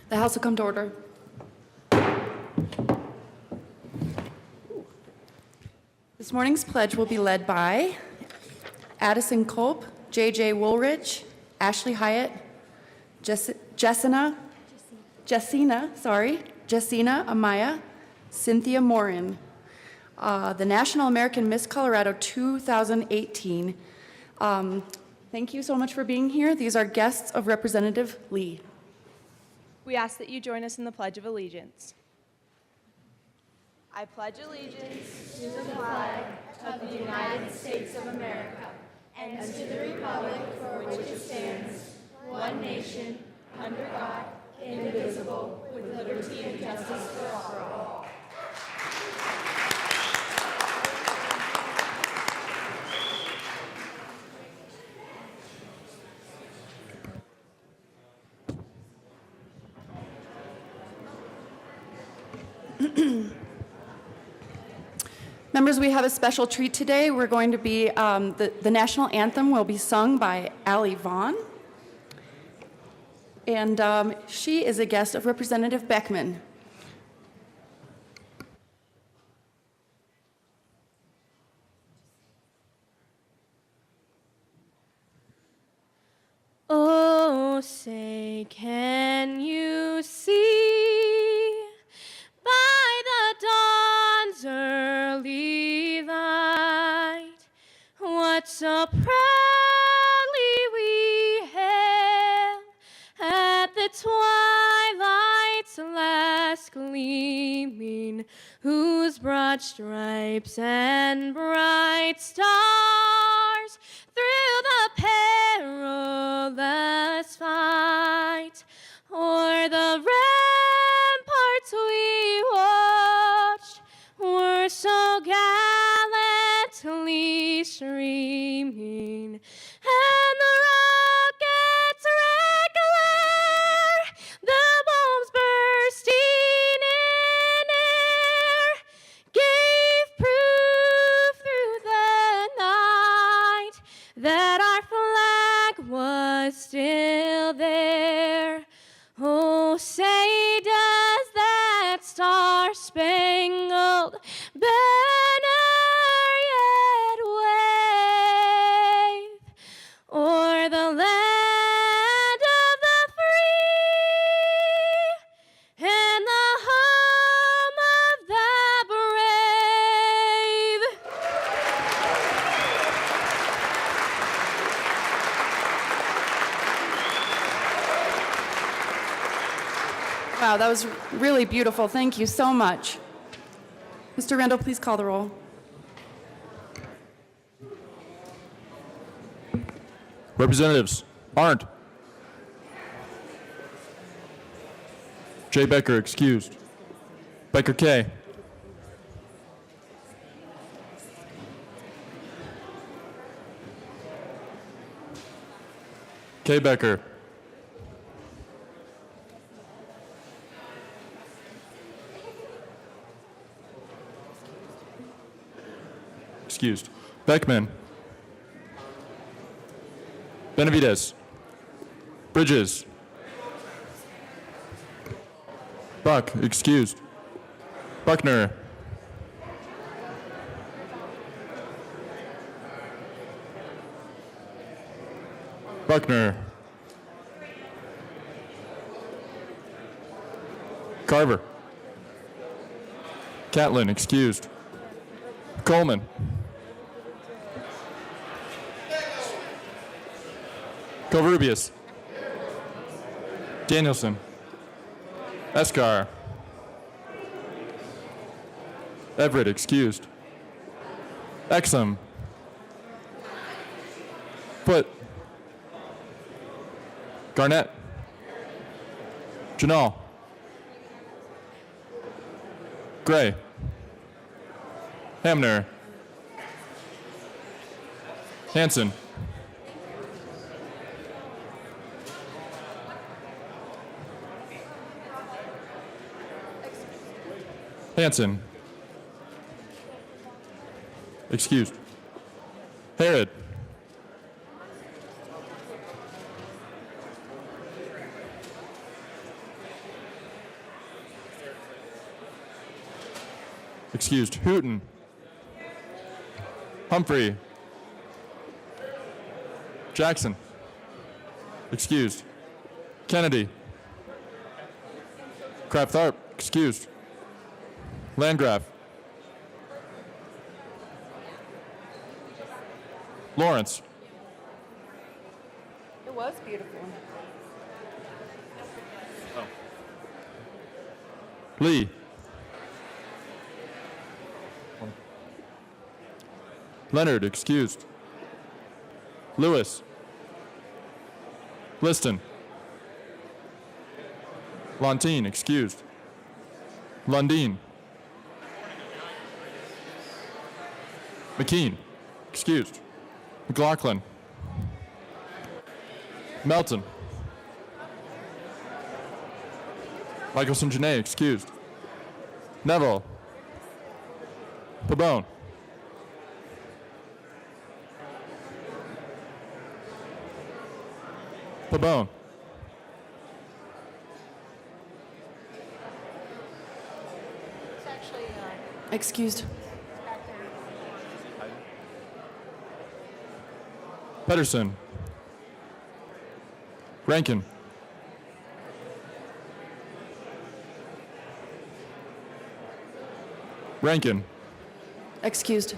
The House will come to order. This morning's pledge will be led by Addison Culp, J.J. Woolrich, Ashley Hyatt, Jessina Amaya, Cynthia Morin. The National American Miss Colorado 2018. Thank you so much for being here. These are guests of Representative Lee. We ask that you join us in the Pledge of Allegiance. I pledge allegiance to the flag of the United States of America and to the republic for which it stands, one nation, under God, indivisible, with liberty and justice for all. Members, we have a special treat today. We're going to be, the national anthem will be sung by Allie Vaughn. And she is a guest of Representative Beckman. Oh, say, can you see by the dawn's early light what so proudly we hailed at the twilight's last gleaming, whose broad stripes and bright stars through the perilous fight o'er the ramparts we watched were so gallantly streaming, and the rockets' red glare, the bombs bursting in air, gave proof through the night that our flag was still there. Oh, say does that star-spangled banner yet wave o'er the land of the free and the home of the brave? Wow, that was really beautiful. Thank you so much. Mr. Randall, please call the roll. Representatives Arndt. J. Becker excused. Becker K. K. Becker. Excused. Beckman. Benavides. Bridges. Buck, excused. Buckner. Buckner. Carver. Catlin, excused. Coleman. Covarrubias. Danielson. Escar. Everett, excused. Exum. Foote. Garnett. Janal. Gray. Hamner. Hanson. Hanson. Excused. Harrod. Excused. Hooten. Humphrey. Jackson. Excused. Kennedy. Kraft-Tharp. Excused. Landgraf. Lawrence. It was beautiful. Lee. Leonard, excused. Lewis. Liston. Lontine, excused. Lundeen. McKean, excused. McLaughlin. Melton. Michelson Janae, excused. Neville. Pabone. Pabone. Excused. Pedersen. Rankin. Rankin. Excused.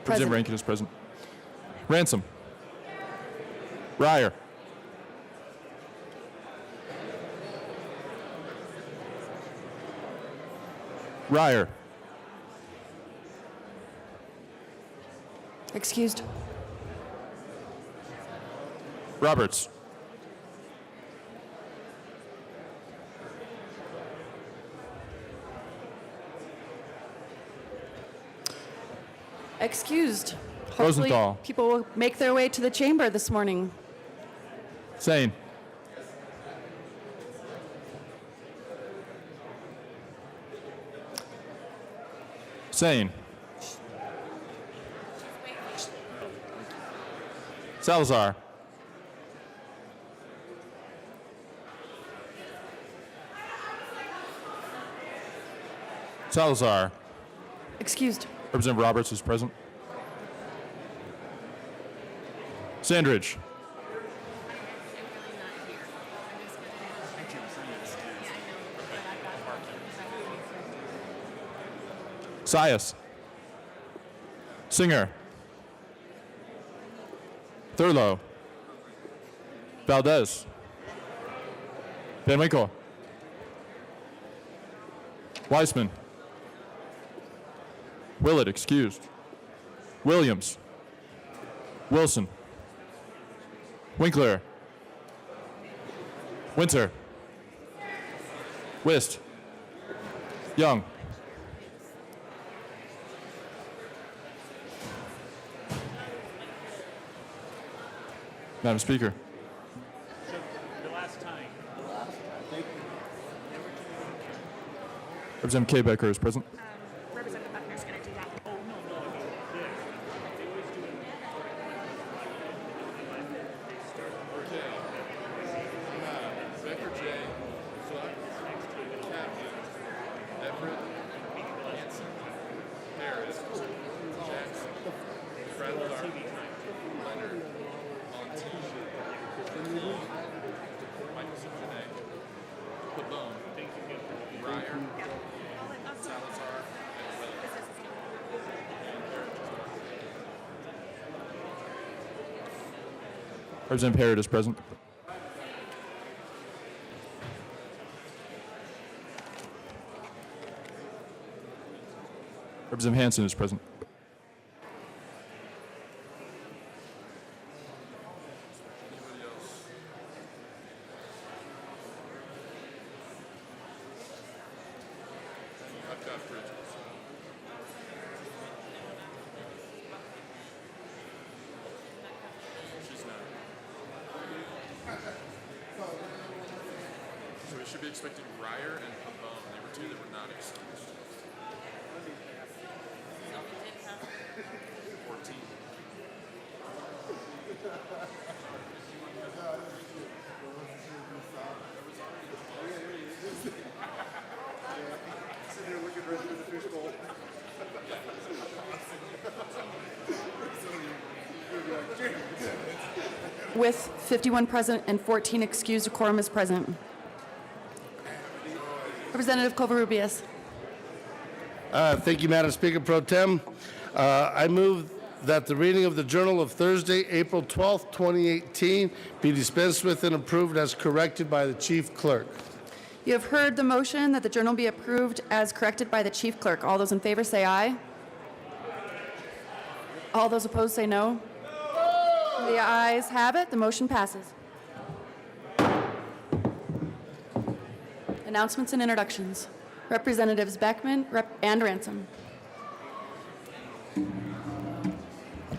President Present. Rankin is present. Ransom. Ryer. Ryer. Excused. Roberts. Excused. Hopefully Rosenthal. people will make their way to the chamber this morning. Sane. Sane. Salazar. Salazar. Excused. Representative Roberts is present. Sandridge. Sias. Singer. Thurlow. Valdez. Van Winkle. Weissman. Willett, excused. Williams. Wilson. Winkler. Winter. Wist. Young. Madam Speaker. The last time. Representative Kay Becker is present. Representative Buckner's going to do that. Oh, no, no, they always do it. Becker J. Fleck. Captain. Everett. Hanson. Harris. Jackson. Kraft-Tharp. Leonard. Lontine. Michelson Janae. Pabone. Ryer. Salazar. Representative Parrott is present. Representative Hanson is present. I've got Bridges. She's not. So we should be expecting Ryer and Pabone. They were two that were not excused. 14. Sitting there looking With 51 present and 14 excused, a quorum is present. Representative Covarrubias. Thank you, Madam Speaker Pro Tem. I move that the reading of the Journal of Thursday, April 12th, 2018 be dispensed with and approved as corrected by the Chief Clerk. You have heard the motion that the journal be approved as corrected by the Chief Clerk. All those in favor say aye. All those opposed say no. The ayes have it. The motion passes. Announcements and introductions. Representatives Beckman and Ransom.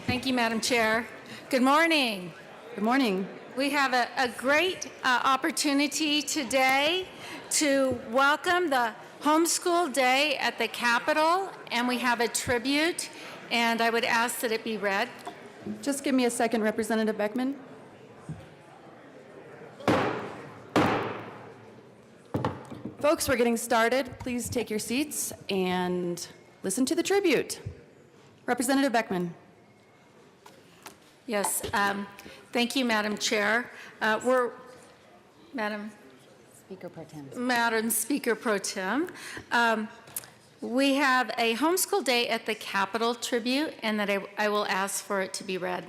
Thank you, Madam Chair. Good morning. Good morning. We have a great opportunity today to welcome the Homeschool Day at the Capitol, and we have a tribute, and I would ask that it be read. Just give me a second, Representative Beckman. Folks, we're getting started. Please take your seats and listen to the tribute. Representative Beckman. Yes, thank you, Madam Chair. Madam Speaker Pro Tem. Madam Speaker Pro Tem. We have a Homeschool Day at the Capitol tribute, and that I will ask for it to be read.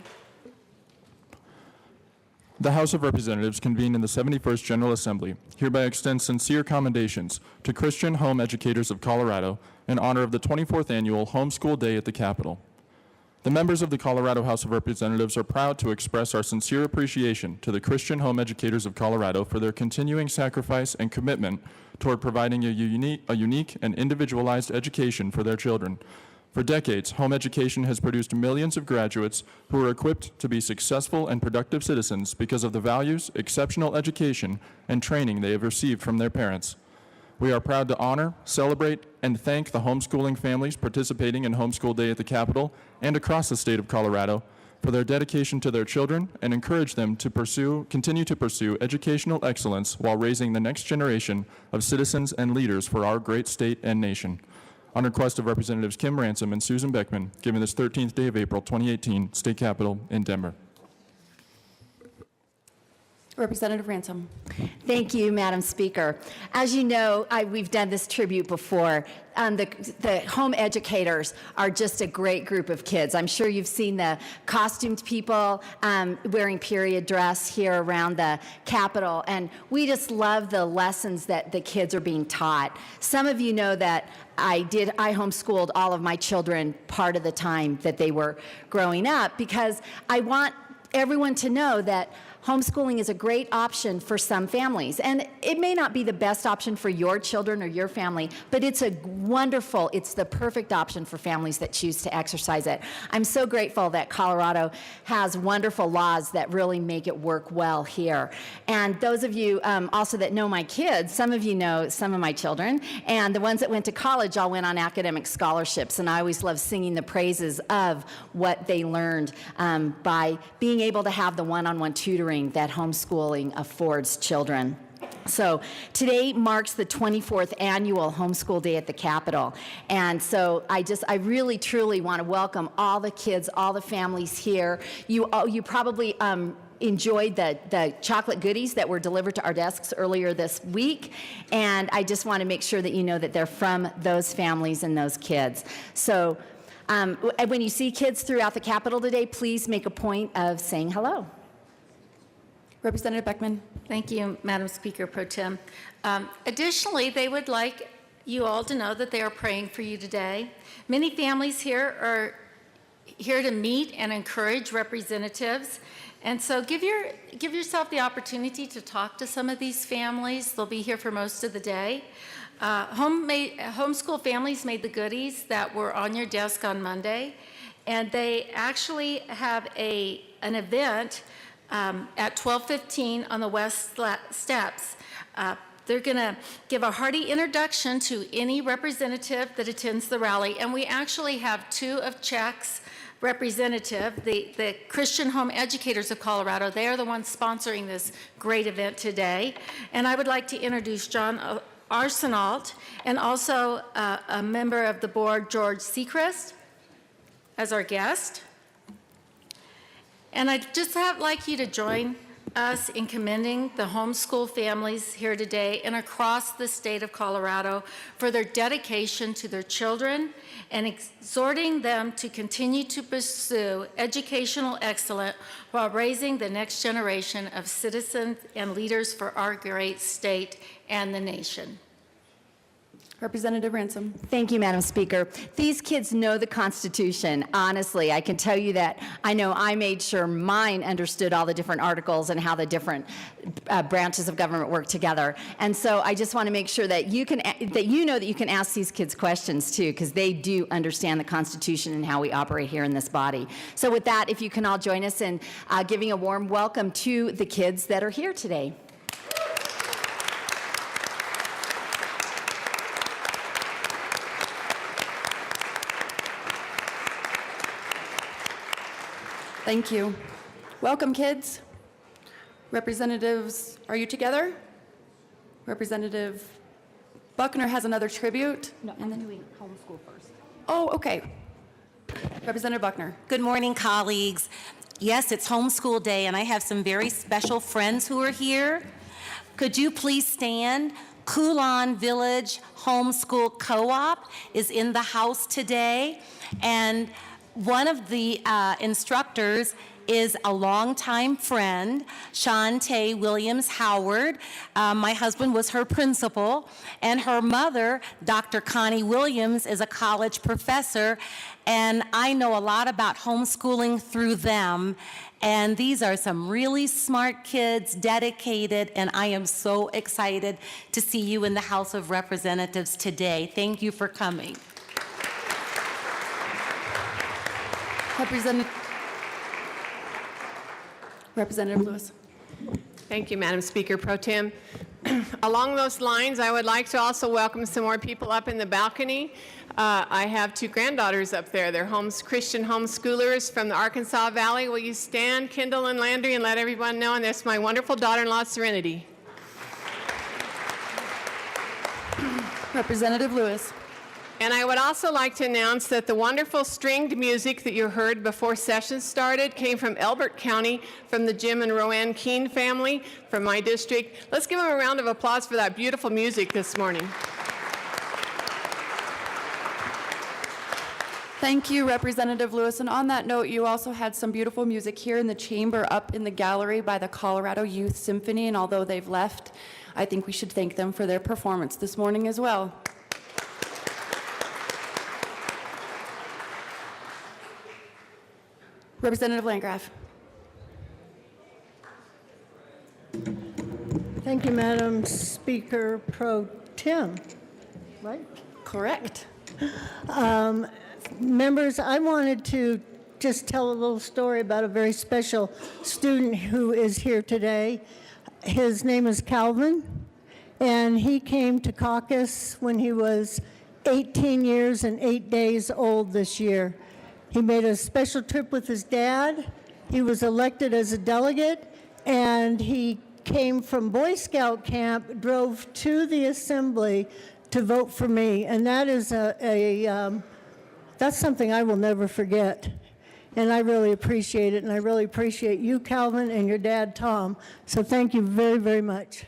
The House of Representatives convened in the 71st General Assembly hereby extends sincere commendations to Christian home educators of Colorado in honor of the 24th Annual Homeschool Day at the Capitol. The members of the Colorado House of Representatives are proud to express our sincere appreciation to the Christian home educators of Colorado for their continuing sacrifice and commitment toward providing a unique and individualized education for their children. For decades, home education has produced millions of graduates who are equipped to be successful and productive citizens because of the values, exceptional education, and training they have received from their parents. We are proud to honor, celebrate, and thank the homeschooling families participating in Homeschool Day at the Capitol and across the state of Colorado for their dedication to their children and encourage them to continue to pursue educational excellence while raising the next generation of citizens and leaders for our great state and nation. On request of Representatives Kim Ransom and Susan Beckman, given this 13th day of April 2018, State Capitol in Denver. Representative Ransom. Thank you, Madam Speaker. As you know, we've done this tribute before. The home educators are just a great group of kids. I'm sure you've seen the costumed people wearing period dress here around the Capitol, and we just love the lessons that the kids are being taught. Some of you know that I homeschooled all of my children part of the time that they were growing up because I want everyone to know that homeschooling is a great option for some families. And it may not be the best option for your children or your family, but it's the perfect option for families that choose to exercise it. I'm so grateful that Colorado has wonderful laws that really make it work well here. And those of you also that know my kids, some of you know some of my children, and the ones that went to college all went on academic scholarships, and I always love singing the praises of what they learned by being able to have the one-on-one tutoring that homeschooling affords children. So today marks the 24th annual Homeschool Day at the Capitol. And so I really, truly want to welcome all the kids, all the families here. You probably enjoyed the chocolate goodies that were delivered to our desks earlier this week. And I just want to make sure that you know that they're from those families and those kids. So when you see kids throughout the Capitol today, please make a point of saying hello. Representative Beckman. Thank you, Madam Speaker Pro Tem. Additionally, they would like you all to know that they are praying for you today. Many families here are here to meet and encourage representatives. And so give yourself the opportunity to talk to some of these families. They'll be here for most of the day. Homeschool families made the goodies that were on your desk on Monday. And they actually have an event at 12:15 on the west steps. They're going to give a hearty introduction to any representative that attends the rally. And we actually have two of CHEC's representative, the Christian Home Educators of Colorado. They are the ones sponsoring this great event today. And I would like to introduce John Arsenault and also a member of the board, George Seacrest, as our guest. And I'd just like you to join us in commending the homeschool families here today and across the state of Colorado for their dedication to their children and exhorting them to continue to pursue educational excellence while raising the next generation of citizens and leaders for our great state and the nation. Representative Ransom. Thank you, Madam Speaker. These kids know the Constitution. Honestly, I can tell you that I know I made sure mine understood all the different articles and how the different branches of government work together. And so I just want to make sure that you know that you can ask these kids questions too, because they do understand the Constitution and how we operate here in this body. So with that, if you can all join us in giving a warm welcome to the kids that are here today. Thank you. Welcome, kids. Representatives, are you together? Representative Buckner has another tribute. No, I'm doing homeschool first. Oh, okay. Representative Buckner. Good morning, colleagues. Yes, it's homeschool day, and I have some very special friends who are here. Could you please stand? Coulon Village Homeschool Co-op is in the house today, and one of the instructors is a longtime friend, Shantae Williams Howard. My husband was her principal, and her mother, Dr. Connie Williams, is a college professor, and I know a lot about homeschooling through them. And these are some really smart kids, dedicated, and I am so excited to see you in the House of Representatives today. Thank you for coming. Representative Lewis. Thank you, Madam Speaker Pro Tem. Along those lines, I would like to also welcome some more people up in the balcony. I have two granddaughters up there. They're Christian homeschoolers from the Arkansas Valley. Will you stand, Kendall and Landry, and let everyone know? And there's my wonderful daughter-in-law, Serenity. Representative Lewis. And I would also like to announce that the wonderful stringed music that you heard before session started came from Elbert County, from the Jim and Roanne Keene family, from my district. Let's give them a round of applause for that beautiful music this morning. Thank you, Representative Lewis. And on that note, you also had some beautiful music here in the chamber, up in the gallery by the Colorado Youth Symphony. And although they've left, I think we should thank them for their performance this morning as well. Representative Landgraf. Thank you, Madam Speaker Pro Tem. Right? Correct. Members, I wanted to just tell a little story about a very special student who is here today. His name is Calvin, and he came to caucus when he was 18 years and 8 days old this year. He made a special trip with his dad. He was elected as a delegate, and he came from Boy Scout camp, drove to the assembly to vote for me. And that is that's something I will never forget. And I really appreciate it, and I really appreciate you, Calvin, and your dad, Tom. So thank you very, very much.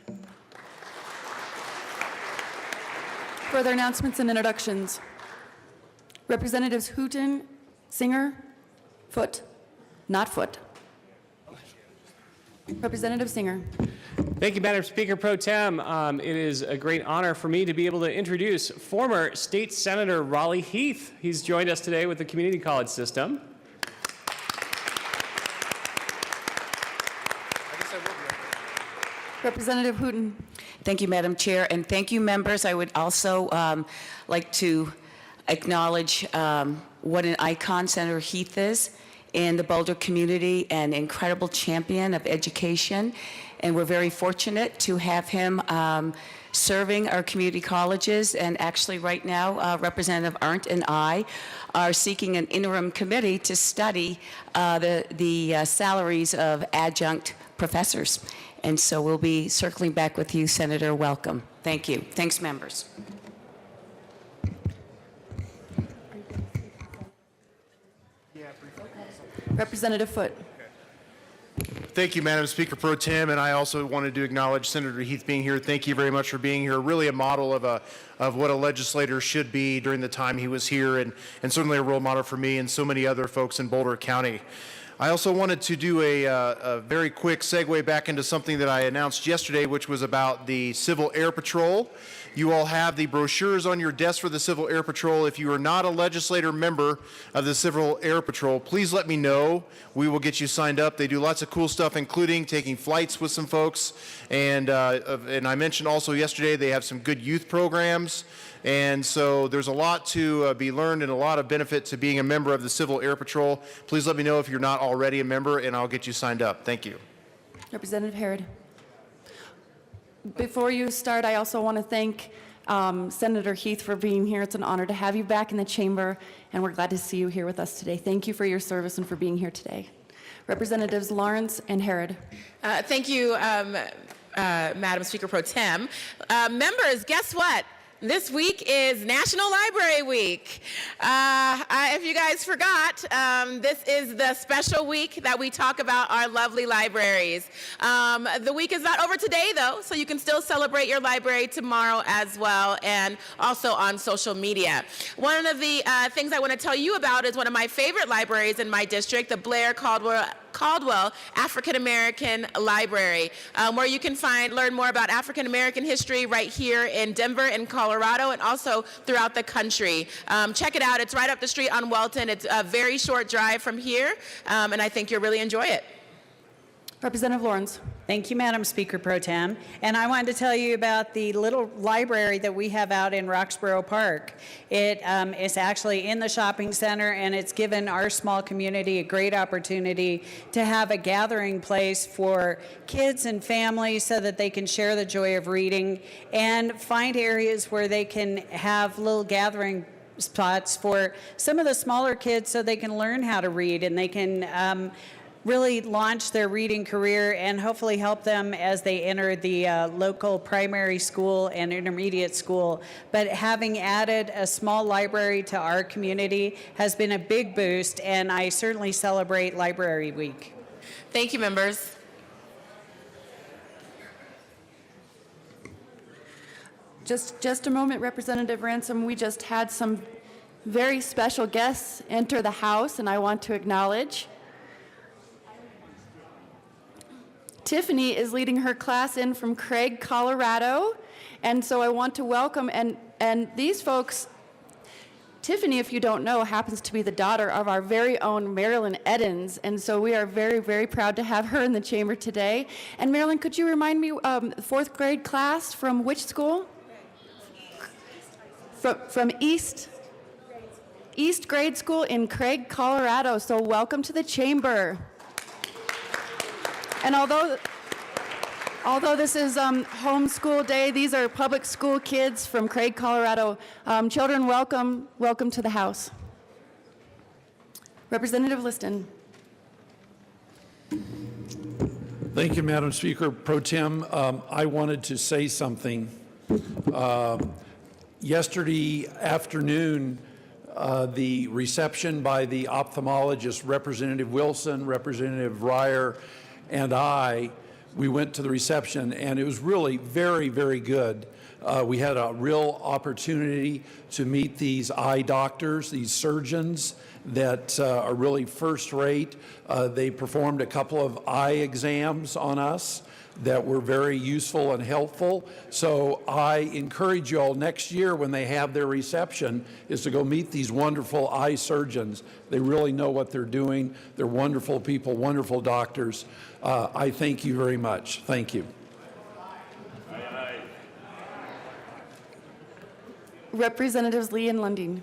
Further announcements and introductions. Representatives Hooten, Singer, Foot, not Foot. Representative Singer. Thank you, Madam Speaker Pro Tem. It is a great honor for me to be able to introduce former State Senator Raleigh Heath. He's joined us today with the community college system. Representative Hooten. Thank you, Madam Chair, and thank you, members. I would also like to acknowledge what an icon Senator Heath is in the Boulder community, an incredible champion of education, and we're very fortunate to have him serving our community colleges. And actually right now, Representative Arndt and I are seeking an interim committee to study the salaries of adjunct professors. And so we'll be circling back with you, Senator. Welcome. Thank you. Thanks, members. Representative Foot. Thank you, Madam Speaker Pro Tem, and I also wanted to acknowledge Senator Heath being here. Thank you very much for being here. Really a model of what a legislator should be during the time he was here, and certainly a role model for me and so many other folks in Boulder County. I also wanted to do a very quick segue back into something that I announced yesterday, which was about the Civil Air Patrol. You all have the brochures on your desk for the Civil Air Patrol. If you are not a legislator member of the Civil Air Patrol, please let me know. We will get you signed up. They do lots of cool stuff, including taking flights with some folks. And I mentioned also yesterday they have some good youth programs. And so there's a lot to be learned and a lot of benefit to being a member of the Civil Air Patrol. Please let me know if you're not already a member, and I'll get you signed up. Thank you. Representative Herod. Before you start, I also want to thank Senator Heath for being here. It's an honor to have you back in the chamber, and we're glad to see you here with us today. Thank you for your service and for being here today. Representatives Lawrence and Herod. Thank you, Madam Speaker Pro Tem. Members, guess what? This week is National Library Week. If you guys forgot, this is the special week that we talk about our lovely libraries. The week is not over today, though, so you can still celebrate your library tomorrow as well, and also on social media. One of the things I want to tell you about is one of my favorite libraries in my district, the Blair Caldwell African American Library, where you can learn more about African American history right here in Denver and Colorado, and also throughout the country. Check it out. It's right up the street on Welton. It's a very short drive from here, and I think you'll really enjoy it. Representative Lawrence. Thank you, Madam Speaker Pro Tem. And I wanted to tell you about the little library that we have out in Roxborough Park. It is actually in the shopping center, and it's given our small community a great opportunity to have a gathering place for kids and families so that they can share the joy of reading and find areas where they can have little gathering spots for some of the smaller kids so they can learn how to read, and they can really launch their reading career and hopefully help them as they enter the local primary school and intermediate school. But having added a small library to our community has been a big boost, and I certainly celebrate Library Week. Thank you, members. Just a moment, Representative Ransom. We just had some very special guests enter the House, and I want to acknowledge Tiffany is leading her class in from Craig, Colorado, and so I want to welcome, and these folks, Tiffany, if you don't know, happens to be the daughter of our very own Marilyn Eddins, and so we are very, very proud to have her in the chamber today. And Marilyn, could you remind me, fourth grade class from which school? From East Grade School in Craig, Colorado, so welcome to the chamber. And although this is homeschool day, these are public school kids from Craig, Colorado. Children, welcome to the House. Representative Liston. Thank you, Madam Speaker Pro Tem. I wanted to say something. Yesterday afternoon, the reception by the ophthalmologist, Representative Wilson, Representative Breyer, and we went to the reception, and it was really very, very good. We had a real opportunity to meet these eye doctors, these surgeons that are really first rate. They performed a couple of eye exams on us that were very useful and helpful. So I encourage you all next year when they have their reception is to go meet these wonderful eye surgeons. They really know what they're doing. They're wonderful people, wonderful doctors. I thank you very much. Thank you. Representatives Lee and Lundin.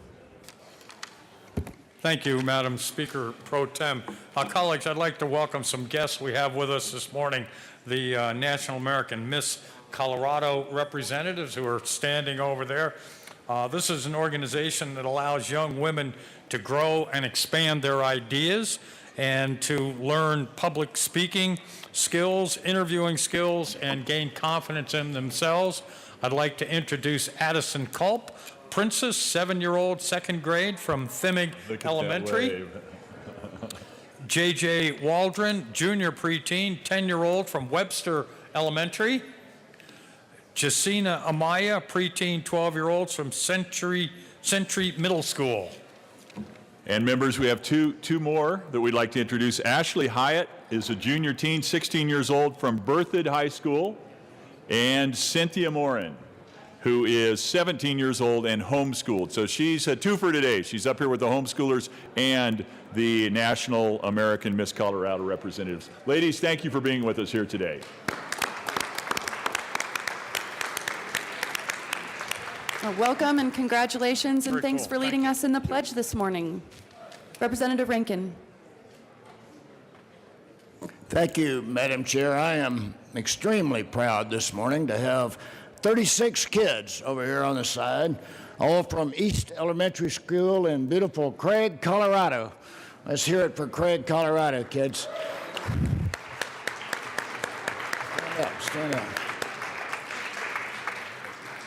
Thank you, Madam Speaker Pro Tem. Colleagues, I'd like to welcome some guests we have with us this morning, the National American Miss Colorado representatives who are standing over there. This is an organization that allows young women to grow and expand their ideas and to learn public speaking skills, interviewing skills, and gain confidence in themselves. I'd like to introduce Addison Culp, Princess, 7-year-old, second grade from Thimig Elementary. J.J. Waldron, junior preteen, 10-year-old from Webster Elementary. Jacina Amaya, preteen, 12-year-olds from Century Middle School. And members, we have two more that we'd like to introduce. Ashley Hyatt is a junior teen, 16 years old from Berthoud High School. And Cynthia Morin, who is 17 years old and homeschooled. So she's a twofer today. She's up here with the homeschoolers and the National American Miss Colorado representatives. Ladies, thank you for being with us here today. Welcome and congratulations, and Very thanks cool. for leading us in the pledge this morning. Representative Rankin. Thank you, Madam Chair. I am extremely proud this morning to have 36 kids over here on the side, all from East Elementary School in beautiful Craig, Colorado. Let's hear it for Craig, Colorado, kids. Stand up, stand up.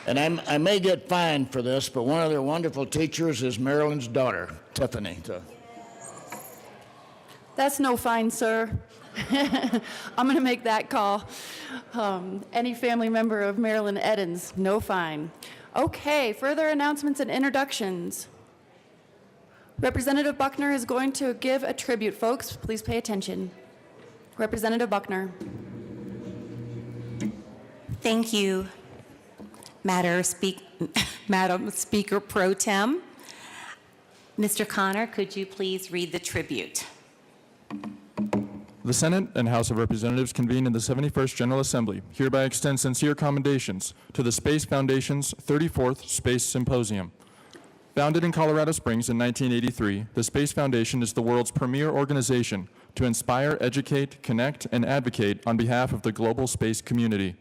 And I may get fined for this, but one of their wonderful teachers is Marilyn's daughter, Tiffany. So. That's no fine, sir. I'm going to make that call. Any family member of Marilyn Edens, no fine. Okay, further announcements and introductions. Representative Buckner is going to give a tribute. Folks, please pay attention. Representative Buckner. Thank you, Madam Speaker Pro Tem. Mr. Connor, could you please read the tribute? The Senate and House of Representatives convene in the 71st General Assembly hereby extend sincere commendations to the Space Foundation's 34th Space Symposium. Founded in Colorado Springs in 1983, the Space Foundation is the world's premier organization to inspire, educate, connect, and advocate on behalf of the global space community.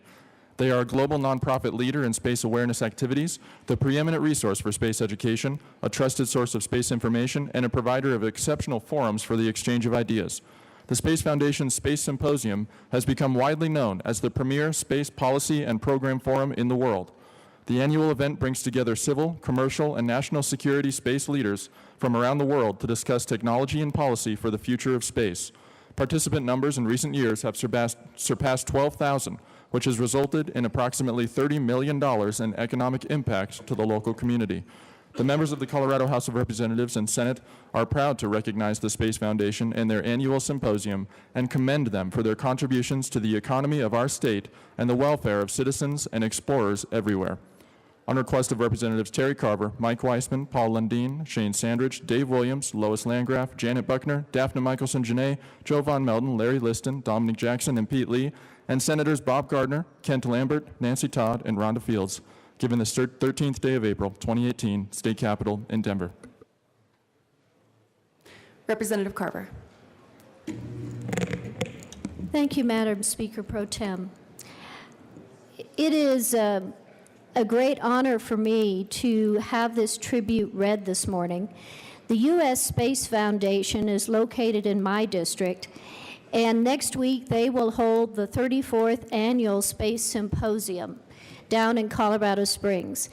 They are a global nonprofit leader in space awareness activities, the preeminent resource for space education, a trusted source of space information, and a provider of exceptional forums for the exchange of ideas. The Space Foundation's Space Symposium has become widely known as the premier space policy and program forum in the world. The annual event brings together civil, commercial, and national security space leaders from around the world to discuss technology and policy for the future of space. Participant numbers in recent years have surpassed 12,000, which has resulted in approximately $30 million in economic impact to the local community. The members of the Colorado House of Representatives and Senate are proud to recognize the Space Foundation in their annual symposium and commend them for their contributions to the economy of our state and the welfare of citizens and explorers everywhere. On request of Representatives Terry Carver, Mike Weissman, Paul Lundeen, Shane Sandridge, Dave Williams, Lois Landgraf, Janet Buckner, Daphne Michelson-Janae, Joe Von Melden, Larry Liston, Dominic Jackson, and Pete Lee, and Senators Bob Gardner, Kent Lambert, Nancy Todd, and Rhonda Fields, given the 13th day of April, 2018, State Capitol in Denver. Representative Carver. Thank you, Madam Speaker Pro Tem. It is a great honor for me to have this tribute read this morning. The U.S. Space Foundation is located in my district, and next week they will hold the 34th Annual Space Symposium down in Colorado Springs.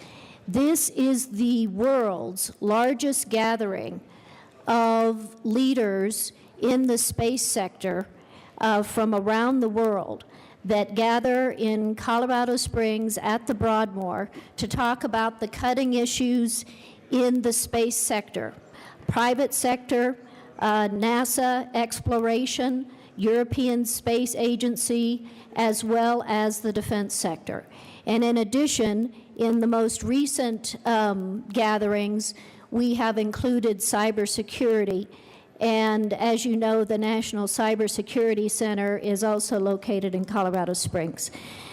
This is the world's largest gathering of leaders in the space sector from around the world that gather in Colorado Springs at the Broadmoor to talk about the cutting issues in the space sector. Private sector, NASA, exploration, European Space Agency, as well as the defense sector. And in addition, in the most recent gatherings, we have included cybersecurity. And as you know, the National Cybersecurity Center is also located in Colorado Springs.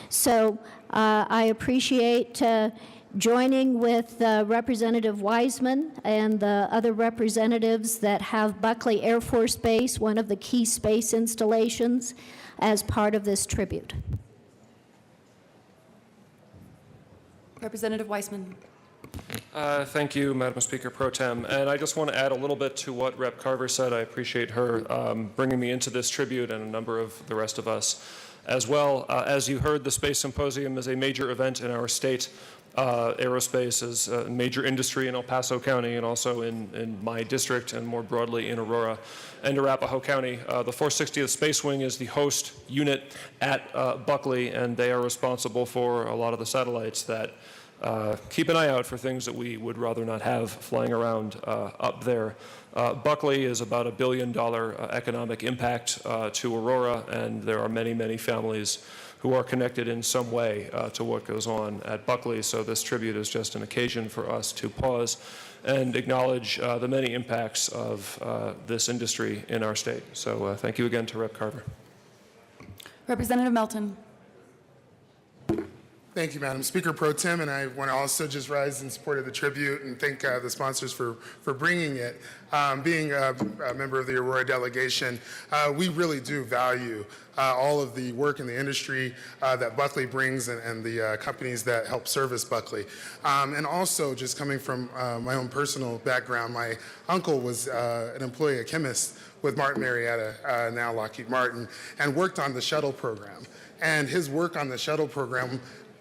So I appreciate joining with Representative Wiseman and the other representatives that have Buckley Air Force Base, one of the key space installations, as part of this tribute. Representative Wiseman. Thank you, Madam Speaker Pro Tem. And I just want to add a little bit to what Rep. Carver said. I appreciate her bringing me into this tribute and a number of the rest of us as well. As you heard, the Space Symposium is a major event in our state. Aerospace is a major industry in El Paso County and also in my district and more broadly in Aurora and Arapahoe County. The 460th Space Wing is the host unit at Buckley, and they are responsible for a lot of the satellites that keep an eye out for things that we would rather not have flying around up there. Buckley is about $1 billion economic impact to Aurora, and there are many, many families who are connected in some way to what goes on at Buckley. So this tribute is just an occasion for us to pause and acknowledge the many impacts of this industry in our state. So thank you again to Rep. Carver. Representative Melton. Thank you, Madam Speaker Pro Tem, and I want to also just rise in support of the tribute and thank the sponsors for bringing it. Being a member of the Aurora delegation, we really do value all of the work in the industry that Buckley brings and the companies that help service Buckley. And also, just coming from my own personal background, my uncle was an employee, a chemist with Martin Marietta, now Lockheed Martin, and worked on the shuttle program. And his work on the shuttle program,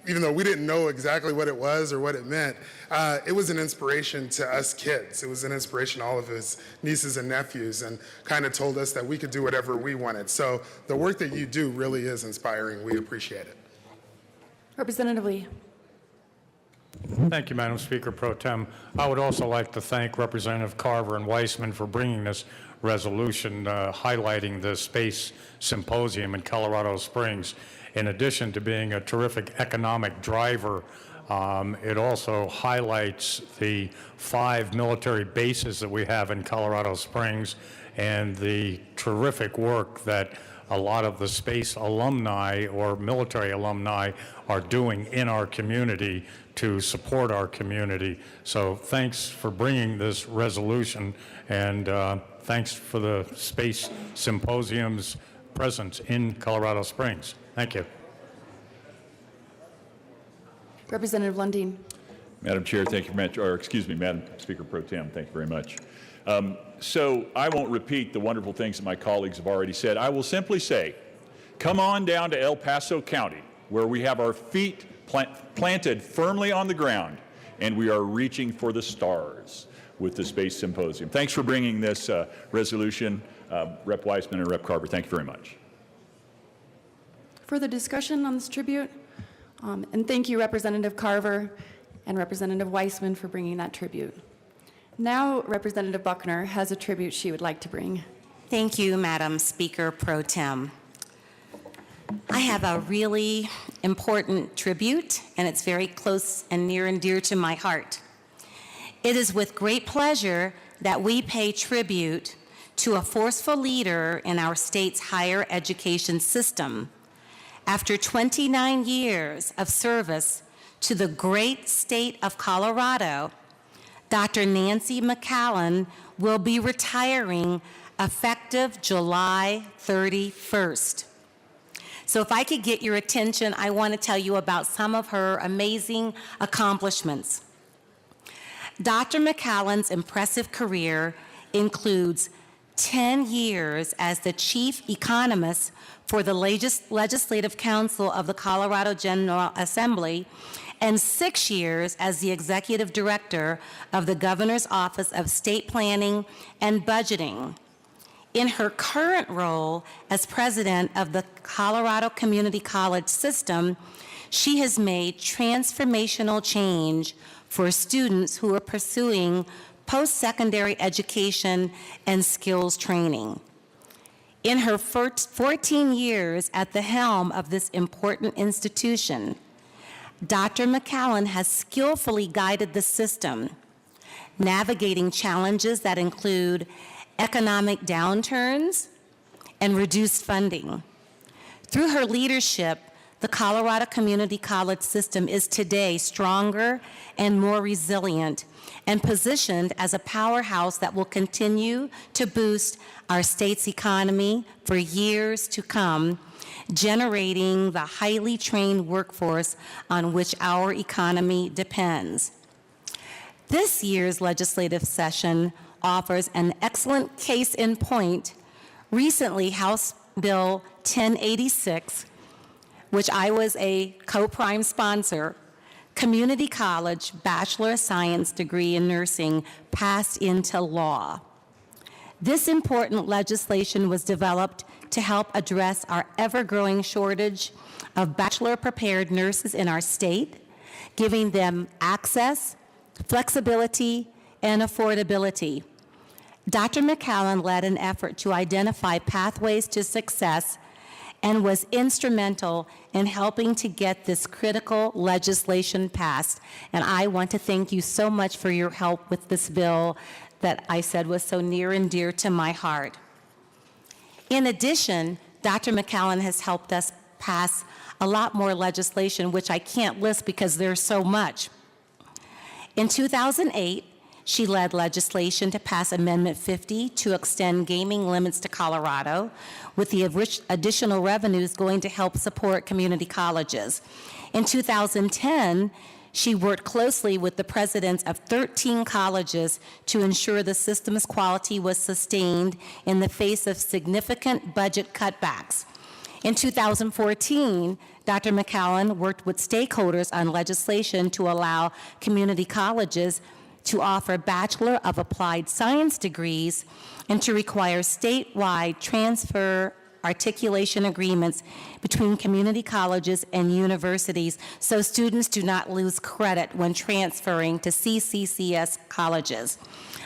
even though we didn't know exactly what it was or what it meant, it was an inspiration to us kids. It was an inspiration to all of his nieces and nephews, and kind of told us that we could do whatever we wanted. So the work that you do really is inspiring. We appreciate it. Representative Lee. Thank you, Madam Speaker Pro Tem. I would also like to thank Representative Carver and Weissman for bringing this resolution highlighting the Space Symposium in Colorado Springs. In addition to being a terrific economic driver, it also highlights the 5 military bases that we have in Colorado Springs and the terrific work that a lot of the space alumni or military alumni are doing in our community to support our community. So thanks for bringing this resolution, and thanks for the Space Symposium's presence in Colorado Springs. Thank you. Representative Lundin. Madam Chair, thank you very much, or excuse me, Madam Speaker Pro Tem, thank you very much. So I won't repeat the wonderful things that my colleagues have already said. I will simply say, come on down to El Paso County, where we have our feet planted firmly on the ground, and we are reaching for the stars with the Space Symposium. Thanks for bringing this resolution, Rep. Weissman and Rep. Carver. Thank you very much. Further discussion on this tribute? And thank you, Representative Carver and Representative Weissman, for bringing that tribute. Now, Representative Buckner has a tribute she would like to bring. Thank you, Madam Speaker Pro Tem. I have a really important tribute, and it's very close and near and dear to my heart. It is with great pleasure that we pay tribute to a forceful leader in our state's higher education system. After 29 years of service to the great state of Colorado, Dr. Nancy McCallum will be retiring effective July 31st. So if I could get your attention, I want to tell you about some of her amazing accomplishments. Dr. McCallum's impressive career includes 10 years as the chief economist for the Legislative Council of the Colorado General Assembly and 6 years as the executive director of the Governor's Office of State Planning and Budgeting. In her current role as president of the Colorado Community College System, she has made transformational change for students who are pursuing post-secondary education and skills training. In her 14 years at the helm of this important institution, Dr. McCallum has skillfully guided the system, navigating challenges that include economic downturns and reduced funding. Through her leadership, the Colorado Community College System is today stronger and more resilient and positioned as a powerhouse that will continue to boost our state's economy for years to come, generating the highly trained workforce on which our economy depends. This year's legislative session offers an excellent case in point. Recently, House Bill 1086, which I was a co-prime sponsor, community college Bachelor of Science degree in nursing passed into law. This important legislation was developed to help address our ever-growing shortage of bachelor-prepared nurses in our state, giving them access, flexibility, and affordability. Dr. McCallum led an effort to identify pathways to success and was instrumental in helping to get this critical legislation passed. And I want to thank you so much for your help with this bill that I said was so near and dear to my heart. In addition, Dr. McCallum has helped us pass a lot more legislation, which I can't list because there's so much. In 2008, she led legislation to pass Amendment 50 to extend gaming limits to Colorado, with the additional revenues going to help support community colleges. In 2010, she worked closely with the presidents of 13 colleges to ensure the system's quality was sustained in the face of significant budget cutbacks. In 2014, Dr. McCallum worked with stakeholders on legislation to allow community colleges to offer Bachelor of Applied Science degrees and to require statewide transfer articulation agreements between community colleges and universities so students do not lose credit when transferring to CCCS colleges.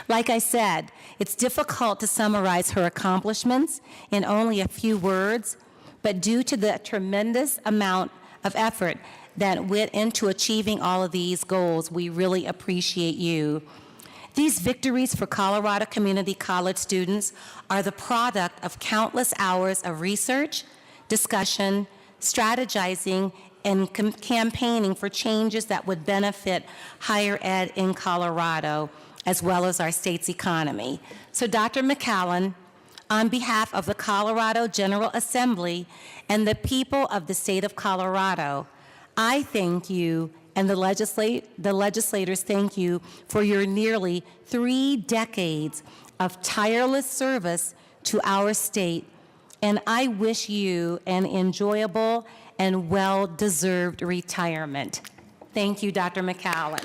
Like I said, it's difficult to summarize her accomplishments in only a few words, but due to the tremendous amount of effort that went into achieving all of these goals, we really appreciate you. These victories for Colorado Community College students are the product of countless hours of research, discussion, strategizing, and campaigning for changes that would benefit higher ed in Colorado, as well as our state's economy. So Dr. McCallum, on behalf of the Colorado General Assembly and the people of the state of Colorado, I thank you, and the legislators thank you for your nearly 3 decades of tireless service to our state, and I wish you an enjoyable and well-deserved retirement. Thank you, Dr. McCallum.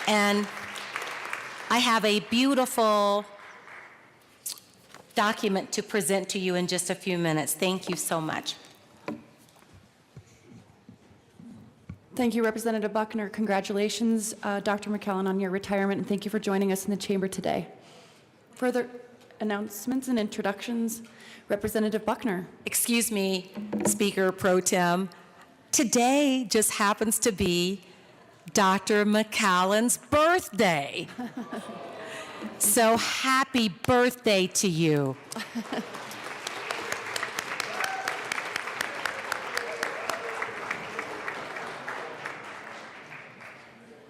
And I have a beautiful document to present to you in just a few minutes. Thank you so much. Thank you, Representative Buckner. Congratulations, Dr. McCallum, on your retirement, and thank you for joining us in the chamber today. Further announcements and introductions, Representative Buckner. Excuse me, Speaker Pro Tem. Today just happens to be Dr. McCallum's birthday. So happy birthday to you.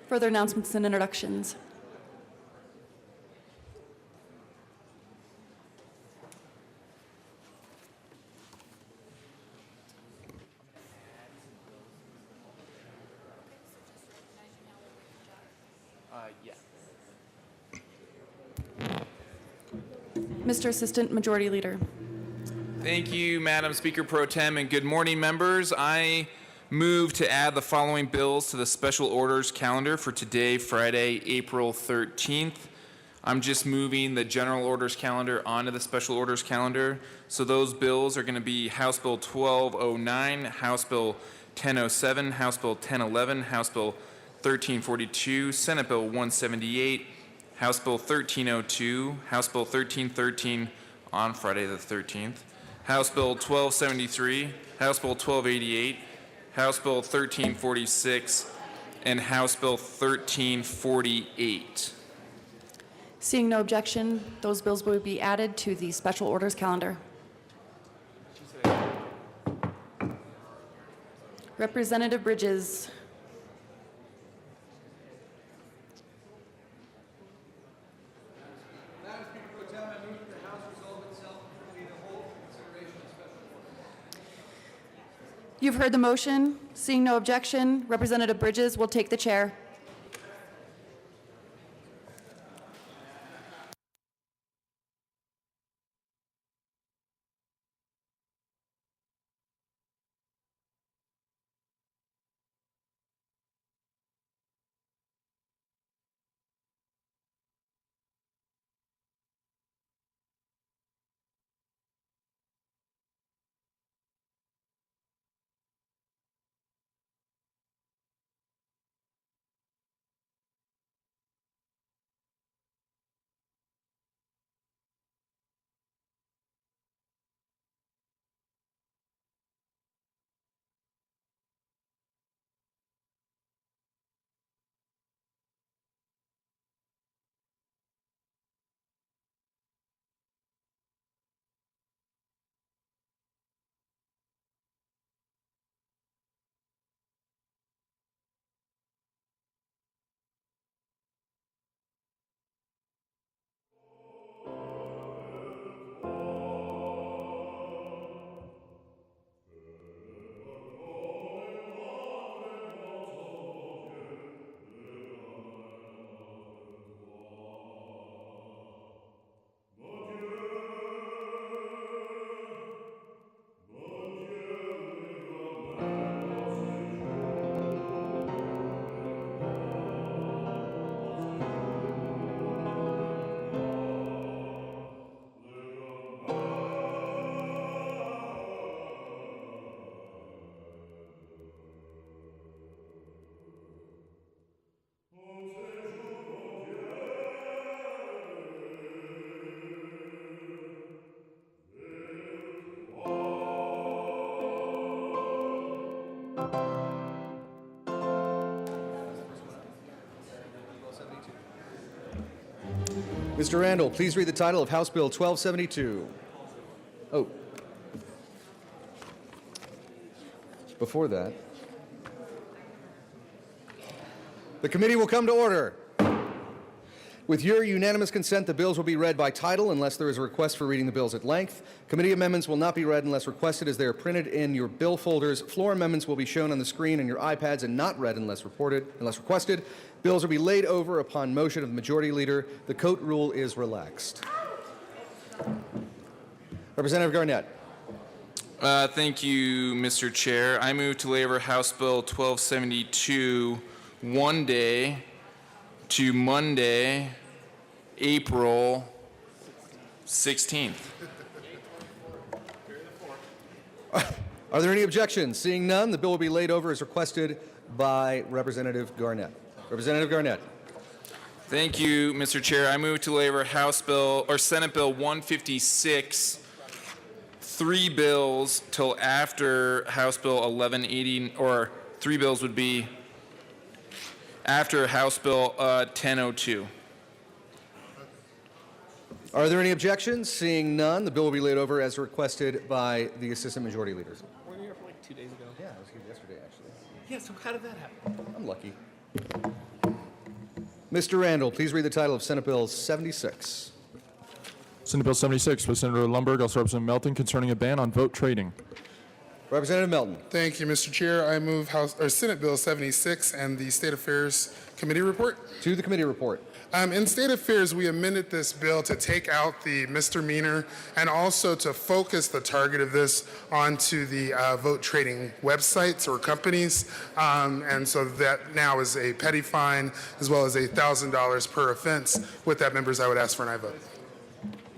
Further announcements and introductions. Mr. Assistant Majority Leader. Thank you, Madam Speaker Pro Tem, and good morning, members. I move to add the following bills to the special orders calendar for today, Friday, April 13th. I'm just moving the general orders calendar onto the special orders calendar. So those bills are going to be House Bill 1209, House Bill 1007, House Bill 1011, House Bill 1342, Senate Bill 178, House Bill 1302, House Bill 1313 on Friday the 13th, House Bill 1273, House Bill 1288, House Bill 1346, and House Bill 1348. Seeing no objection, those bills will be added to the special orders calendar. Representative Bridges. You've heard the motion. Seeing no objection, Representative Bridges will take the chair. Mr. Randall, please read the title of House Bill 1272. Oh. Before that, the committee will come to order. With your unanimous consent, the bills will be read by title unless there is a request for reading the bills at length. Committee amendments will not be read unless requested, as they are printed in your bill folders. Floor amendments will be shown on the screen on your iPads and not read unless requested. Bills will be laid over upon motion of the majority leader. The Cote rule is relaxed. Representative Garnett. Thank you, Mr. Chair. I move to lay over House Bill 1272 one day to Monday, April 16th. Are there any objections? Seeing none, the bill will be laid over as requested by Representative Garnett. Representative Garnett. Thank you, Mr. Chair. I move to lay over House Bill or Senate Bill 156, 3 bills till after House Bill 1180, or 3 bills would be after House Bill 1002. Are there any objections? Seeing none, the bill will be laid over as requested by the Assistant Majority Leaders. Were you here for like 2 days ago? Yeah, I was here yesterday, actually. Yeah, so how did that happen? I'm lucky. Mr. Randall, please read the title of Senate Bill 76. Senate Bill 76 by Senator Lundberg, also Representative Melton, concerning a ban on vote trading. Representative Melton. Thank you, Mr. Chair. I move Senate Bill 76 and the State Affairs Committee report. To the committee report. In State Affairs, we amended this bill to take out the misdemeanor and also to focus the target of this onto the vote trading websites or companies. And so that now is a petty fine as well as $1,000 per offense. With that, members, I would ask for an aye vote.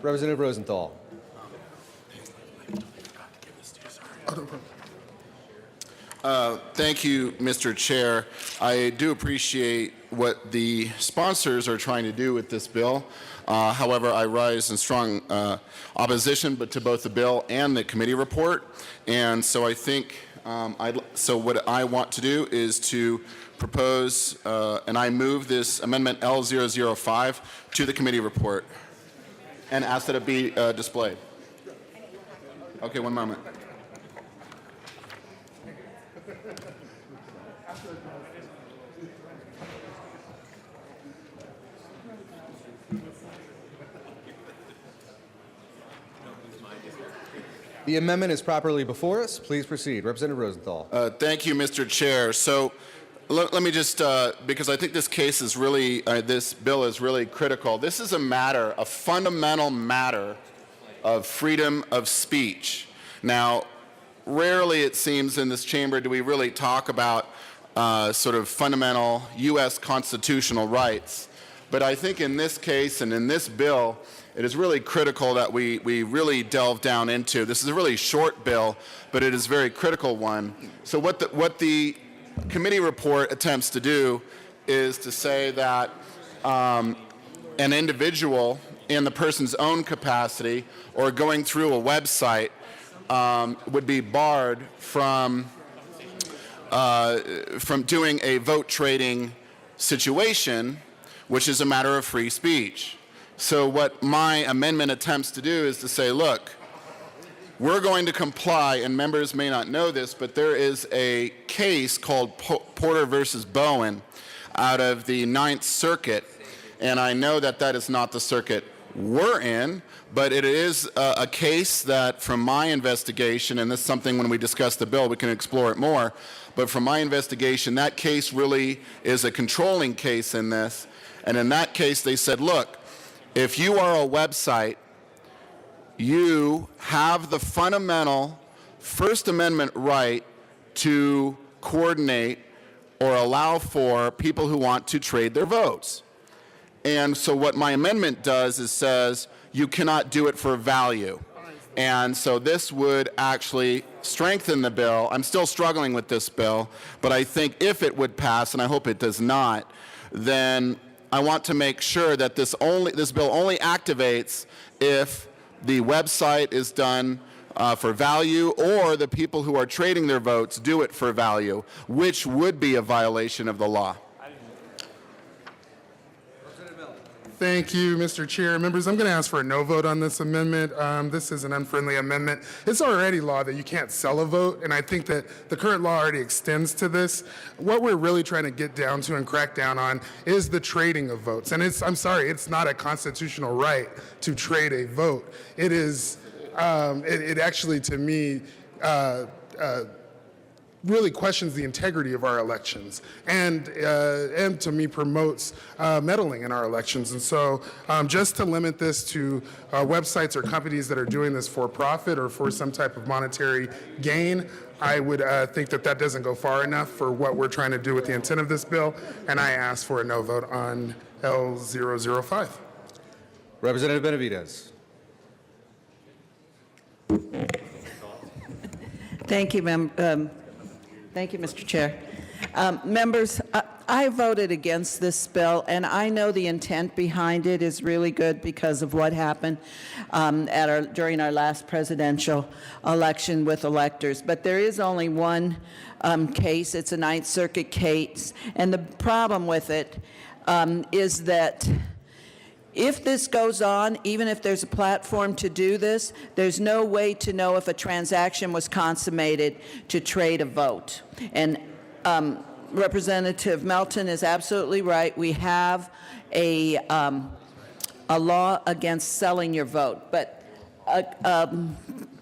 Representative Rosenthal. Thank you, Mr. Chair. I do appreciate what the sponsors are trying to do with this bill. However, I rise in strong opposition to both the bill and the committee report. And so I think, so what I want to do is to propose, and I move this amendment L005 to the committee report and ask that it be displayed. Okay, one moment. The amendment is properly before us. Please proceed. Representative Rosenthal. Thank you, Mr. Chair. So let me just, because I think this case is really, this bill is really critical. This is a fundamental matter of freedom of speech. Now, rarely it seems in this chamber do we really talk about sort of fundamental U.S. constitutional rights. But I think in this case and in this bill, it is really critical that we really delve down into. This is a really short bill, but it is a very critical one. So what the committee report attempts to do is to say that an individual in the person's own capacity or going through a website would be barred from doing a vote trading situation, which is a matter of free speech. So what my amendment attempts to do is to say, look, we're going to comply, and members may not know this, but there is a case called Porter versus Bowen out of the Ninth Circuit, and I know that that is not the circuit we're in, but it is a case that from my investigation, and this is something when we discuss the bill, we can explore it more, but from my investigation, that case really is a controlling case in this, and in that case, they said, look, if you are a website, you have the fundamental First Amendment right to coordinate or allow for people who want to trade their votes. And so what my amendment does is says you cannot do it for value. And so this would actually strengthen the bill. I'm still struggling with this bill, but I think if it would pass, and I hope it does not, then I want to make sure that this bill only activates if the website is done for value or the people who are trading their votes do it for value, which would be a violation of the law. Thank you, Mr. Chair. Members, I'm going to ask for a no vote on this amendment. This is an unfriendly amendment. It's already law that you can't sell a vote, and I think that the current law already extends to this. What we're really trying to get down to and crack down on is the trading of votes. And I'm sorry, it's not a constitutional right to trade a vote. It is, it actually, to me, really questions the integrity of our elections and to me promotes meddling in our elections. And so just to limit this to websites or companies that are doing this for profit or for some type of monetary gain, I would think that that doesn't go far enough for what we're trying to do with the intent of this bill, and I ask for a no vote on L005. Representative Benavidez. Thank you, Thank you, Mr. Chair. Members, I voted against this bill, and I know the intent behind it is really good because of what happened during our last presidential election with electors. But there is only one case. It's a Ninth Circuit case, and the problem with it is that if this goes on, even if there's a platform to do this, there's no way to know if a transaction was consummated to trade a vote. And Representative Melton is absolutely right. We have a law against selling your vote. But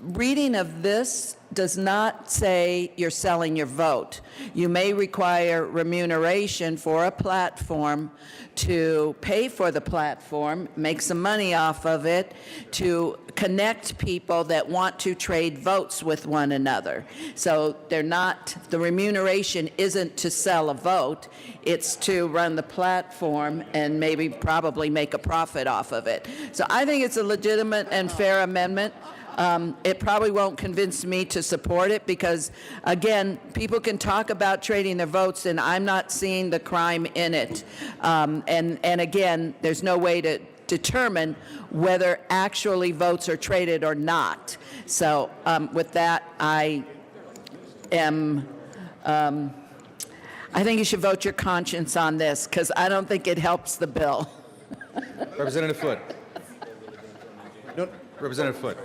reading of this does not say you're selling your vote. You may require remuneration for a platform to pay for the platform, make some money off of it, to connect people that want to trade votes with one another. So they're not, the remuneration isn't to sell a vote, it's to run the platform and maybe probably make a profit off of it. So I think it's a legitimate and fair amendment. It probably won't convince me to support it because, again, people can talk about trading their votes, and I'm not seeing the crime in it. And again, there's no way to determine whether actually votes are traded or not. So with that, I think you should vote your conscience on this because I don't think it helps the bill. Representative Foote. No, Representative Foote.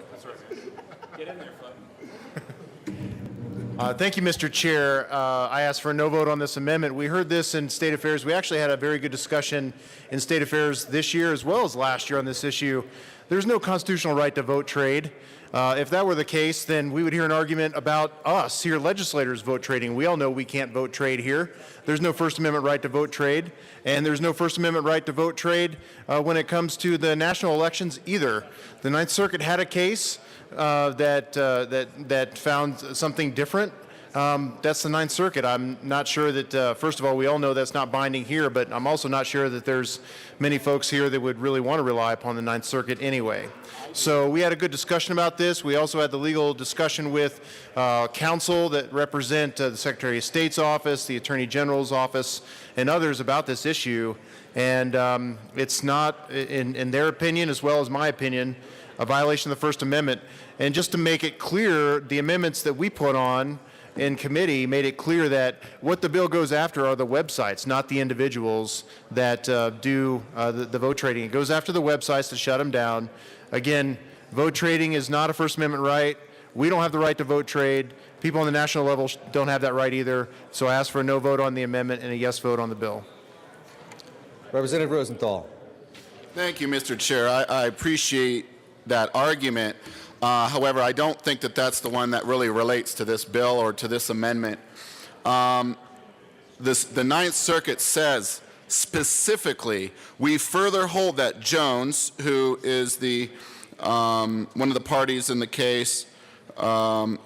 Thank you, Mr. Chair. I asked for a no vote on this amendment. We heard this in State Affairs. We actually had a very good discussion in State Affairs this year as well as last year on this issue. There's no constitutional right to vote trade. If that were the case, then we would hear an argument about us here, legislators, vote trading. We all know we can't vote trade here. There's no First Amendment right to vote trade, and there's no First Amendment right to vote trade when it comes to the national elections either. The Ninth Circuit had a case that found something different. That's the Ninth Circuit. I'm not sure that, first of all, we all know that's not binding here, but I'm also not sure that there's many folks here that would really want to rely upon the Ninth Circuit anyway. So we had a good discussion about this. We also had the legal discussion with counsel that represent the Secretary of State's office, the Attorney General's office, and others about this issue. And it's not, in their opinion, as well as my opinion, a violation of the First Amendment. And just to make it clear, the amendments that we put on in committee made it clear that what the bill goes after are the websites, not the individuals that do the vote trading. It goes after the websites to shut them down. Again, vote trading is not a First Amendment right. We don't have the right to vote trade. People on the national level don't have that right either. So I ask for a no vote on the amendment and a yes vote on the bill. Representative Rosenthal. Thank you, Mr. Chair. I appreciate that argument. However, I don't think that that's the one that really relates to this bill or to this amendment. The Ninth Circuit says specifically, we further hold that Jones, who is the one of the parties in the case, who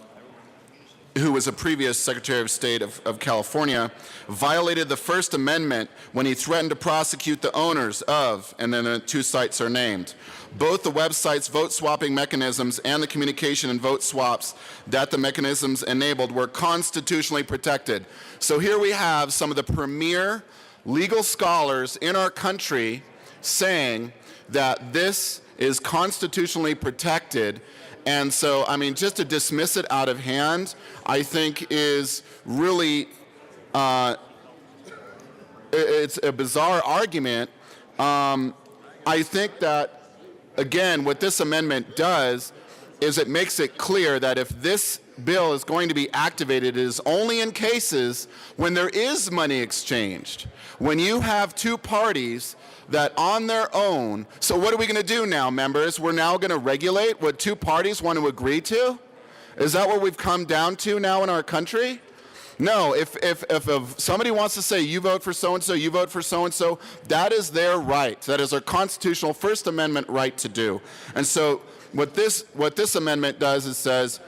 was a previous Secretary of State of California, violated the First Amendment when he threatened to prosecute the owners of, and then the two sites are named, both the website's vote swapping mechanisms and the communication and vote swaps that the mechanisms enabled were constitutionally protected. So here we have some of the premier legal scholars in our country saying that this is constitutionally protected. And so, I mean, just to dismiss it out of hand, I think is really, it's a bizarre argument. I think that, again, what this amendment does is it makes it clear that if this bill is going to be activated, it is only in cases when there is money exchanged. When you have two parties that on their own, so what are we going to do now, members? We're now going to regulate what two parties want to agree to? Is that what we've come down to now in our country? No, if somebody wants to say you vote for so-and-so, you vote for so-and-so, that is their right. That is their constitutional First Amendment right to do. And so what this amendment does is says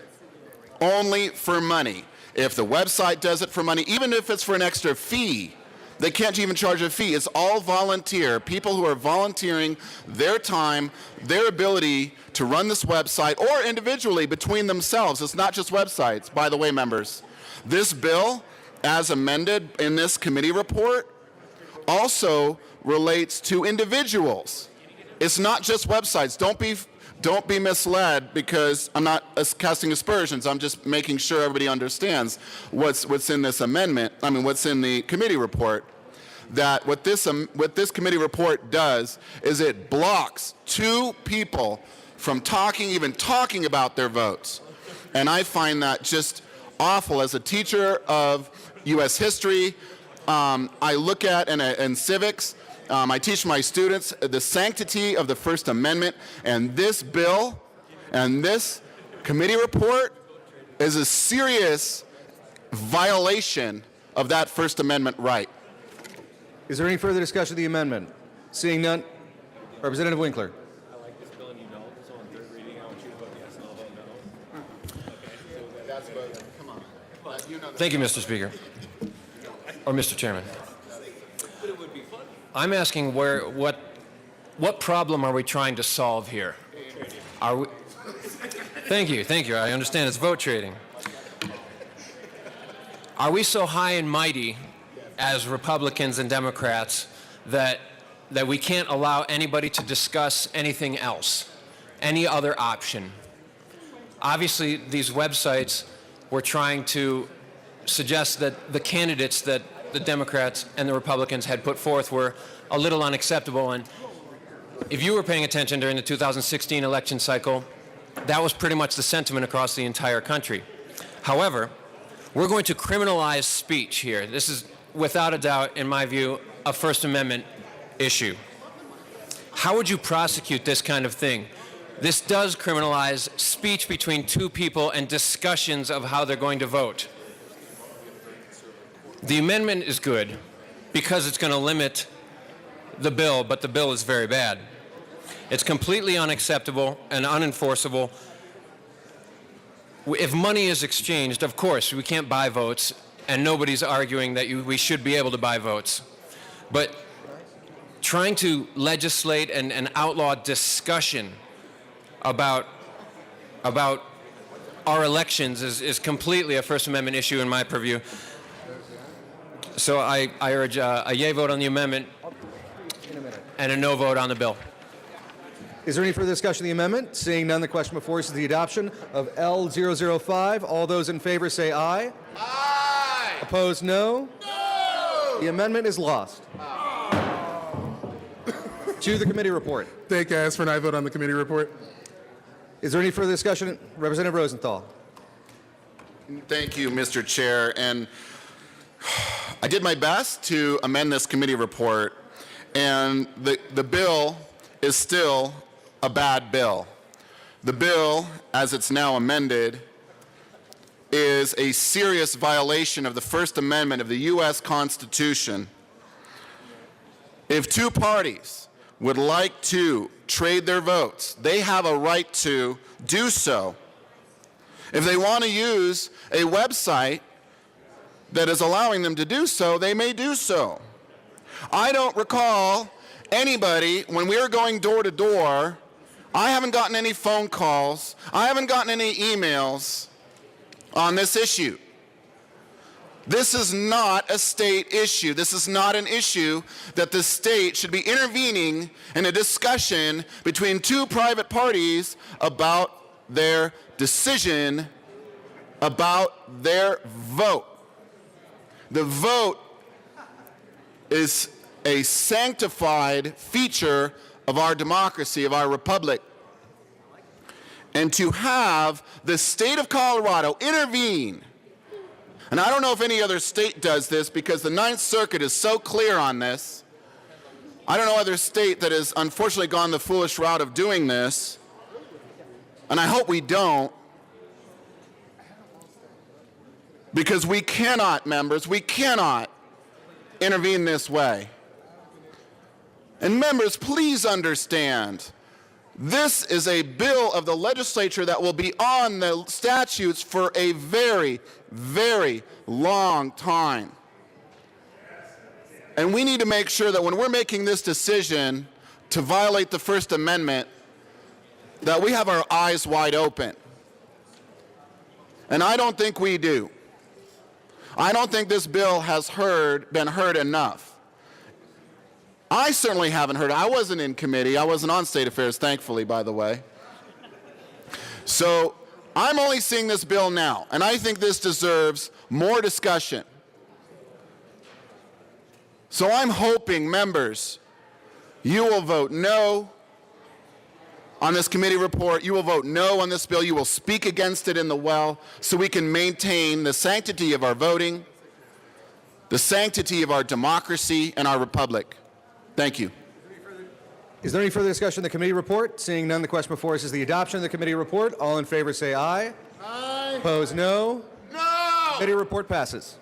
only for money. If the website does it for money, even if it's for an extra fee, they can't even charge a fee. It's all volunteer, people who are volunteering their time, their ability to run this website, or individually between themselves. It's not just websites, by the way, members. This bill, as amended in this committee report, also relates to individuals. It's not just websites. Don't be misled, because I'm not casting aspersions. I'm just making sure everybody understands what's in this amendment. I mean, what's in the committee report. That what this committee report does is it blocks two people from even talking about their votes, and I find that just awful. As a teacher of U.S. history, I look at in civics. I teach my students the sanctity of the First Amendment, and this bill and this committee report is a serious violation of that First Amendment right. Is there any further discussion of the amendment? Seeing none, Representative Winkler. I like this bill, and you know, so on third reading, I want you to vote yes, and I'll vote no. Thank you, Mr. Speaker. Or Mr. Chairman. I'm asking what problem are we trying to solve here? Are we? Thank you. I understand it's vote trading. Are we so high and mighty as Republicans and Democrats that we can't allow anybody to discuss anything else, any other option? Obviously, these websites were trying to suggest that the candidates that the Democrats and the Republicans had put forth were a little unacceptable. And if you were paying attention during the 2016 election cycle, that was pretty much the sentiment across the entire country. However, we're going to criminalize speech here. This is, without a doubt, in my view, a First Amendment issue. How would you prosecute this kind of thing? This does criminalize speech between two people and discussions of how they're going to vote. The amendment is good because it's going to limit the bill, but the bill is very bad. It's completely unacceptable and unenforceable. If money is exchanged, of course, we can't buy votes, and nobody's arguing that we should be able to buy votes. But trying to legislate and outlaw discussion about our elections is completely a First Amendment issue in my purview. So I urge a yea vote on the amendment and a no vote on the bill. Is there any further discussion of the amendment? Seeing none, the question before us is the adoption of L005. All those in favor say aye. Aye. Opposed, no. No. The amendment is lost. To the committee report. Thank you. I ask for an aye vote on the committee report. Is there any further discussion? Representative Rosenthal. Thank you, Mr. Chair. And I did my best to amend this committee report, and the bill is still a bad bill. The bill, as it's now amended, is a serious violation of the First Amendment of the U.S. Constitution. If two parties would like to trade their votes, they have a right to do so. If they want to use a website that is allowing them to do so, they may do so. I don't recall anybody, when we were going door to door, I haven't gotten any phone calls, I haven't gotten any emails on this issue. This is not a state issue. This is not an issue that the state should be intervening in a discussion between two private parties about their decision about their vote. The vote is a sanctified feature of our democracy, of our republic. And to have the state of Colorado intervene, and I don't know if any other state does this because the Ninth Circuit is so clear on this. I don't know other state that has unfortunately gone the foolish route of doing this, and I hope we don't, because we cannot, members, we cannot intervene this way. And members, please understand, this is a bill of the legislature that will be on the statutes for a very, very long time. And we need to make sure that when we're making this decision to violate the First Amendment, that we have our eyes wide open. And I don't think we do. I don't think this bill has been heard enough. I certainly haven't heard it. I wasn't in committee. I wasn't on State Affairs, thankfully, by the way. So I'm only seeing this bill now, and I think this deserves more discussion. So I'm hoping, members, you will vote no on this committee report. You will vote no on this bill. You will speak against it in the well so we can maintain the sanctity of our voting, the sanctity of our democracy and our republic. Thank you. Is there any further discussion on the committee report? Seeing none, the question before us is the adoption of the committee report. All in favor say aye. Aye. Opposed, no. No! Committee report passes.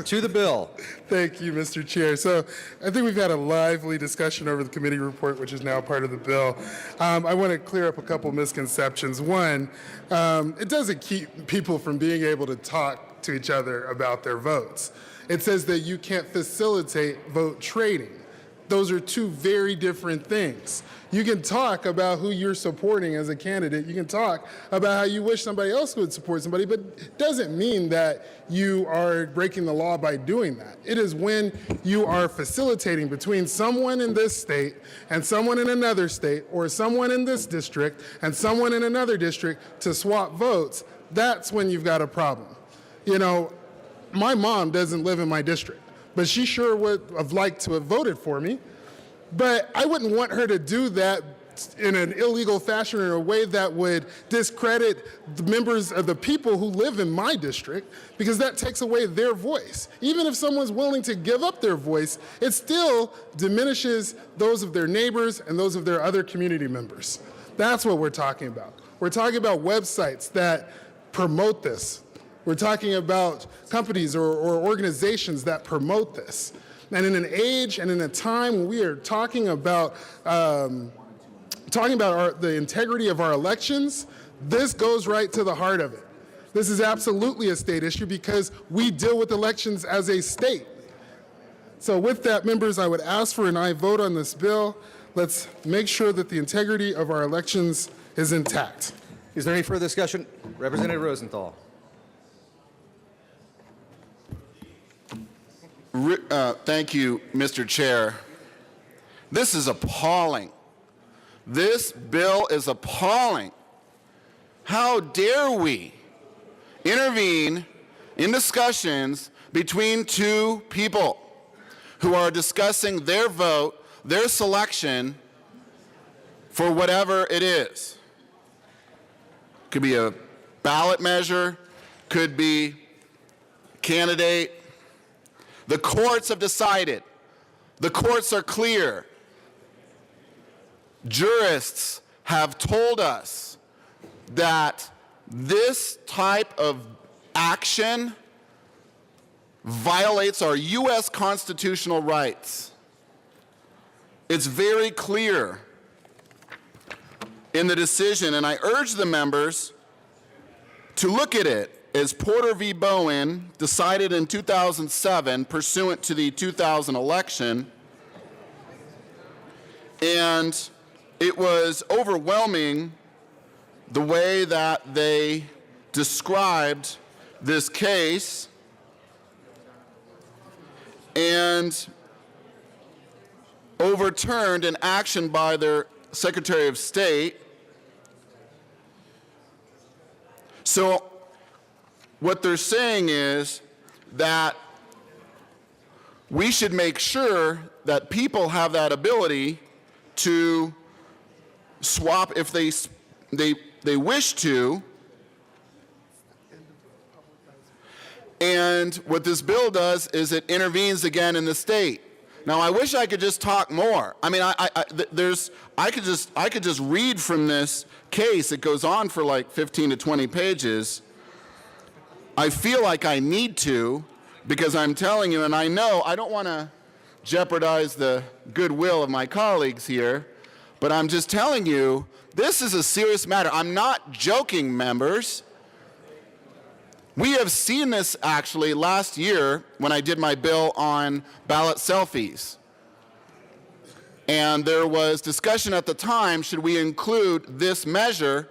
To the bill. Thank you, Mr. Chair. So I think we've had a lively discussion over the committee report, which is now part of the bill. I want to clear up a couple misconceptions. One, it doesn't keep people from being able to talk to each other about their votes. It says that you can't facilitate vote trading. Those are two very different things. You can talk about who you're supporting as a candidate. You can talk about how you wish somebody else would support somebody, but it doesn't mean that you are breaking the law by doing that. It is when you are facilitating between someone in this state and someone in another state, or someone in this district and someone in another district to swap votes, that's when you've got a problem. You know, my mom doesn't live in my district, but she sure would have liked to have voted for me. But I wouldn't want her to do that in an illegal fashion or in a way that would discredit the members of the people who live in my district, because that takes away their voice. Even if someone's willing to give up their voice, it still diminishes those of their neighbors and those of their other community members. That's what we're talking about. We're talking about websites that promote this. We're talking about companies or organizations that promote this. And in an age and in a time when we are talking about the integrity of our elections, this goes right to the heart of it. This is absolutely a state issue because we deal with elections as a state. So with that, members, I would ask for an aye vote on this bill. Let's make sure that the integrity of our elections is intact. Is there any further discussion? Representative Rosenthal. Thank you, Mr. Chair. This is appalling. This bill is appalling. How dare we intervene in discussions between two people who are discussing their vote, their selection for whatever it is. Could be a ballot measure, could be candidate. The courts have decided. The courts are clear. Jurists have told us that this type of action violates our U.S. constitutional rights. It's very clear in the decision, and I urge the members to look at it. As Porter v. Bowen decided in 2007 pursuant to the 2000 election, and it was overwhelming the way that they described this case, and overturned an action by their Secretary of State. So what they're saying is that we should make sure that people have that ability to swap if they wish to. And what this bill does is it intervenes again in the state. Now, I wish I could just talk more. I mean, I could just read from this case. It goes on for like 15 to 20 pages. I feel like I need to, because I'm telling you, and I know I don't want to jeopardize the goodwill of my colleagues here, but I'm just telling you, this is a serious matter. I'm not joking, members. We have seen this actually last year when I did my bill on ballot selfies. And there was discussion at the time, should we include this measure?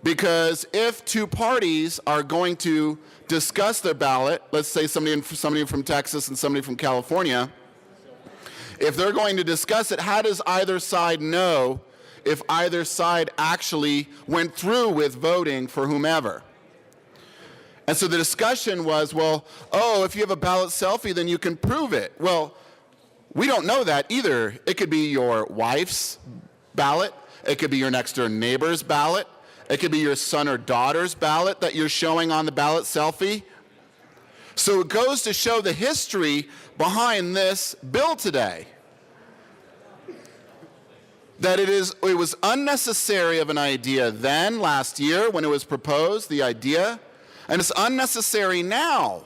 Because if two parties are going to discuss their ballot, let's say somebody from Texas and somebody from California, if they're going to discuss it, how does either side know if either side actually went through with voting for whomever? And so the discussion was, well, oh, if you have a ballot selfie, then you can prove it. Well, we don't know that either. It could be your wife's ballot. It could be your next door neighbor's ballot. It could be your son or daughter's ballot that you're showing on the ballot selfie. So it goes to show the history behind this bill today. That it was unnecessary of an idea then, last year, when it was proposed, the idea, and it's unnecessary now.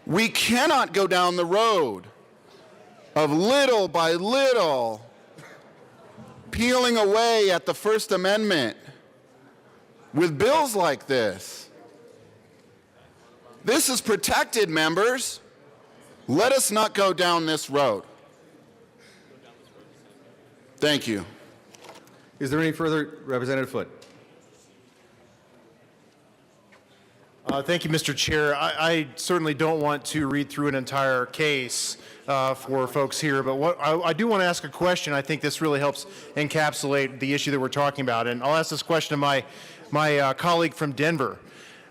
We cannot go down the road of little by little peeling away at the First Amendment with bills like this. This is protected, members. Let us not go down this road. Thank you. Is there any further? Representative Foote. Thank you, Mr. Chair. I certainly don't want to read through an entire case for folks here, but what I do want to ask a question. I think this really helps encapsulate the issue that we're talking about, and I'll ask this question to my colleague from Denver.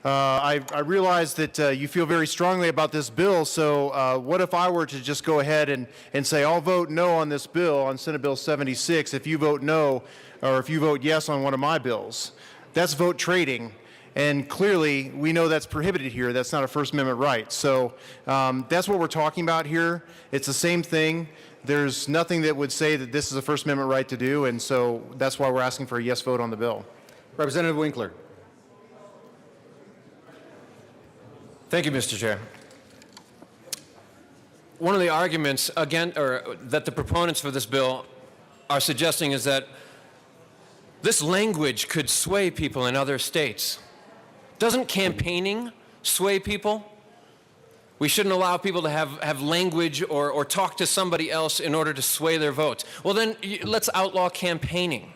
I realize that you feel very strongly about this bill, so what if I were to just go ahead and say, I'll vote no on this bill, on Senate Bill 76, if you vote no, or if you vote yes on one of my bills? That's vote trading. And clearly, we know that's prohibited here. That's not a First Amendment right. So that's what we're talking about here. It's the same thing. There's nothing that would say that this is a First Amendment right to do, and so that's why we're asking for a yes vote on the bill. Representative Winkler. Thank you, Mr. Chair. One of the arguments that the proponents for this bill are suggesting is that this language could sway people in other states. Doesn't campaigning sway people? We shouldn't allow people to have language or talk to somebody else in order to sway their votes. Well, then let's outlaw campaigning.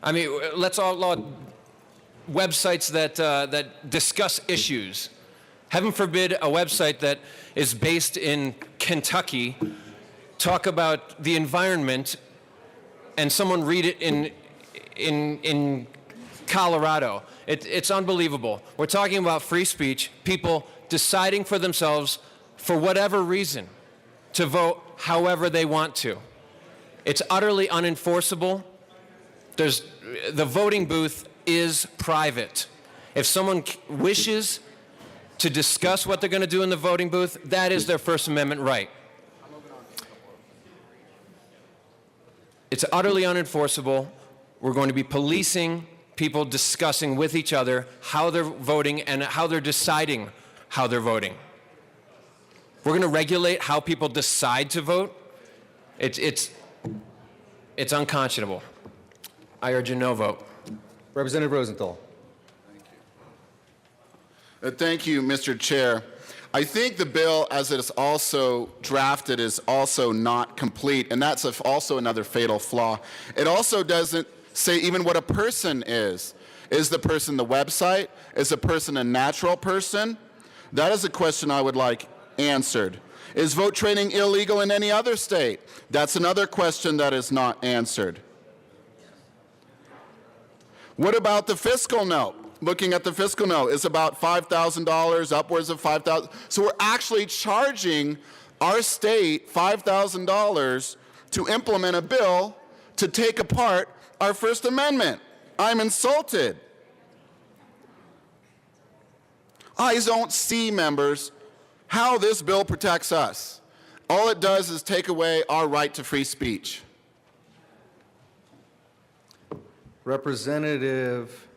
I mean, let's outlaw websites that discuss issues. Heaven forbid a website that is based in Kentucky talk about the environment and someone read it in Colorado. It's unbelievable. We're talking about free speech, people deciding for themselves, for whatever reason, to vote however they want to. It's utterly unenforceable. The voting booth is private. If someone wishes to discuss what they're going to do in the voting booth, that is their First Amendment right. It's utterly unenforceable. We're going to be policing people discussing with each other how they're voting and how they're deciding how they're voting. We're going to regulate how people decide to vote. It's unconscionable. I urge a no vote. Representative Rosenthal. Thank you, Mr. Chair. I think the bill, as it is also drafted, is also not complete, and that's also another fatal flaw. It also doesn't say even what a person is. Is the person the website? Is the person a natural person? That is a question I would like answered. Is vote trading illegal in any other state? That's another question that is not answered. What about the fiscal note? looking at the fiscal note, is about $5,000, upwards of $5,000. So we're actually charging our state $5,000 to implement a bill to take apart our First Amendment. I'm insulted. I don't see, members, how this bill protects us. All it does is take away our right to free speech. Representative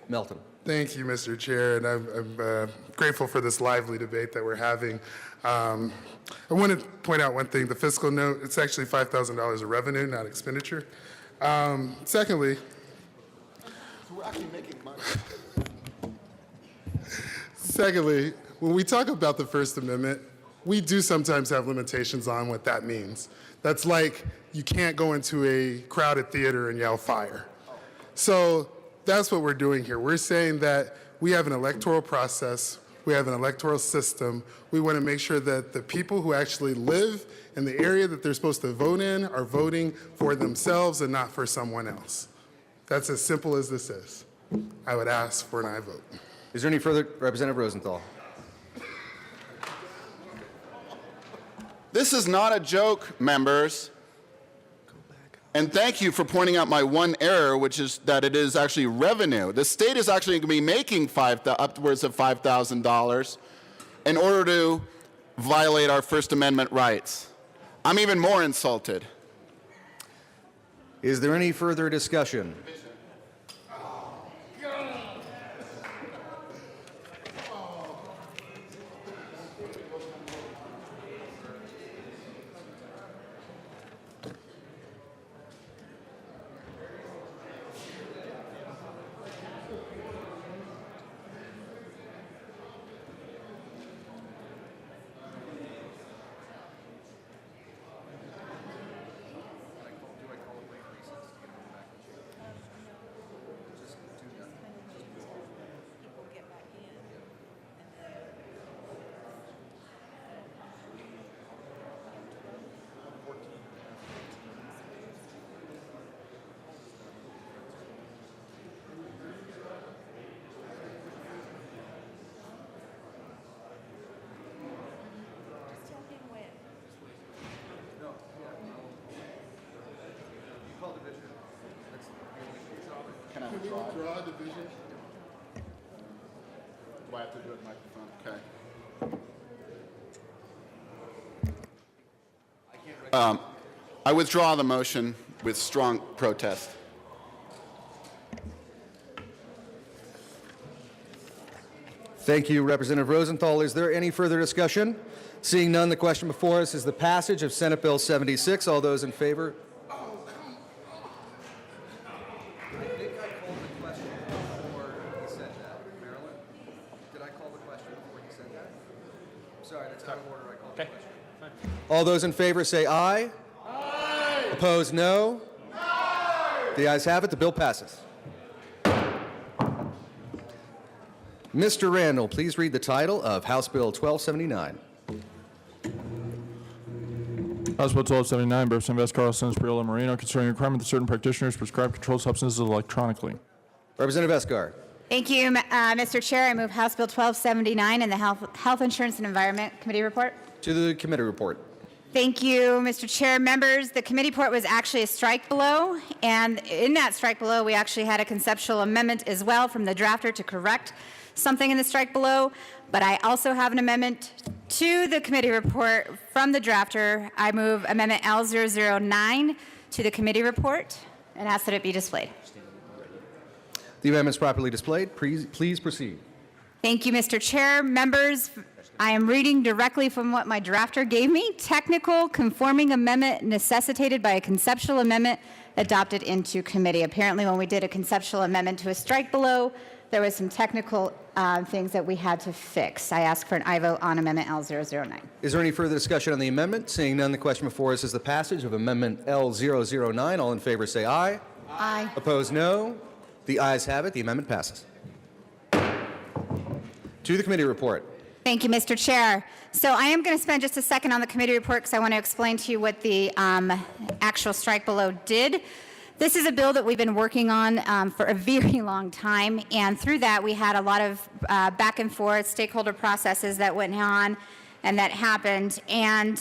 Melton. Thank you, Mr. Chair, and I'm grateful for this lively debate that we're having. I want to point out one thing. The fiscal note, it's actually $5,000 of revenue, not expenditure. Secondly, So we're actually making money. Secondly, when we talk about the First Amendment, we do sometimes have limitations on what that means. That's like you can't go into a crowded theater and yell fire. So that's what we're doing here. We're saying that we have an electoral process, we have an electoral system. We want to make sure that the people who actually live in the area that they're supposed to vote in are voting for themselves and not for someone else. That's as simple as this is. I would ask for an aye vote. Is there any further? Representative Rosenthal. This is not a joke, members. And thank you for pointing out my one error, which is that it is actually revenue. The state is actually going to be making upwards of $5,000 in order to violate our First Amendment rights. I'm even more insulted. Is there any further discussion? Can I withdraw division? Do I have to do it in microphone? Okay. I withdraw the motion with strong protest. Thank you, Representative Rosenthal. Is there any further discussion? Seeing none, the question before us is the passage of Senate Bill 76. All those in favor? All those in favor say aye. Aye. Opposed, no. No. The ayes have it. The bill passes. Mr. Randall, please read the title of House Bill 1279. House Bill 1279, Representative Vest Carlson, Espriella, Moreno, concerning the requirement that certain practitioners prescribe controlled substances electronically. Representative Escar. Thank you, Mr. Chair. I move House Bill 1279 and the Health Insurance and Environment Committee report. To the committee report. Thank you, Mr. Chair. Members, the committee report was actually a strike below, and in that strike below, we actually had a conceptual amendment as well from the drafter to correct something in the strike below, but I also have an amendment to the committee report from the drafter. I move Amendment L009 to the committee report and ask that it be displayed. The amendment is properly displayed. Please proceed. Thank you, Mr. Chair. Members, I am reading directly from what my drafter gave me. Technical conforming amendment necessitated by a conceptual amendment adopted into committee. Apparently, when we did a conceptual amendment to a strike below, there was some technical things that we had to fix. I ask for an aye vote on Amendment L009. Is there any further discussion on the amendment? Seeing none, the question before us is the passage of Amendment L009. All in favor say aye. Aye. Opposed, no. The ayes have it. The amendment passes. To the committee report. Thank you, Mr. Chair. So I am going to spend just a second on the committee report because I want to explain to you what the actual strike below did. This is a bill that we've been working on for a very long time, and through that we had a lot of back and forth stakeholder processes that went on and that happened. And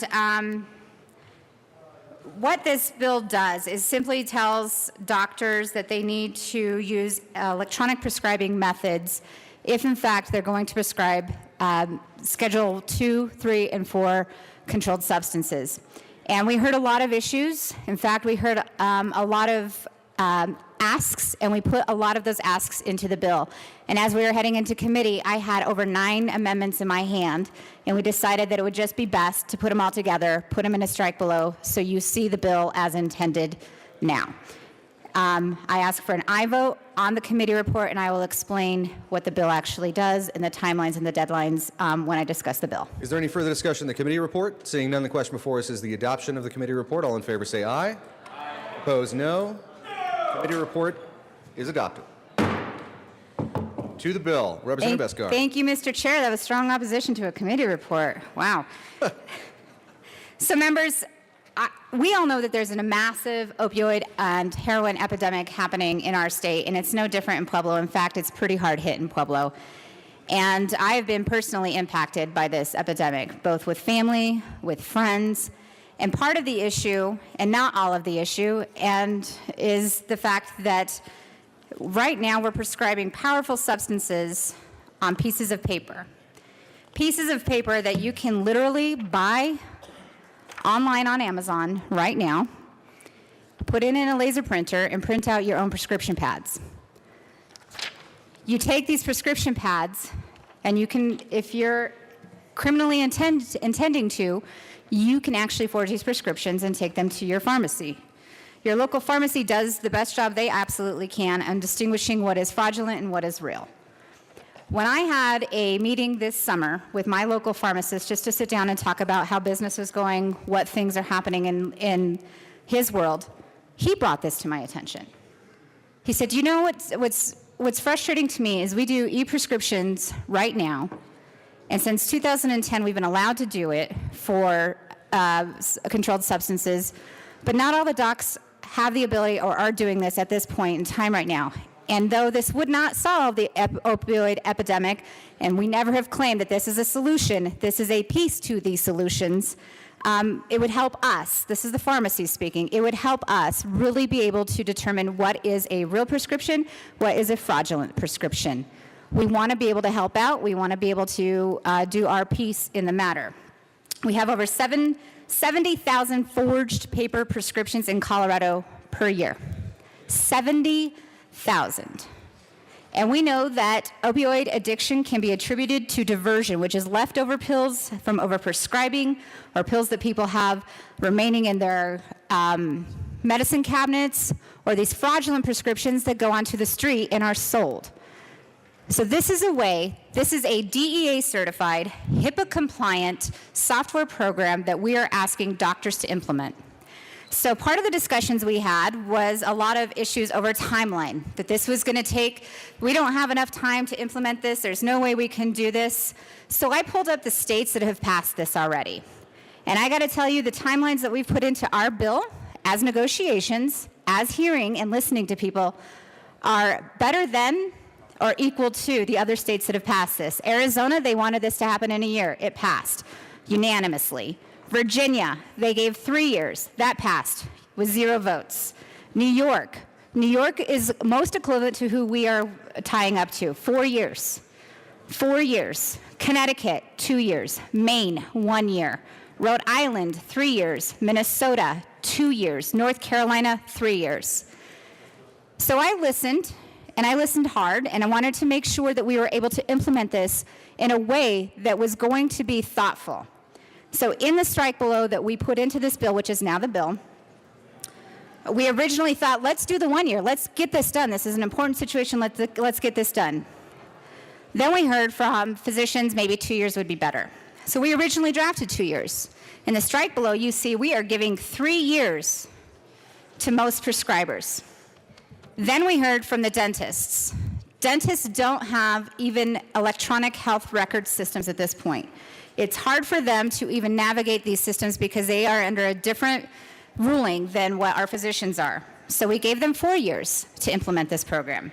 what this bill does is simply tells doctors that they need to use electronic prescribing methods if in fact they're going to prescribe Schedule 2, 3, and 4 controlled substances. And we heard a lot of issues. In fact, we heard a lot of asks, and we put a lot of those asks into the bill. And as we were heading into committee, I had over 9 amendments in my hand, and we decided that it would just be best to put them all together, put them in a strike below, so you see the bill as intended now. I ask for an aye vote on the committee report, and I will explain what the bill actually does and the timelines and the deadlines when I discuss the bill. Is there any further discussion on the committee report? Seeing none, the question before us is the adoption of the committee report. All in favor say aye. Aye. Opposed, no. Committee report is adopted. To the bill, Representative Beskar. Thank you, Mr. Chair. That was strong opposition to a committee report. Wow. So members, we all know that there's a massive opioid and heroin epidemic happening in our state, and it's no different in Pueblo. In fact, it's pretty hard hit in Pueblo. And I have been personally impacted by this epidemic, both with family, with friends. And part of the issue, and not all of the issue, is the fact that right now we're prescribing powerful substances on pieces of paper. Pieces of paper that you can literally buy online on Amazon right now, put it in a laser printer, and print out your own prescription pads. You take these prescription pads, and you can, if you're criminally intending to, you can actually forge these prescriptions and take them to your pharmacy. Your local pharmacy does the best job they absolutely can on distinguishing what is fraudulent and what is real. When I had a meeting this summer with my local pharmacist just to sit down and talk about how business was going, what things are happening in his world, he brought this to my attention. He said, you know what's frustrating to me is we do e-prescriptions right now, and since 2010 we've been allowed to do it for controlled substances, but not all the docs have the ability or are doing this at this point in time right now. And though this would not solve the opioid epidemic, and we never have claimed that this is a solution, this is a piece to these solutions, it would help us, this is the pharmacy speaking, it would help us really be able to determine what is a real prescription, what is a fraudulent prescription. We want to be able to help out, we want to be able to do our piece in the matter. We have over 70,000 forged paper prescriptions in Colorado per year. 70,000. And we know that opioid addiction can be attributed to diversion, which is leftover pills from overprescribing or pills that people have remaining in their medicine cabinets, or these fraudulent prescriptions that go onto the street and are sold. So this is a DEA certified, HIPAA compliant software program that we are asking doctors to implement. So part of the discussions we had was a lot of issues over timeline, that this was going to take, we don't have enough time to implement this, there's no way we can do this. So I pulled up the states that have passed this already. And I got to tell you, the timelines that we've put into our bill as negotiations, as hearing and listening to people, are better than or equal to the other states that have passed this. Arizona, they wanted this to happen in a year. It passed unanimously. Virginia, they gave 3 years. That passed with 0 votes. New York is most equivalent to who we are tying up to, 4 years. 4 years. Connecticut, 2 years. Maine, 1 year. Rhode Island, 3 years. Minnesota, 2 years. North Carolina, 3 years. So I listened, and I listened hard, and I wanted to make sure that we were able to implement this in a way that was going to be thoughtful. So in the strike below that we put into this bill, which is now the bill, we originally thought, let's do the 1 year. Let's get this done. This is an important situation. Let's get this done. Then we heard from physicians maybe 2 years would be better. So we originally drafted 2 years. In the strike below, you see we are giving 3 years to most prescribers. Then we heard from the dentists. Dentists don't have even electronic health record systems at this point. It's hard for them to even navigate these systems because they are under a different ruling than what our physicians are. So we gave them 4 years to implement this program.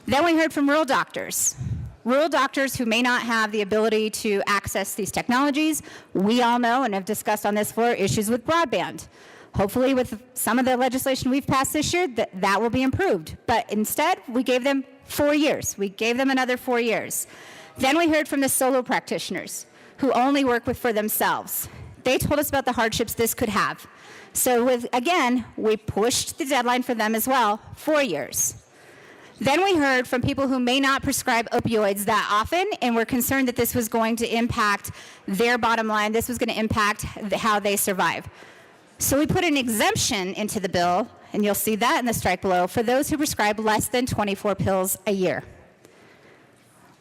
Then we heard from rural doctors who may not have the ability to access these technologies. We all know and have discussed on this floor issues with broadband. Hopefully with some of the legislation we've passed this year, that will be improved. But instead, we gave them 4 years. We gave them another 4 years. Then we heard from the solo practitioners who only work for themselves. They told us about the hardships this could have. So again, we pushed the deadline for them as well, 4 years. Then we heard from people who may not prescribe opioids that often and were concerned that this was going to impact their bottom line. This was going to impact how they survive. So we put an exemption into the bill, and you'll see that in the strike below, for those who prescribe less than 24 pills a year.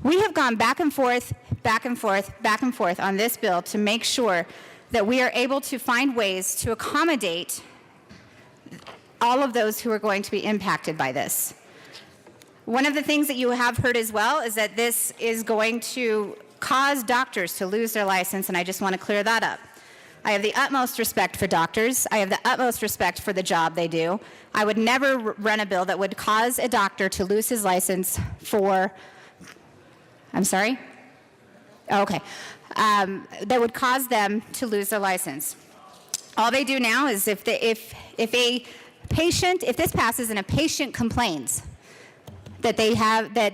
We have gone back and forth, back and forth, back and forth on this bill to make sure that we are able to find ways to accommodate all of those who are going to be impacted by this. One of the things that you have heard as well is that this is going to cause doctors to lose their license, and I just want to clear that up. I have the utmost respect for doctors. I have the utmost respect for the job they do. I would never run a bill that would cause a doctor to lose his license for, I'm sorry? Okay. That would cause them to lose their license. All they do now is if this passes and a patient complains that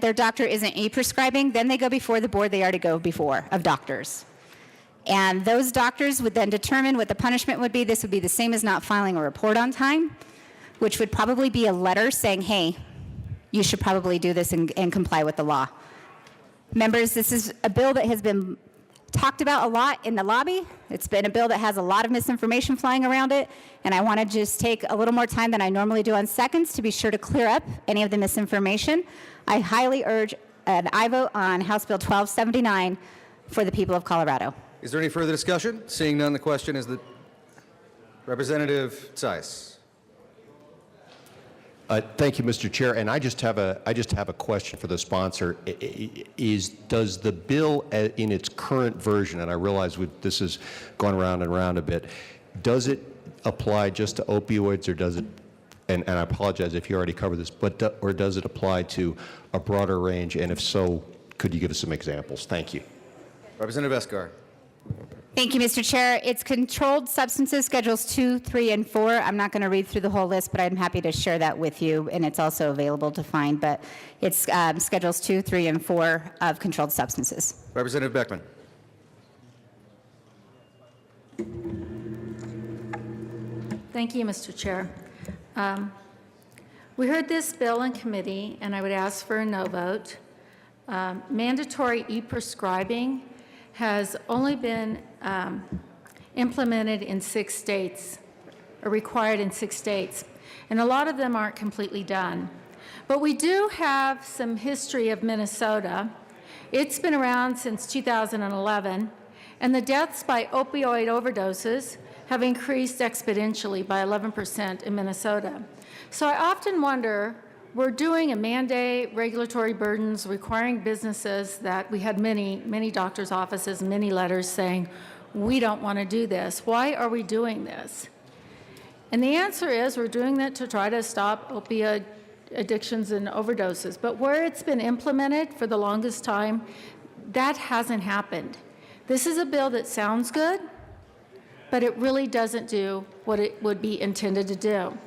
their doctor isn't e-prescribing, then they go before the board they already go before of doctors. And those doctors would then determine what the punishment would be. This would be the same as not filing a report on time, which would probably be a letter saying, hey, you should probably do this and comply with the law. Members, this is a bill that has been talked about a lot in the lobby. It's been a bill that has a lot of misinformation flying around it, and I want to just take a little more time than I normally do on seconds to be sure to clear up any of the misinformation. I highly urge an aye vote on House Bill 1279 for the people of Colorado. Is there any further discussion? Seeing none, the question is that Representative Zeiss. Thank you, Mr. Chair. And I just have a question for the sponsor. Does the bill in its current version, and I realize this has gone around and around a bit, does it apply just to opioids, or does it, and I apologize if you already covered this, or does it apply to a broader range? And if so, could you give us some examples? Thank you. Representative Esgar. Thank you, Mr. Chair. It's controlled substances, Schedules 2, 3, and 4. I'm not going to read through the whole list, but I'm happy to share that with you, and it's also available to find. But it's Schedules 2, 3, and 4 of controlled substances. Representative Beckman. Thank you, Mr. Chair. We heard this bill in committee, and I would ask for a no vote. Mandatory e-prescribing has only been implemented in 6 states, or required in 6 states, and a lot of them aren't completely done. But we do have some history of Minnesota. It's been around since 2011, and the deaths by opioid overdoses have increased exponentially by 11% in Minnesota. So I often wonder, we're doing a mandate, regulatory burdens, requiring businesses that we had many doctors' offices, many letters saying, we don't want to do this. Why are we doing this? And the answer is we're doing that to try to stop opioid addictions and overdoses. But where it's been implemented for the longest time, that hasn't happened. This is a bill that sounds good, but it really doesn't do what it would be intended to do.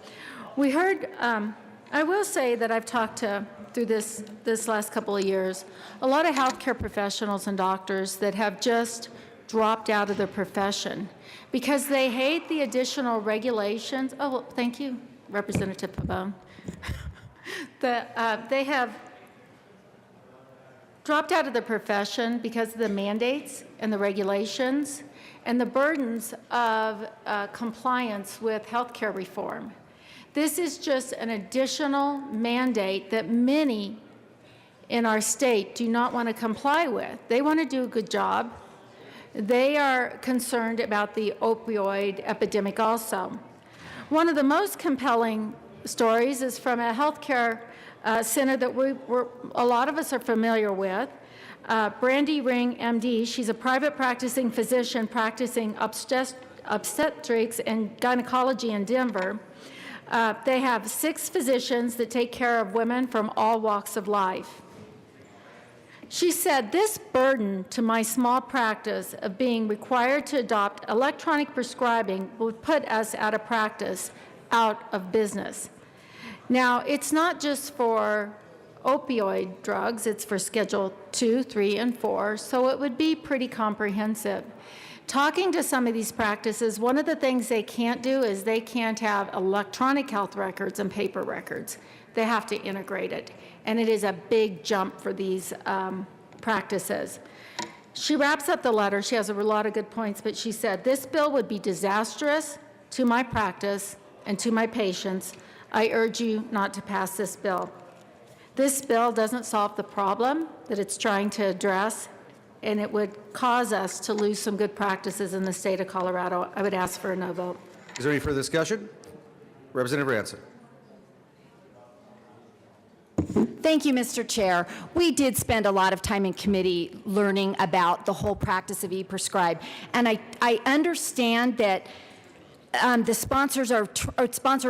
We heard, I will say that I've talked to, through this last couple of years, a lot of healthcare professionals and doctors that have just dropped out of their profession because they hate the additional regulations. Oh, well, thank you, Representative Pabon. They have dropped out of the profession because of the mandates and the regulations and the burdens of compliance with healthcare reform. This is just an additional mandate that many in our state do not want to comply with. They want to do a good job. They are concerned about the opioid epidemic also. One of the most compelling stories is from a healthcare center that a lot of us are familiar with. Brandy Ring, MD, she's a private practicing physician practicing obstetrics and gynecology in Denver. They have 6 physicians that take care of women from all walks of life. She said, this burden to my small practice of being required to adopt electronic prescribing would put us out of practice, out of business. Now, it's not just for opioid drugs, it's for Schedule 2, 3, and 4, so it would be pretty comprehensive. Talking to some of these practices, one of the things they can't do is they can't have electronic health records and paper records. They have to integrate it, and it is a big jump for these practices. She wraps up the letter. She has a lot of good points, but she said, this bill would be disastrous to my practice and to my patients. I urge you not to pass this bill. This bill doesn't solve the problem that it's trying to address, and it would cause us to lose some good practices in the state of Colorado. I would ask for a no vote. Is there any further discussion? Representative Ranson. Thank you, Mr. Chair. We did spend a lot of time in committee learning about the whole practice of e-prescribe, and I understand that the sponsor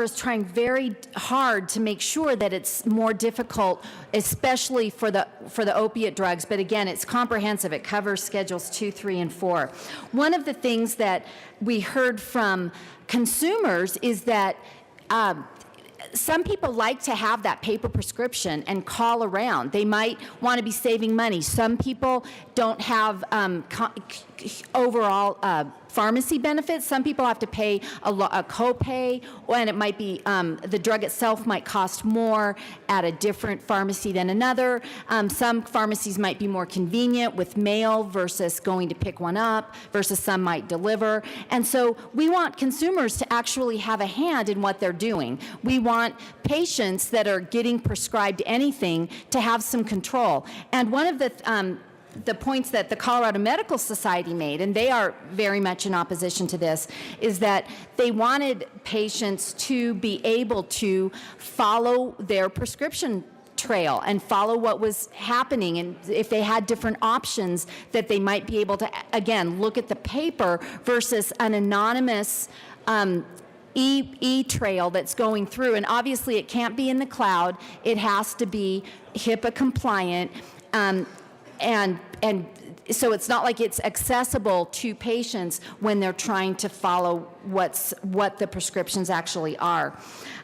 is trying very hard to make sure that it's more difficult, especially for the opiate drugs. But again, it's comprehensive. It covers Schedules 2, 3, and 4. One of the things that we heard from consumers is that some people like to have that paper prescription and call around. They might want to be saving money. Some people don't have overall pharmacy benefits. Some people have to pay a copay, and it might be the drug itself might cost more at a different pharmacy than another. Some pharmacies might be more convenient with mail versus going to pick one up, versus some might deliver. And so we want consumers to actually have a hand in what they're doing. We want patients that are getting prescribed anything to have some control. And one of the points that the Colorado Medical Society made, and they are very much in opposition to this, is that they wanted patients to be able to follow their prescription trail and follow what was happening, and if they had different options that they might be able to, again, look at the paper versus an anonymous e-trail that's going through. And obviously it can't be in the cloud. It has to be HIPAA compliant. And so it's not like it's accessible to patients when they're trying to follow what the prescriptions actually are.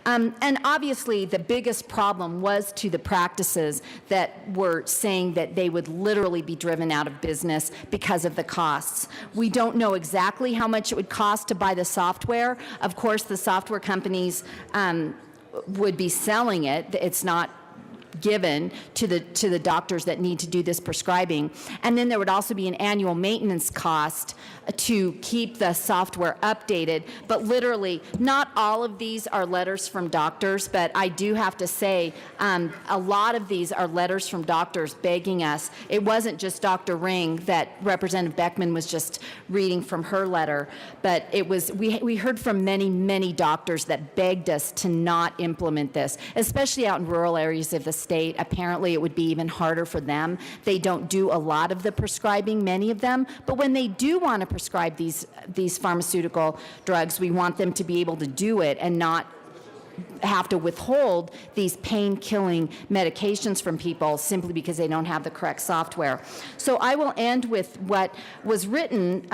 And obviously the biggest problem was to the practices that were saying that they would literally be driven out of business because of the costs. We don't know exactly how much it would cost to buy the software. Of course, the software companies would be selling it. It's not given to the doctors that need to do this prescribing. And then there would also be an annual maintenance cost to keep the software updated. But literally, not all of these are letters from doctors, but I do have to say a lot of these are letters from doctors begging us. It wasn't just Dr. Ring that Representative Beckman was just reading from her letter, but it was we heard from many, many doctors that begged us to not implement this, especially out in rural areas of the state. Apparently, it would be even harder for them. They don't do a lot of the prescribing, many of them, but when they do want to prescribe these pharmaceutical drugs, we want them to be able to do it and not have to withhold these pain-killing medications from people simply because they don't have the correct software. So I will end with what was written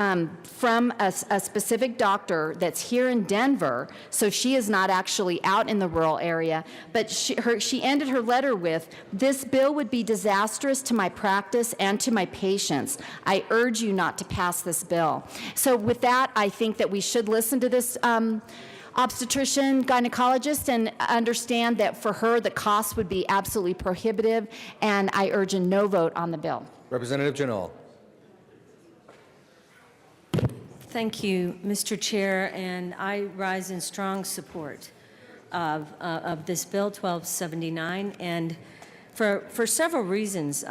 from a specific doctor that's here in Denver. So she is not actually out in the rural area, but she ended her letter with, "This bill would be disastrous to my practice and to my patients. I urge you not to pass this bill." So with that, I think that we should listen to this obstetrician gynecologist and understand that for her the cost would be absolutely prohibitive, and I urge a no vote on the bill. Representative Janal. Thank you, Mr. Chair, and I rise in strong support of this bill 1279, and for several reasons.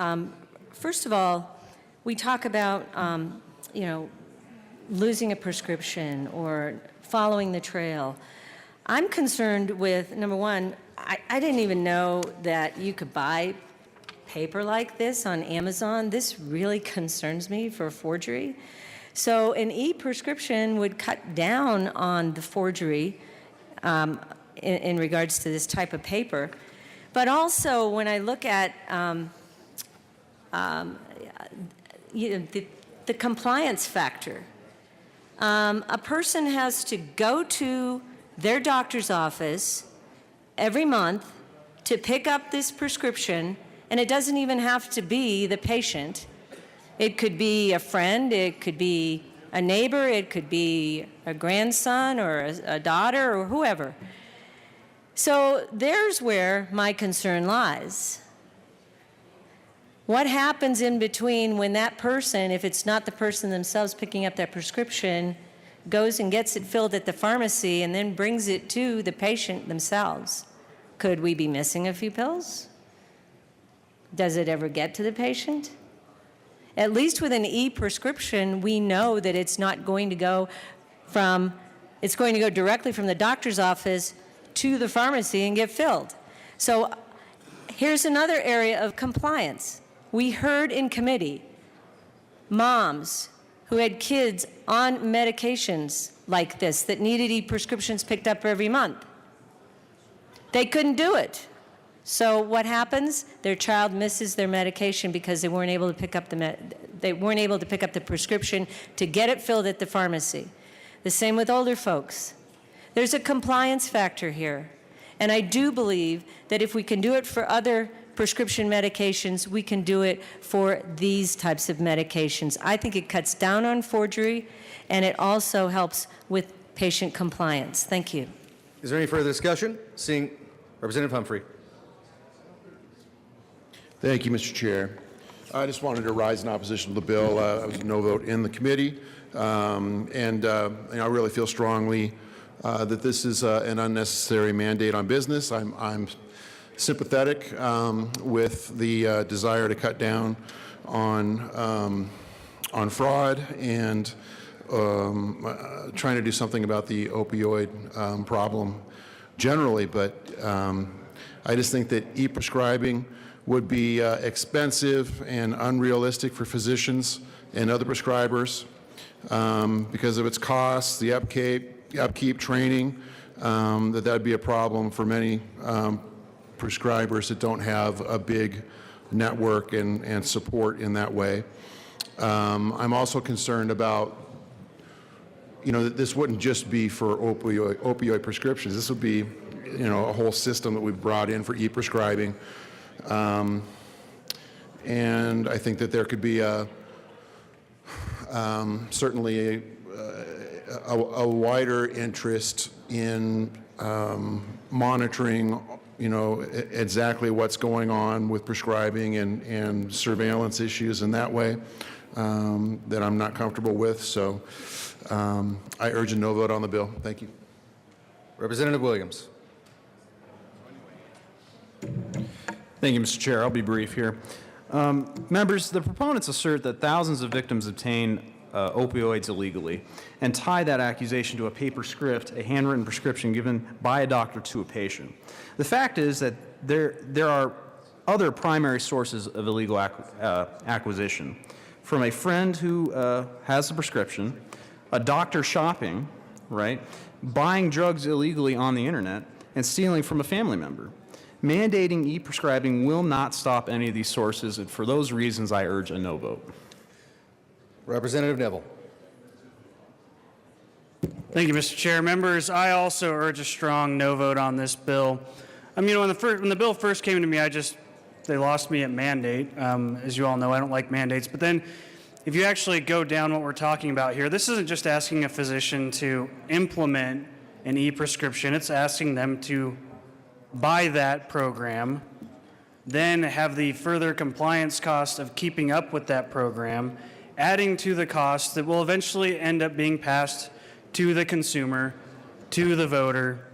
First of all, we talk about losing a prescription or following the trail. I'm concerned with, number one, I didn't even know that you could buy paper like this on Amazon. This really concerns me for forgery. So an e-prescription would cut down on the forgery. in regards to this type of paper. But also, when I look at the compliance factor, a person has to go to their doctor's office every month to pick up this prescription, and it doesn't even have to be the patient. It could be a friend, it could be a neighbor, it could be a grandson or a daughter or whoever. So there's where my concern lies. What happens in between when that person, if it's not the person themselves picking up that prescription, goes and gets it filled at the pharmacy and then brings it to the patient themselves? Could we be missing a few pills? Does it ever get to the patient? At least with an e-prescription, we know that it's not going to go it's going to go directly from the doctor's office to the pharmacy and get filled. So here's another area of compliance. We heard in committee moms who had kids on medications like this that needed e-prescriptions picked up every month. They couldn't do it. So what happens? Their child misses their medication because they weren't able to pick up the prescription to get it filled at the pharmacy. The same with older folks. There's a compliance factor here. And I do believe that if we can do it for other prescription medications, we can do it for these types of medications. I think it cuts down on forgery, and it also helps with patient compliance. Thank you. Is there any further discussion? Seeing Representative Humphrey. Thank you, Mr. Chair. I just wanted to rise in opposition to the bill. I was a no vote in the committee, and I really feel strongly that this is an unnecessary mandate on business. I'm sympathetic with the desire to cut down on fraud and trying to do something about the opioid problem generally, but I just think that e-prescribing would be expensive and unrealistic for physicians and other prescribers because of its costs, the upkeep, training, that would be a problem for many prescribers that don't have a big network and support in that way. I'm also concerned about, that this wouldn't just be for opioid prescriptions. This would be, a whole system that we've brought in for e-prescribing. And I think that there could be certainly a wider interest in monitoring, exactly what's going on with prescribing and surveillance issues in that way that I'm not comfortable with. So I urge a no vote on the bill. Thank you. Representative Williams. Thank you, Mr. Chair. I'll be brief here. Members, the proponents assert that thousands of victims obtain opioids illegally and tie that accusation to a paper script, a handwritten prescription given by a doctor to a patient. The fact is that there are other primary sources of illegal acquisition. From a friend who has a prescription, a doctor shopping, right, buying drugs illegally on the internet, and stealing from a family member. Mandating e-prescribing will not stop any of these sources, and for those reasons, I urge a no vote. Representative Neville. Thank you, Mr. Chair. Members, I also urge a strong no vote on this bill. When the bill first came to me, they lost me at mandate. As you all know, I don't like mandates. But then if you actually go down what we're talking about here, this isn't just asking a physician to implement an e-prescription. It's asking them to buy that program, then have the further compliance cost of keeping up with that program, adding to the cost that will eventually end up being passed to the consumer, to the voter,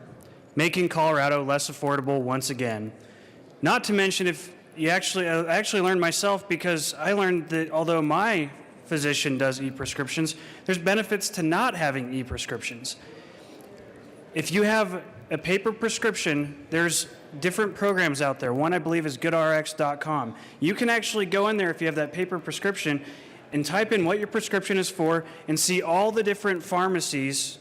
making Colorado less affordable once again. Not to mention, if you I actually learned myself, because I learned that although my physician does e-prescriptions, there's benefits to not having e-prescriptions. If you have a paper prescription, there's different programs out there. One, I believe, is goodrx.com. You can actually go in there if you have that paper prescription and type in what your prescription is for and see all the different pharmacies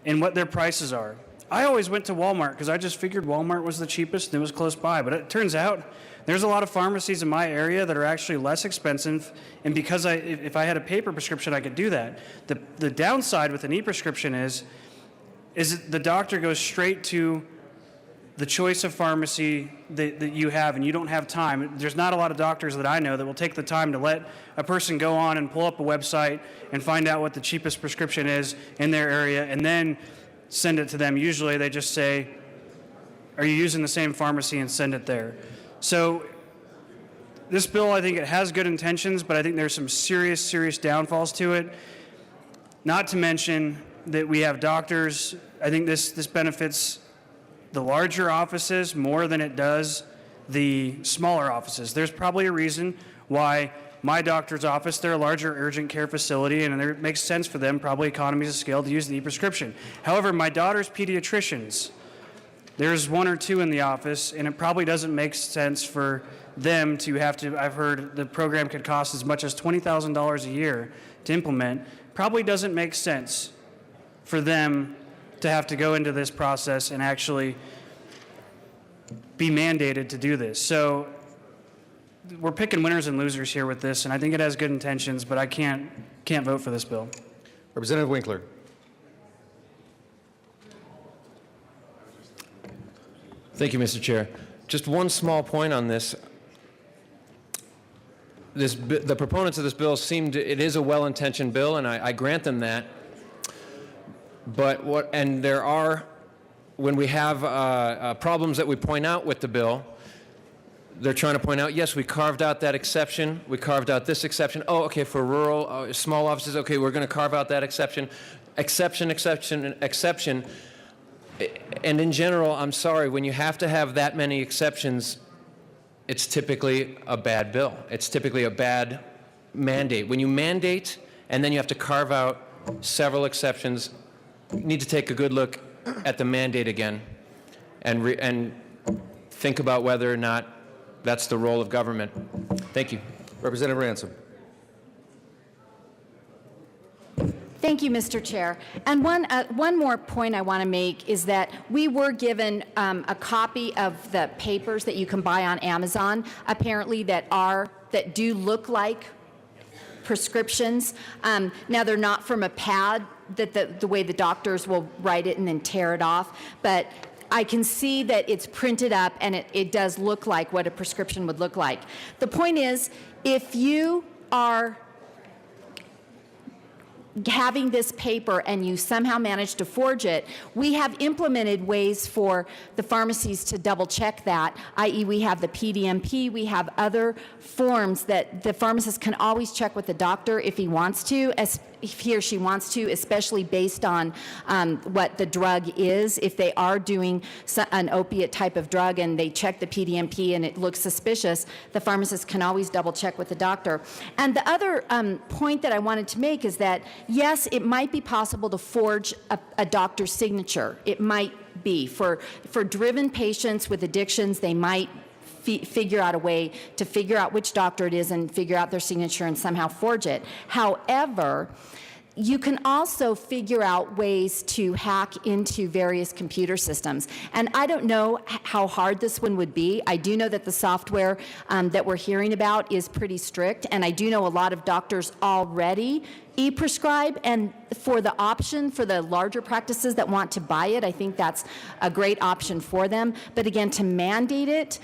and what their prices are. I always went to Walmart because I just figured Walmart was the cheapest and it was close by. But it turns out there's a lot of pharmacies in my area that are actually less expensive. And because if I had a paper prescription, I could do that. The downside with an e-prescription is the doctor goes straight to the choice of pharmacy that you have, and you don't have time. There's not a lot of doctors that I know that will take the time to let a person go on and pull up a website and find out what the cheapest prescription is in their area and then send it to them. Usually they just say, are you using the same pharmacy, and send it there. So this bill, I think it has good intentions, but I think there's some serious downfalls to it. Not to mention that we have doctors. I think this benefits the larger offices more than it does the smaller offices. There's probably a reason why my doctor's office, they're a larger urgent care facility, and it makes sense for them, probably economies of scale, to use the e-prescription. However, my daughter's pediatricians, there's one or two in the office, and it probably doesn't make sense for them to have to, I've heard the program could cost as much as $20,000 a year to implement. Probably doesn't make sense for them to have to go into this process and actually be mandated to do this. So we're picking winners and losers here with this, and I think it has good intentions, but I can't vote for this bill. Representative Winkler. Thank you, Mr. Chair. Just one small point on this. The proponents of this bill it is a well-intentioned bill, and I grant them that. But when we have problems that we point out with the bill, they're trying to point out, yes, we carved out that exception, we carved out this exception. Oh, okay, for rural, small offices, okay, we're going to carve out that exception. Exception. And in general, I'm sorry, when you have to have that many exceptions, it's typically a bad bill. It's typically a bad mandate. When you mandate and then you have to carve out several exceptions, you need to take a good look at the mandate again and think about whether or not that's the role of government. Thank you. Representative Ransom. Thank you, Mr. Chair. And one more point I want to make is that we were given a copy of the papers that you can buy on Amazon, apparently that do look like prescriptions. Now, they're not from a pad that the way the doctors will write it and then tear it off, but I can see that it's printed up and it does look like what a prescription would look like. The point is, if you are having this paper and you somehow manage to forge it, we have implemented ways for the pharmacies to double check that, i.e. we have the PDMP, we have other forms that the pharmacist can always check with the doctor if he wants to, if he or she wants to, especially based on what the drug is. If they are doing an opiate type of drug and they check the PDMP and it looks suspicious, the pharmacist can always double check with the doctor. And the other point that I wanted to make is that, yes, it might be possible to forge a doctor's signature. It might be. For driven patients with addictions, they might figure out a way to figure out which doctor it is and figure out their signature and somehow forge it. However, you can also figure out ways to hack into various computer systems. And I don't know how hard this one would be. I do know that the software that we're hearing about is pretty strict, and I do know a lot of doctors already e-prescribe, and for the option for the larger practices that want to buy it, I think that's a great option for them. But again, to mandate it,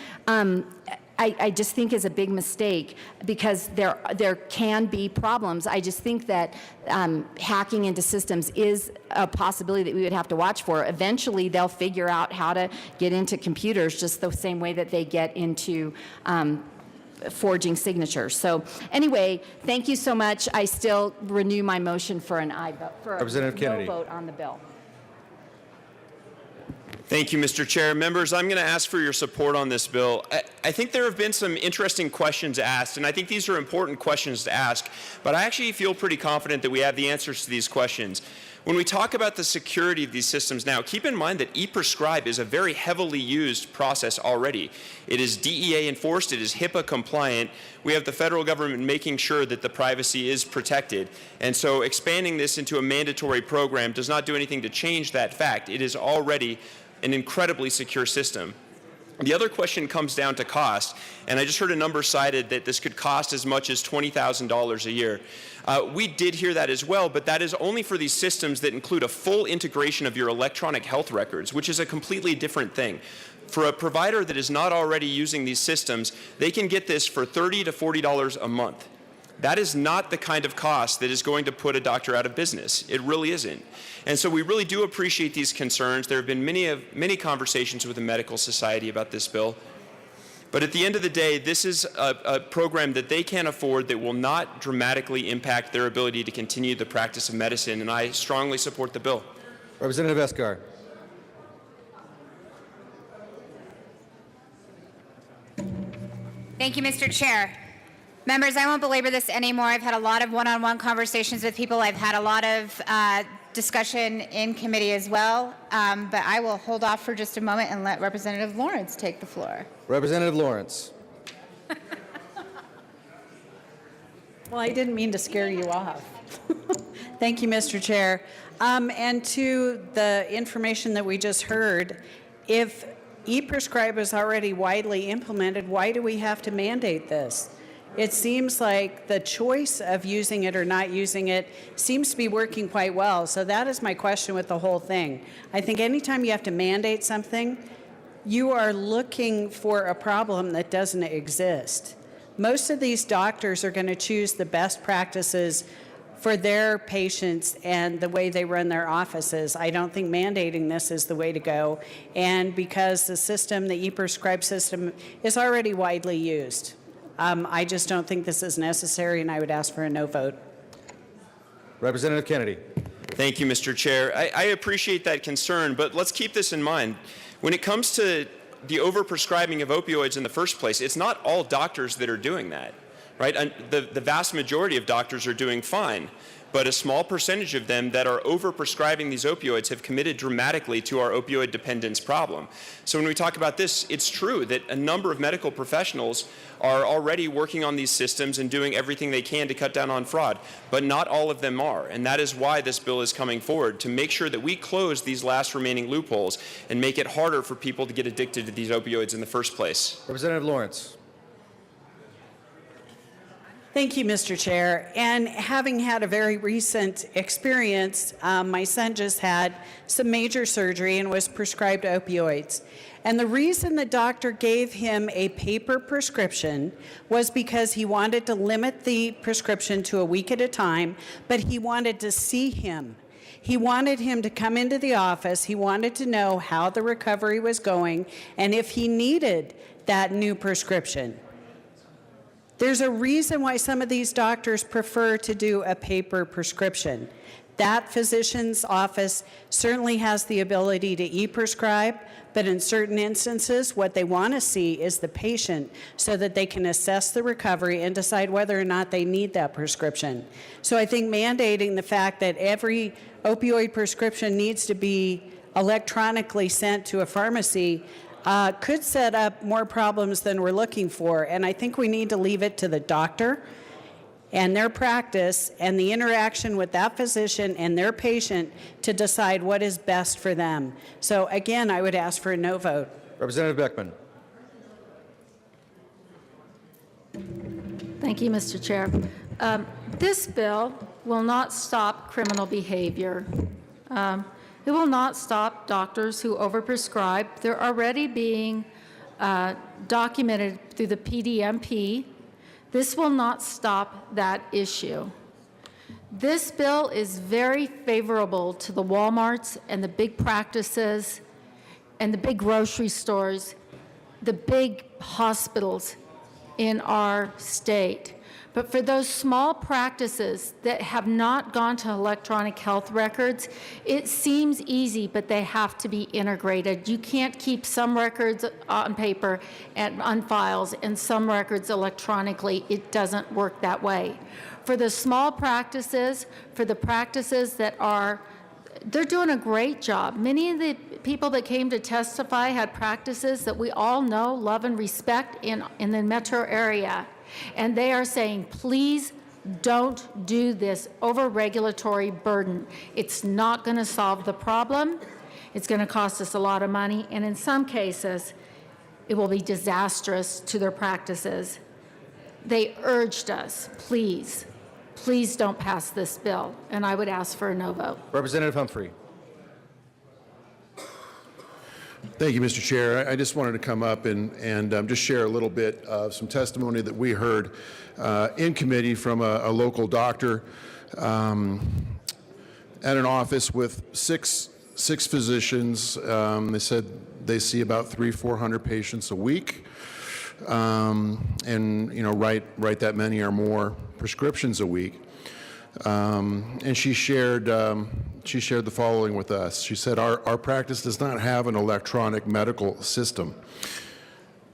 I just think is a big mistake because there can be problems. I just think that hacking into systems is a possibility that we would have to watch for. Eventually, they'll figure out how to get into computers just the same way that they get into forging signatures. So anyway, thank you so much. I still renew my motion for an aye vote, for a Representative Kennedy. no vote on the bill. Thank you, Mr. Chair. Members, I'm going to ask for your support on this bill. I think there have been some interesting questions asked, and I think these are important questions to ask, but I actually feel pretty confident that we have the answers to these questions. When we talk about the security of these systems now, keep in mind that ePrescribe is a very heavily used process already. It is DEA enforced, it is HIPAA compliant. We have the federal government making sure that the privacy is protected. And so expanding this into a mandatory program does not do anything to change that fact. It is already an incredibly secure system. The other question comes down to cost, and I just heard a number cited that this could cost as much as $20,000 a year. We did hear that as well, but that is only for these systems that include a full integration of your electronic health records, which is a completely different thing. For a provider that is not already using these systems, they can get this for $30 to $40 a month. That is not the kind of cost that is going to put a doctor out of business. It really isn't. And so we really do appreciate these concerns. There have been many conversations with the medical society about this bill. But at the end of the day, this is a program that they can't afford that will not dramatically impact their ability to continue the practice of medicine, and I strongly support the bill. Representative Escar. Thank you, Mr. Chair. Members, I won't belabor this anymore. I've had a lot of one-on-one conversations with people. I've had a lot of discussion in committee as well, but I will hold off for just a moment and let Representative Lawrence take the floor. Representative Lawrence. Well, I didn't mean to scare you off. Thank you, Mr. Chair. And to the information that we just heard, if ePrescribe is already widely implemented, why do we have to mandate this? It seems like the choice of using it or not using it seems to be working quite well. So that is my question with the whole thing. I think anytime you have to mandate something, you are looking for a problem that doesn't exist. Most of these doctors are going to choose the best practices for their patients and the way they run their offices. I don't think mandating this is the way to go. And because the system, the ePrescribe system, is already widely used. I just don't think this is necessary, and I would ask for a no vote. Representative Kennedy. Thank you, Mr. Chair. I appreciate that concern, but let's keep this in mind. When it comes to the overprescribing of opioids in the first place, it's not all doctors that are doing that, right? And the vast majority of doctors are doing fine, but a small percentage of them that are overprescribing these opioids have committed dramatically to our opioid dependence problem. So when we talk about this, it's true that a number of medical professionals are already working on these systems and doing everything they can to cut down on fraud, but not all of them are. And that is why this bill is coming forward, to make sure that we close these last remaining loopholes and make it harder for people to get addicted to these opioids in the first place. Representative Lawrence. Thank you, Mr. Chair. And having had a very recent experience, my son just had some major surgery and was prescribed opioids. And the reason the doctor gave him a paper prescription was because he wanted to limit the prescription to a week at a time, but he wanted to see him. He wanted him to come into the office. He wanted to know how the recovery was going and if he needed that new prescription. There's a reason why some of these doctors prefer to do a paper prescription. That physician's office certainly has the ability to e-prescribe, but in certain instances, what they want to see is the patient so that they can assess the recovery and decide whether or not they need that prescription. So I think mandating the fact that every opioid prescription needs to be electronically sent to a pharmacy could set up more problems than we're looking for. And I think we need to leave it to the doctor and their practice and the interaction with that physician and their patient to decide what is best for them. So again, I would ask for a no vote. Representative Beckman. Thank you, Mr. Chair. This bill will not stop criminal behavior. It will not stop doctors who overprescribe. They're already being documented through the PDMP. This will not stop that issue. This bill is very favorable to the Walmarts and the big practices and the big grocery stores, the big hospitals in our state. But for those small practices that have not gone to electronic health records, it seems easy, but they have to be integrated. You can't keep some records on paper and on files and some records electronically. It doesn't work that way. For the small practices, for the practices that are they're doing a great job. Many of the people that came to testify had practices that we all know, love, and respect in the metro area. And they are saying, please don't do this over-regulatory burden. It's not going to solve the problem. It's going to cost us a lot of money. And in some cases, it will be disastrous to their practices. They urged us, please don't pass this bill. And I would ask for a no vote. Representative Humphrey. Thank you, Mr. Chair. I just wanted to come up and just share a little bit of some testimony that we heard in committee from a local doctor at an office with six physicians. They said they see about 300-400 patients a week, and write that many or more prescriptions a week. And she shared the following with us. She said, our practice does not have an electronic medical system.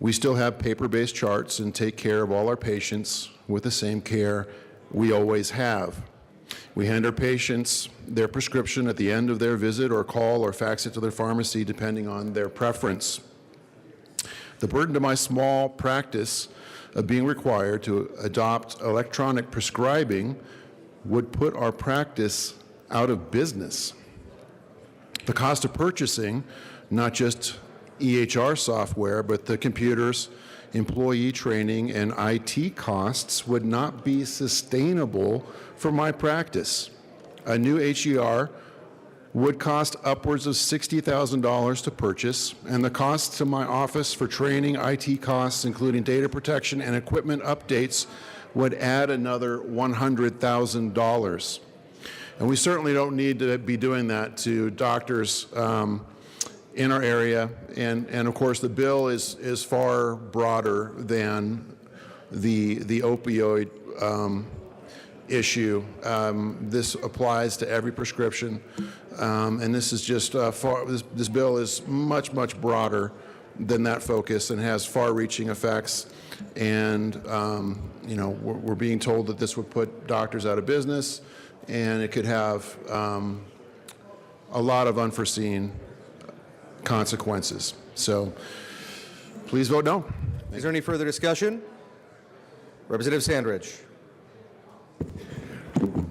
We still have paper-based charts and take care of all our patients with the same care we always have. We hand our patients their prescription at the end of their visit or call or fax it to their pharmacy depending on their preference. The burden to my small practice of being required to adopt electronic prescribing would put our practice out of business. The cost of purchasing, not just EHR software, but the computers, employee training, and IT costs would not be sustainable for my practice. A new HER would cost upwards of $60,000 to purchase, and the cost to my office for training, IT costs, including data protection and equipment updates, would add another $100,000. And we certainly don't need to be doing that to doctors in our area. And of course, the bill is far broader than the opioid issue. This applies to every prescription. And this is just this bill is much broader than that focus and has far-reaching effects. And we're being told that this would put doctors out of business, and it could have a lot of unforeseen consequences. So please vote no. Is there any further discussion? Representative Sandridge.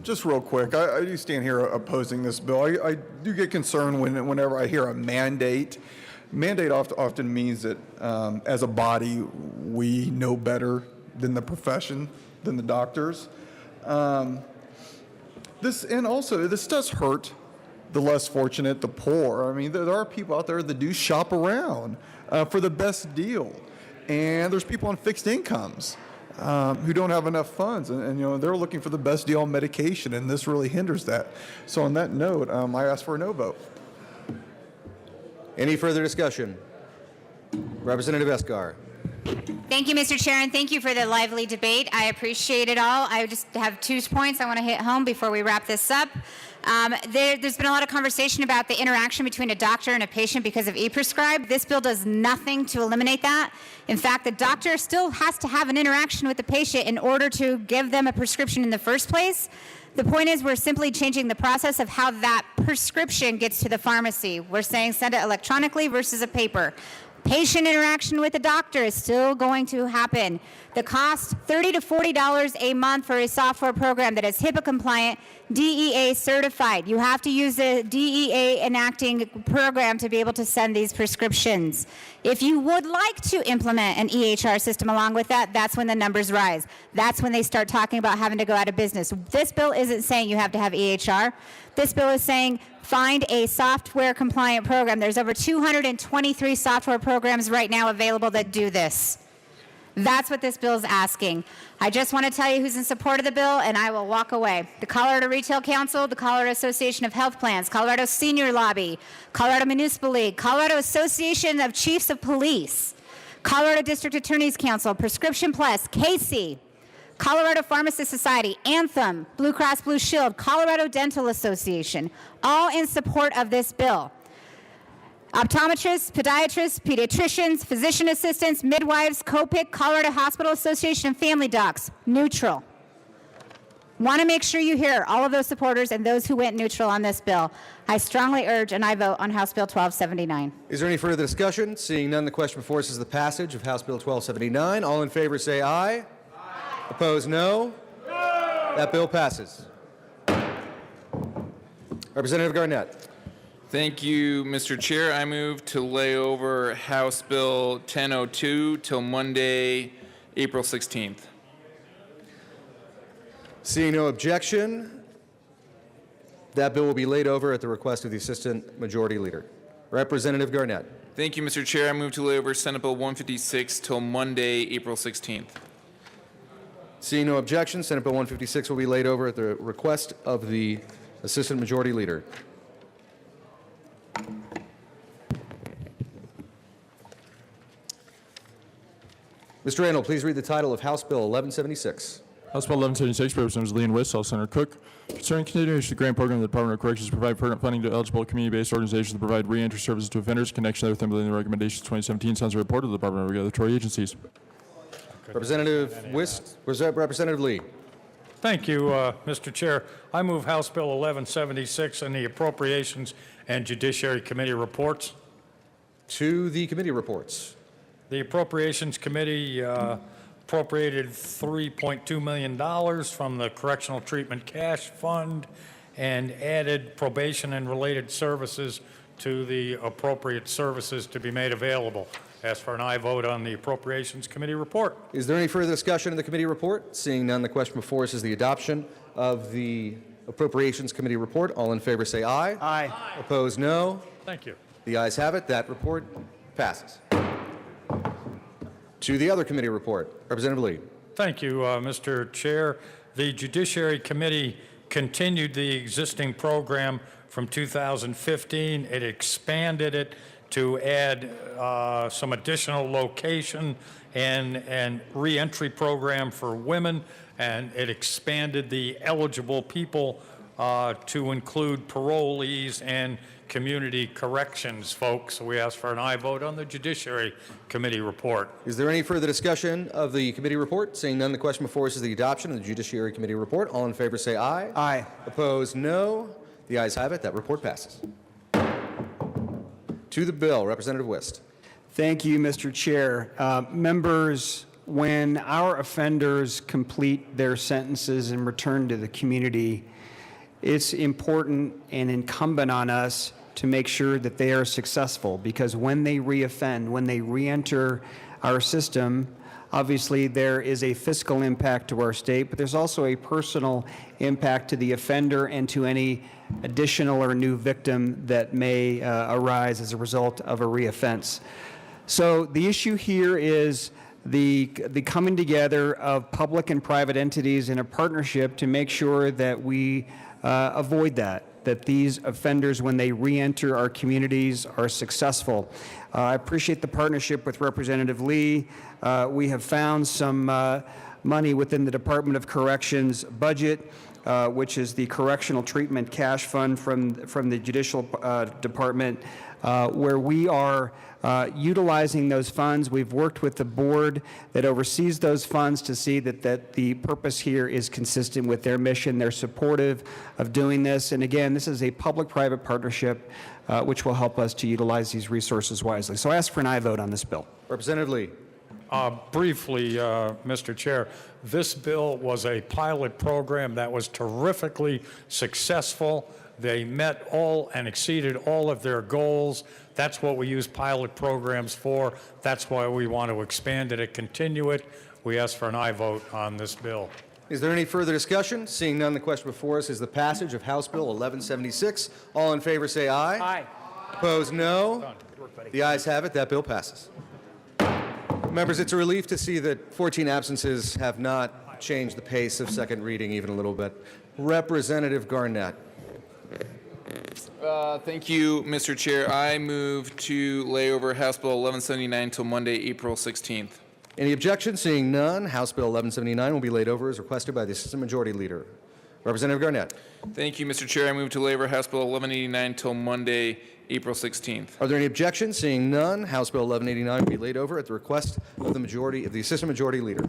Just real quick, I do stand here opposing this bill. I do get concerned whenever I hear a mandate. Mandate often means that as a body, we know better than the profession, than the doctors. This does hurt the less fortunate, the poor. I mean, there are people out there that do shop around for the best deal. And there's people on fixed incomes who don't have enough funds, and they're looking for the best deal on medication, and this really hinders that. So on that note, I ask for a no vote. Any further discussion? Representative Esgar. Thank you, Mr. Chair, and thank you for the lively debate. I appreciate it all. I just have 2 points I want to hit home before we wrap this up. There's been a lot of conversation about the interaction between a doctor and a patient because of e-prescribe. This bill does nothing to eliminate that. In fact, the doctor still has to have an interaction with the patient in order to give them a prescription in the first place. The point is we're simply changing the process of how that prescription gets to the pharmacy. We're saying send it electronically versus a paper. Patient interaction with the doctor is still going to happen. The cost, $30 to $40 a month for a software program that is HIPAA compliant, DEA certified. You have to use a DEA enacting program to be able to send these prescriptions. If you would like to implement an EHR system along with that, that's when the numbers rise. That's when they start talking about having to go out of business. This bill isn't saying you have to have EHR. This bill is saying find a software compliant program. There's over 223 software programs right now available that do this. That's what this bill is asking. I just want to tell you who's in support of the bill, and I will walk away. The Colorado Retail Council, the Colorado Association of Health Plans, Colorado Senior Lobby, Colorado Municipal League, Colorado Association of Chiefs of Police, Colorado District Attorney's Council, Prescription Plus, Casey, Colorado Pharmacist Society, Anthem, Blue Cross Blue Shield, Colorado Dental Association, all in support of this bill. Optometrists, podiatrists, pediatricians, physician assistants, midwives, COPIC, Colorado Hospital Association, and family docs, neutral. Want to make sure you hear all of those supporters and those who went neutral on this bill. I strongly urge an aye vote on House Bill 1279. Is there any further discussion? Seeing none, the question before us is the passage of House Bill 1279. All in favor say aye. Aye. Opposed, no. That bill passes. Representative Garnett. Thank you, Mr. Chair. I move to lay over House Bill 1002 till Monday, April 16th. Seeing no objection, that bill will be laid over at the request of the Assistant Majority Leader. Representative Garnett. Thank you, Mr. Chair. I move to lay over Senate Bill 156 till Monday, April 16th. Seeing no objection, Senate Bill 156 will be laid over at the request of the Assistant Majority Leader. Mr. Randall, please read the title of House Bill 1176. House Bill 1176, Representatives Lee and Wist, House Senator Cook, concerning continuation of the grant program of the Department of Corrections to provide permanent funding to eligible community-based organizations to provide re-entry services to offenders in connection with the recommendations 2017 sounds a report of the Department of Regulatory Agencies. Representative Wist, Representative Lee. Thank you, Mr. Chair. I move House Bill 1176 and the Appropriations and Judiciary Committee reports. To the committee reports. The Appropriations Committee appropriated $3.2 million from the Correctional Treatment Cash Fund and added probation and related services to the appropriate services to be made available. Ask for an aye vote on the Appropriations Committee report. Is there any further discussion of the committee report? Seeing none, the question before us is the adoption of the Appropriations Committee report. All in favor say aye. Aye. Opposed, no. Thank you. The ayes have it. That report passes. To the other committee report. Representative Lee. Thank you, Mr. Chair. The Judiciary Committee continued the existing program from 2015. It expanded it to add some additional location and re-entry program for women, and it expanded the eligible people to include parolees and community corrections folks. So we ask for an aye vote on the Judiciary Committee report. Is there any further discussion of the committee report? Seeing none, the question before us is the adoption of the Judiciary Committee report. All in favor say aye. Aye. Opposed, no. The ayes have it. That report passes. To the bill, Representative Wist. Thank you, Mr. Chair. Members, when our offenders complete their sentences and return to the community, it's important and incumbent on us to make sure that they are successful, because when they reoffend, when they reenter our system, obviously there is a fiscal impact to our state, but there's also a personal impact to the offender and to any additional or new victim that may arise as a result of a reoffense. So the issue here is the coming together of public and private entities in a partnership to make sure that we avoid that these offenders, when they re-enter our communities, are successful. I appreciate the partnership with Representative Lee. We have found some money within the Department of Corrections budget, which is the Correctional Treatment Cash Fund from the Judicial Department, where we are utilizing those funds. We've worked with the board that oversees those funds to see that the purpose here is consistent with their mission. They're supportive of doing this. And again, this is a public-private partnership which will help us to utilize these resources wisely. So I ask for an aye vote on this bill. Representative Lee. Briefly, Mr. Chair, this bill was a pilot program that was terrifically successful. They met all and exceeded all of their goals. That's what we use pilot programs for. That's why we want to expand it and continue it. We ask for an aye vote on this bill. Is there any further discussion? Seeing none, the question before us is the passage of House Bill 1176. All in favor say aye. Aye. Opposed, no. The ayes have it. That bill passes. Members, it's a relief to see that 14 absences have not changed the pace of second reading even a little bit. Representative Garnett. Thank you, Mr. Chair. I move to lay over House Bill 1179 till Monday, April 16th. Any objection? Seeing none, House Bill 1179 will be laid over as requested by the Assistant Majority Leader. Representative Garnett. Thank you, Mr. Chair. I move to lay over House Bill 1189 till Monday, April 16th. Are there any objections? Seeing none, House Bill 1189 will be laid over at the request of the Assistant Majority Leader.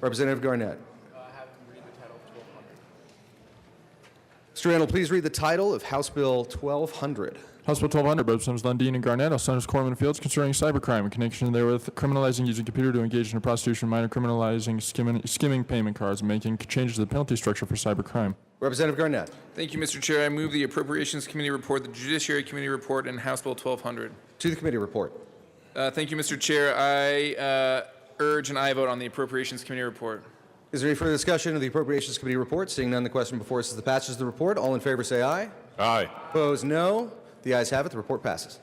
Representative Garnett. Mr. Randall, please read the title of House Bill 1200. House Bill 1200, Representatives Lundin and Garnett, House Senators Corman and Fields, concerning cybercrime in connection therewith, criminalizing using computer to engage in prostitution, minor criminalizing skimming payment cards, and making changes to the penalty structure for cybercrime. Representative Garnett. Thank you, Mr. Chair. I move the Appropriations Committee report, the Judiciary Committee report, and House Bill 1200. To the committee report. Thank you, Mr. Chair. I urge an aye vote on the Appropriations Committee report. Is there any further discussion of the Appropriations Committee report? Seeing none, the question before us is the passage of the report. All in favor say aye. Aye. Opposed, no. The ayes have it. The report passes.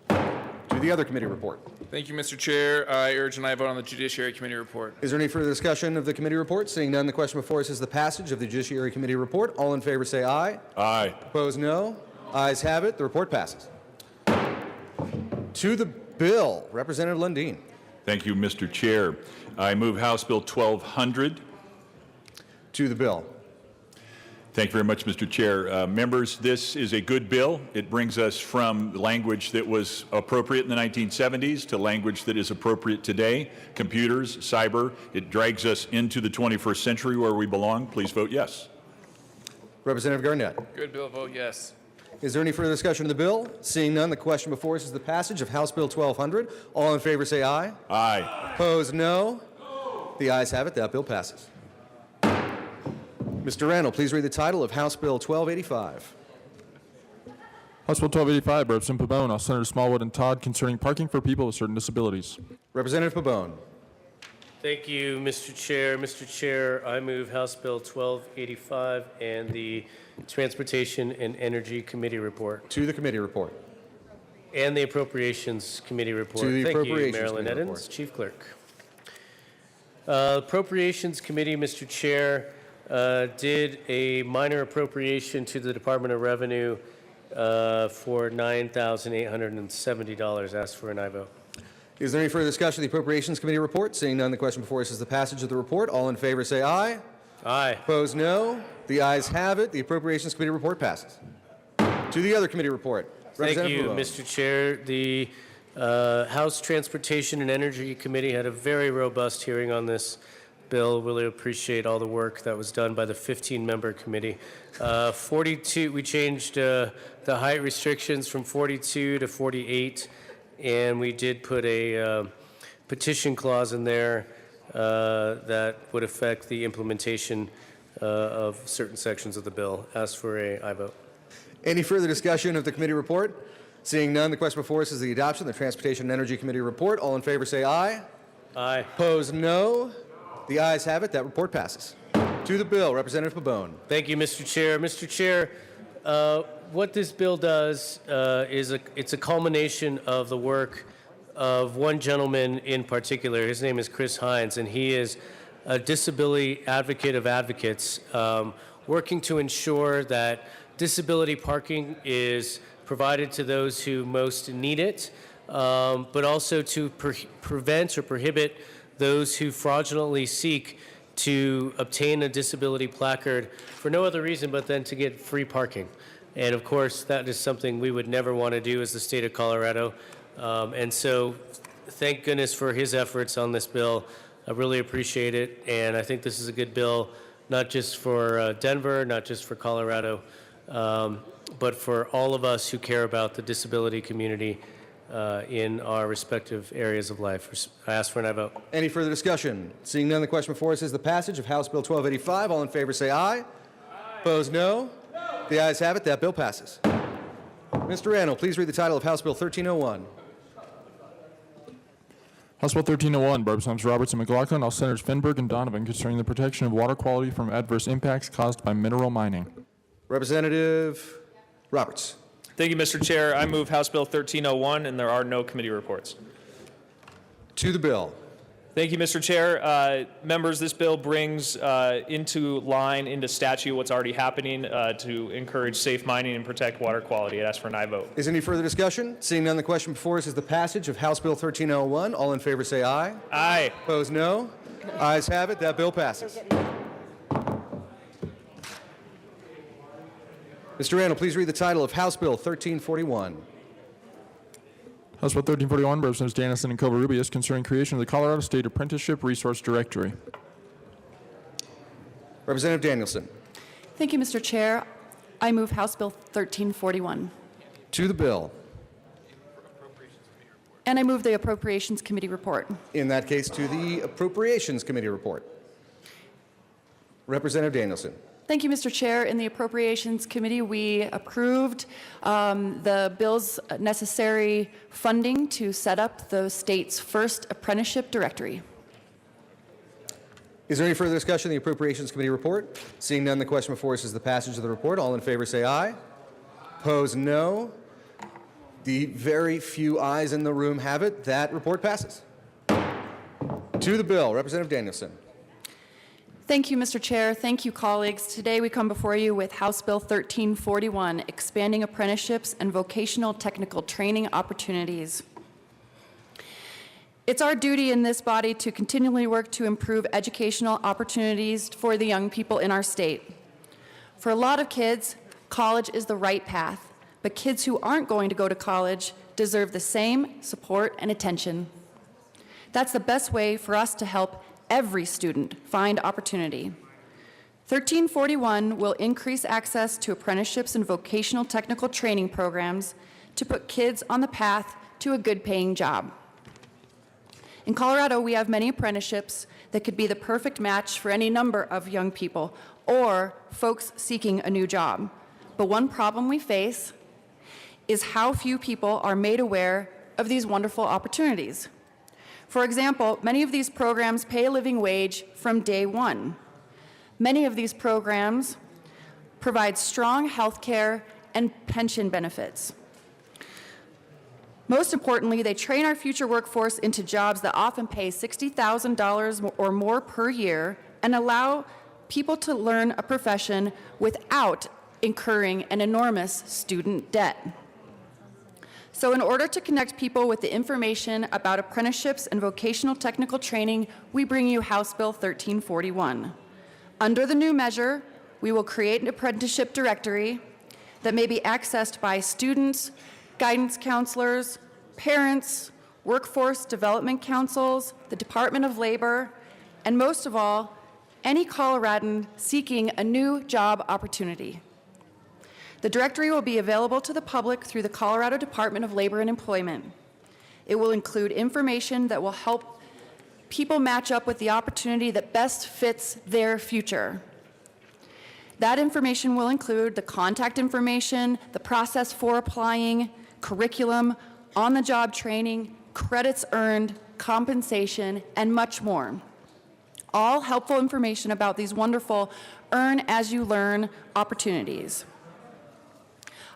To the other committee report. Thank you, Mr. Chair. I urge an aye vote on the Judiciary Committee report. Is there any further discussion of the committee report? Seeing none, the question before us is the passage of the Judiciary Committee report. All in favor say aye. Aye. Opposed, no. Ayes have it. The report passes. To the bill, Representative Lundin. Thank you, Mr. Chair. I move House Bill 1200. To the bill. Thank you very much, Mr. Chair. Members, this is a good bill. It brings us from language that was appropriate in the 1970s to language that is appropriate today, computers, cyber. It drags us into the 21st century where we belong. Please vote yes. Representative Garnett. Good bill, vote yes. Is there any further discussion of the bill? Seeing none, the question before us is the passage of House Bill 1200. All in favor say aye. Aye. Opposed, no. The ayes have it. That bill passes. Mr. Randall, please read the title of House Bill 1285. House Bill 1285, Representative Pabon, House Senators Smallwood and Todd, concerning parking for people with certain disabilities. Representative Pabon. Thank you, Mr. Chair. Mr. Chair, I move House Bill 1285 and the Transportation and Energy Committee report. To the committee report. And the Appropriations Committee report. To the Thank Appropriations you, Marilyn Committee Edens, report. Chief Clerk. Appropriations Committee, Mr. Chair, did a minor appropriation to the Department of Revenue for $9,870. Asked for an aye vote. Is there any further discussion of the Appropriations Committee report? Seeing none, the question before us is the passage of the report. All in favor say aye. Aye. Opposed, no. The ayes have it. The Appropriations Committee report passes. To the other committee report. Thank you, Pabon. Mr. Chair. The House Transportation and Energy Committee had a very robust hearing on this bill. Really appreciate all the work that was done by the 15-member committee. 42, we changed the height restrictions from 42 to 48, and we did put a petition clause in there that would affect the implementation of certain sections of the bill. Ask for a aye vote. Any further discussion of the committee report? Seeing none, the question before us is the adoption of the Transportation and Energy Committee report. All in favor say aye. Aye. Opposed, no. The ayes have it. That report passes. To the bill, Representative Pabon. Thank you, Mr. Chair. Mr. Chair, what this bill does is it's a culmination of the work of one gentleman in particular. His name is Chris Hines, and he is a disability advocate of advocates, working to ensure that disability parking is provided to those who most need it, but also to prevent or prohibit those who fraudulently seek to obtain a disability placard for no other reason but then to get free parking. And of course, that is something we would never want to do as the state of Colorado. And so thank goodness for his efforts on this bill. I really appreciate it. And I think this is a good bill, not just for Denver, not just for Colorado, but for all of us who care about the disability community in our respective areas of life. I ask for an aye vote. Any further discussion? Seeing none, the question before us is the passage of House Bill 1285. All in favor say aye. Aye. Opposed, no. The ayes have it. That bill passes. Mr. Randall, please read the title of House Bill 1301. House Bill 1301, Representatives Roberts and McLaughlin, House Senators Finberg and Donovan, concerning the protection of water quality from adverse impacts caused by mineral mining. Representative Roberts. Thank you, Mr. Chair. I move House Bill 1301, and there are no committee reports. To the bill. Thank you, Mr. Chair. Members, this bill brings into statute what's already happening to encourage safe mining and protect water quality. I ask for an aye vote. Is any further discussion? Seeing none, the question before us is the passage of House Bill 1301. All in favor say aye. Aye. Opposed, no. Ayes have it. That bill passes. Mr. Randall, please read the title of House Bill 1341. House Bill 1341, Representatives Dannison and Covarrubias, concerning creation of the Colorado State Apprenticeship Resource Directory. Representative Danielson. Thank you, Mr. Chair. I move House Bill 1341. To the bill. And I move the Appropriations Committee report. In that case, to the Appropriations Committee report. Representative Danielson. Thank you, Mr. Chair. In the Appropriations Committee, we approved the bill's necessary funding to set up the state's first apprenticeship directory. Is there any further discussion of the Appropriations Committee report? Seeing none, the question before us is the passage of the report. All in favor say aye. Opposed, no. The very few ayes in the room have it. That report passes. To the bill, Representative Danielson. Thank you, Mr. Chair. Thank you, colleagues. Today we come before you with House Bill 1341, expanding apprenticeships and vocational technical training opportunities. It's our duty in this body to continually work to improve educational opportunities for the young people in our state. For a lot of kids, college is the right path, but kids who aren't going to go to college deserve the same support and attention. That's the best way for us to help every student find opportunity. 1341 will increase access to apprenticeships and vocational technical training programs to put kids on the path to a good-paying job. In Colorado, we have many apprenticeships that could be the perfect match for any number of young people or folks seeking a new job. But one problem we face is how few people are made aware of these wonderful opportunities. For example, many of these programs pay a living wage from day one. Many of these programs provide strong health care and pension benefits. Most importantly, they train our future workforce into jobs that often pay $60,000 or more per year and allow people to learn a profession without incurring an enormous student debt. So in order to connect people with the information about apprenticeships and vocational technical training, we bring you House Bill 1341. Under the new measure, we will create an apprenticeship directory that may be accessed by students, guidance counselors, parents, workforce development councils, the Department of Labor, and most of all, any Coloradan seeking a new job opportunity. The directory will be available to the public through the Colorado Department of Labor and Employment. It will include information that will help people match up with the opportunity that best fits their future. That information will include the contact information, the process for applying, curriculum, on-the-job training, credits earned, compensation, and much more. All helpful information about these wonderful earn-as-you-learn opportunities.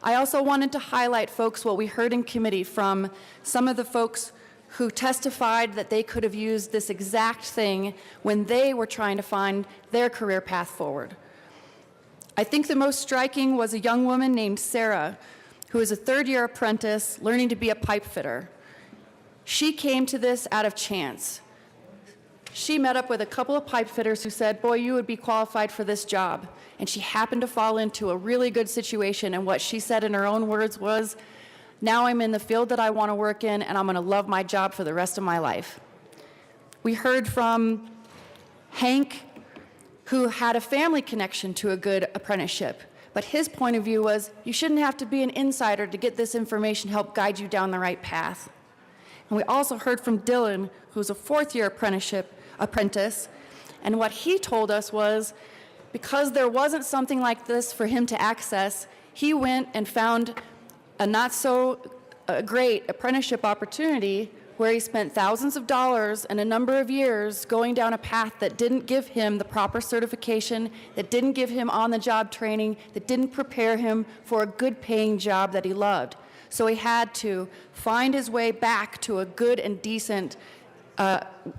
I also wanted to highlight, folks, what we heard in committee from some of the folks who testified that they could have used this exact thing when they were trying to find their career path forward. I think the most striking was a young woman named Sarah, who is a third-year apprentice learning to be a pipe fitter. She came to this out of chance. She met up with a couple of pipe fitters who said, boy, you would be qualified for this job. And she happened to fall into a really good situation, and what she said in her own words was, now I'm in the field that I want to work in, and I'm going to love my job for the rest of my life. We heard from Hank, who had a family connection to a good apprenticeship. But his point of view was, you shouldn't have to be an insider to get this information, help guide you down the right path. And we also heard from Dylan, who's a fourth-year apprentice, and what he told us was, because there wasn't something like this for him to access, he went and found a not-so-great apprenticeship opportunity where he spent thousands of dollars and a number of years going down a path that didn't give him the proper certification, that didn't give him on-the-job training, that didn't prepare him for a good-paying job that he loved. So he had to find his way back to a good and decent,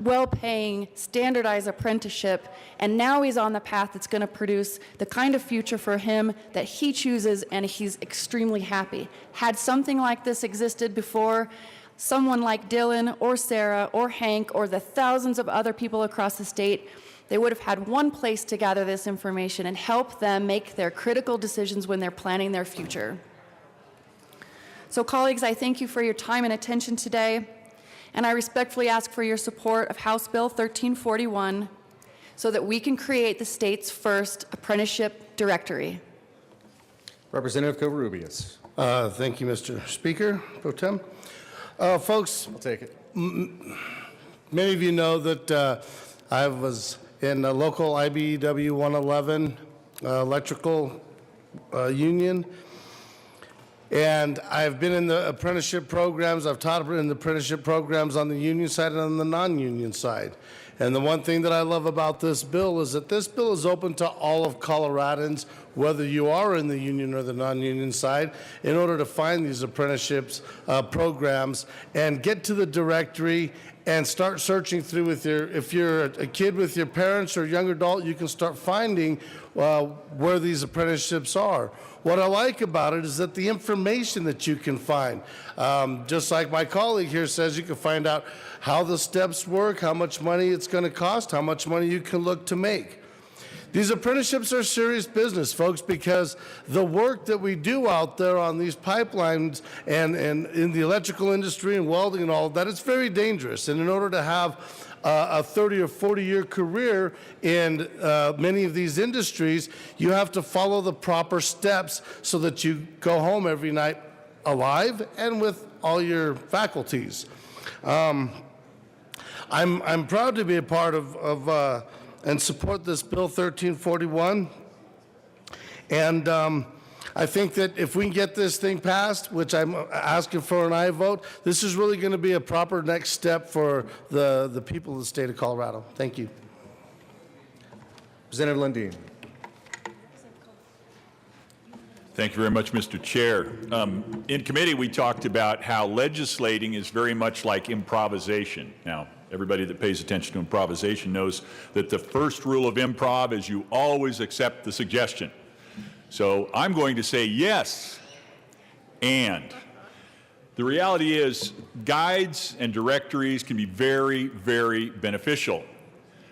well-paying, standardized apprenticeship, and now he's on the path that's going to produce the kind of future for him that he chooses, and he's extremely happy. Had something like this existed before, someone like Dylan or Sarah or Hank or the thousands of other people across the state, they would have had one place to gather this information and help them make their critical decisions when they're planning their future. So colleagues, I thank you for your time and attention today, and I respectfully ask for your support of House Bill 1341 so that we can create the state's first apprenticeship directory. Representative Covarrubias. Thank you, Mr. Speaker, Pro Tem. Folks, I'll take it. many of you know that I was in a local IBEW 111 electrical union, and I've been in the apprenticeship programs. I've taught in the apprenticeship programs on the union side and on the non-union side. And the one thing that I love about this bill is that this bill is open to all of Coloradans, whether you are in the union or the non-union side, in order to find these apprenticeships programs and get to the directory and start searching through with if you're a kid with your parents or young adult, you can start finding where these apprenticeships are. What I like about it is that the information that you can find, just like my colleague here says, you can find out how the steps work, how much money it's going to cost, how much money you can look to make. These apprenticeships are serious business, folks, because the work that we do out there on these pipelines and in the electrical industry and welding and all of that, it's very dangerous. And in order to have a 30 or 40-year career in many of these industries, you have to follow the proper steps so that you go home every night alive and with all your faculties. I'm proud to be a part of and support this Bill 1341. And I think that if we can get this thing passed, which I'm asking for an aye vote, this is really going to be a proper next step for the people of the state of Colorado. Thank you. Representative Lundin. Thank you very much, Mr. Chair. In committee, we talked about how legislating is very much like improvisation. Now, everybody that pays attention to improvisation knows that the first rule of improv is you always accept the suggestion. So I'm going to say yes, and. The reality is guides and directories can be very, very beneficial.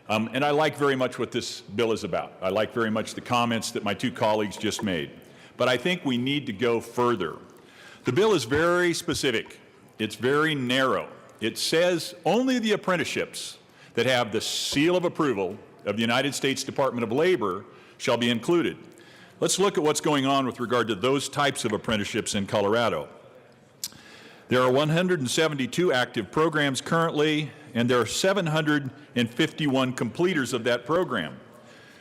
And I like very much what this bill is about. I like very much the comments that my two colleagues just made. But I think we need to go further. The bill is very specific. It's very narrow. It says only the apprenticeships that have the seal of approval of the United States Department of Labor shall be included. Let's look at what's going on with regard to those types of apprenticeships in Colorado. There are 172 active programs currently, and there are 751 completers of that program.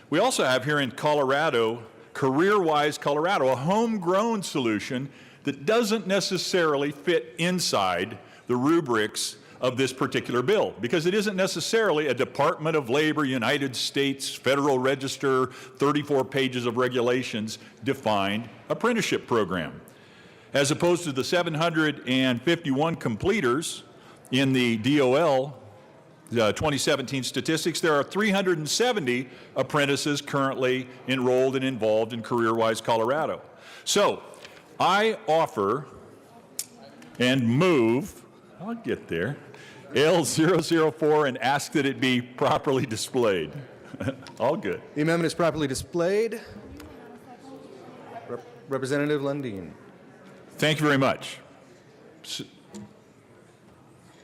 We also have here in Colorado, CareerWise Colorado, a homegrown solution that doesn't necessarily fit inside the rubrics of this particular bill, because it isn't necessarily a Department of Labor, United States, Federal Register, 34 pages of regulations defined apprenticeship program. As opposed to the 751 completers in the DOL 2017 statistics, there are 370 apprentices currently enrolled and involved in CareerWise Colorado. So I offer and move, I'll get there, L004 and ask that it be properly displayed. All good. The amendment is properly displayed. Representative Lundin. Thank you very much.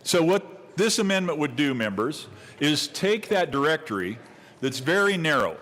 So what this amendment would do, members, is take that directory that's very narrow,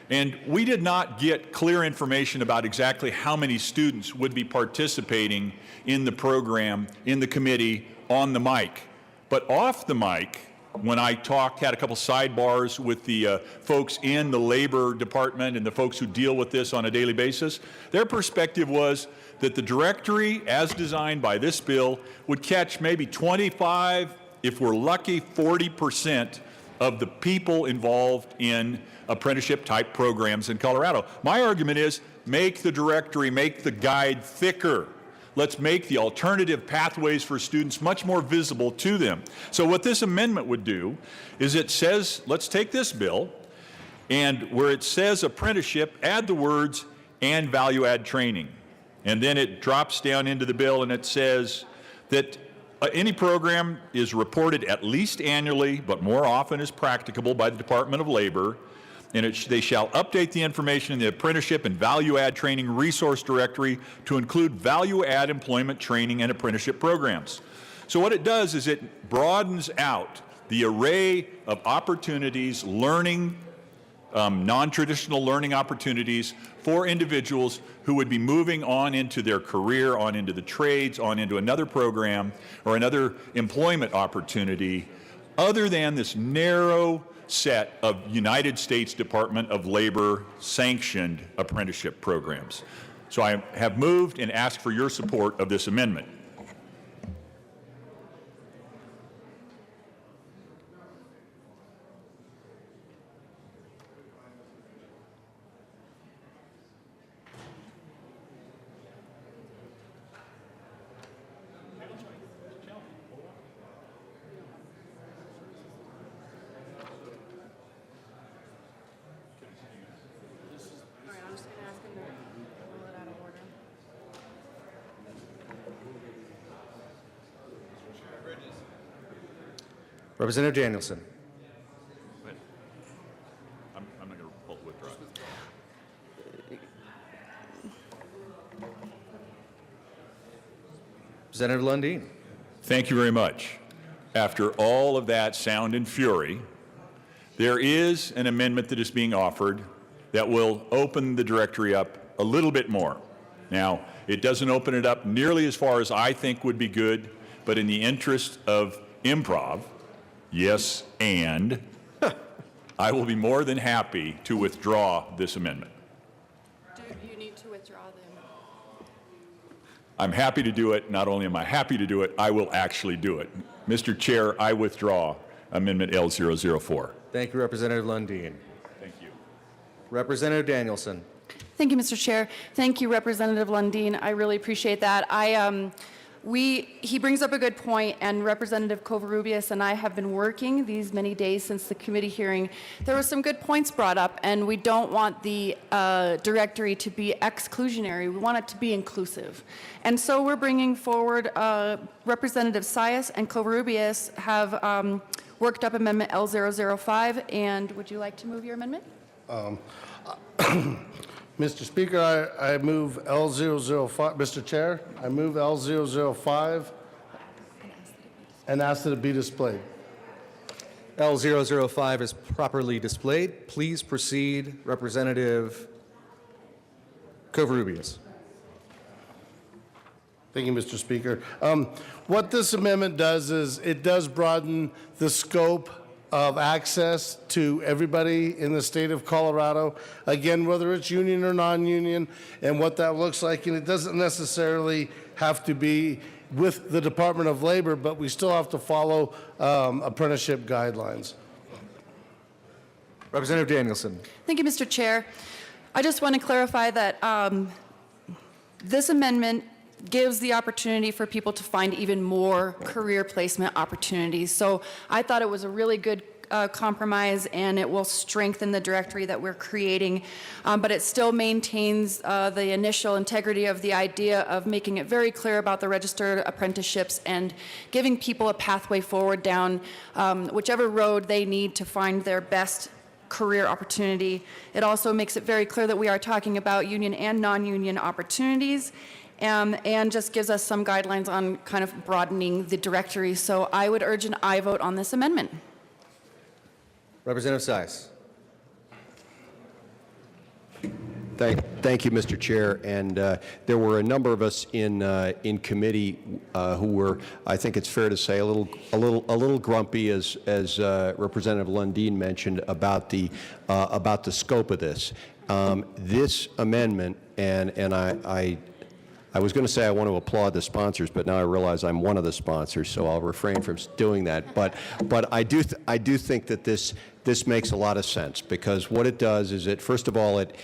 and we did not get clear information about exactly how many students would be participating in the program, in the committee, on the mic. But off the mic, when I had a couple sidebars with the folks in the Labor Department and the folks who deal with this on a daily basis, their perspective was that the directory, as designed by this bill, would catch maybe 25, if we're lucky, 40% of the people involved in apprenticeship-type programs in Colorado. My argument is make the directory, make the guide thicker. Let's make the alternative pathways for students much more visible to them. So what this amendment would do is it says, let's take this bill, and where it says apprenticeship, add the words and value-add training. And then it drops down into the bill and it says that any program is reported at least annually, but more often as practicable by the Department of Labor, and they shall update the information in the apprenticeship and value-add training resource directory to include value-add employment training and apprenticeship programs. So what it does is it broadens out the array of opportunities, learning non-traditional learning opportunities for individuals who would be moving on into their career, on into the trades, on into another program or another employment opportunity other than this narrow set of United States Department of Labor sanctioned apprenticeship programs. So I have moved and asked for your support of this amendment. Representative Danielson. I'm not going to withdraw. Representative Lundin. Thank you very much. After all of that sound and fury, there is an amendment that is being offered that will open the directory up a little bit more. Now, it doesn't open it up nearly as far as I think would be good, but in the interest of improv, yes, and I will be more than happy to withdraw this amendment. Do you need to withdraw them? I'm happy to do it. Not only am I happy to do it, I will actually do it. Mr. Chair, I withdraw Amendment L004. Thank you, Representative Lundin. Thank you. Representative Danielson. Thank you, Mr. Chair. Thank you, Representative Lundin. I really appreciate that. He brings up a good point, and Representative Covarrubias and I have been working these many days since the committee hearing. There were some good points brought up, and we don't want the directory to be exclusionary. We want it to be inclusive. And so we're bringing forward Representative Sias and Covarrubias have worked up Amendment L005, and would you like to move your amendment? Mr. Speaker, I move L005. Mr. Chair, I move L005 and ask that it be displayed. L005 is properly displayed. Please proceed, Representative Covarrubias. Thank you, Mr. Speaker. What this amendment does is it does broaden the scope of access to everybody in the state of Colorado, again, whether it's union or non-union, and what that looks like. And it doesn't necessarily have to be with the Department of Labor, but we still have to follow apprenticeship guidelines. Representative Danielson. Thank you, Mr. Chair. I just want to clarify that this amendment gives the opportunity for people to find even more career placement opportunities. So I thought it was a really good compromise, and it will strengthen the directory that we're creating, but it still maintains the initial integrity of the idea of making it very clear about the registered apprenticeships and giving people a pathway forward down whichever road they need to find their best career opportunity. It also makes it very clear that we are talking about union and non-union opportunities, and just gives us some guidelines on kind of broadening the directory. So I would urge an aye vote on this amendment. Representative Sias. Thank you, Mr. Chair. And there were a number of us in committee who were, I think it's fair to say, a little grumpy, as Representative Lundin mentioned, about the scope of this. This amendment, and I was going to say I want to applaud the sponsors, but now I realize I'm one of the sponsors, so I'll refrain from doing that. But I do think that this makes a lot of sense, because what it does is first of all it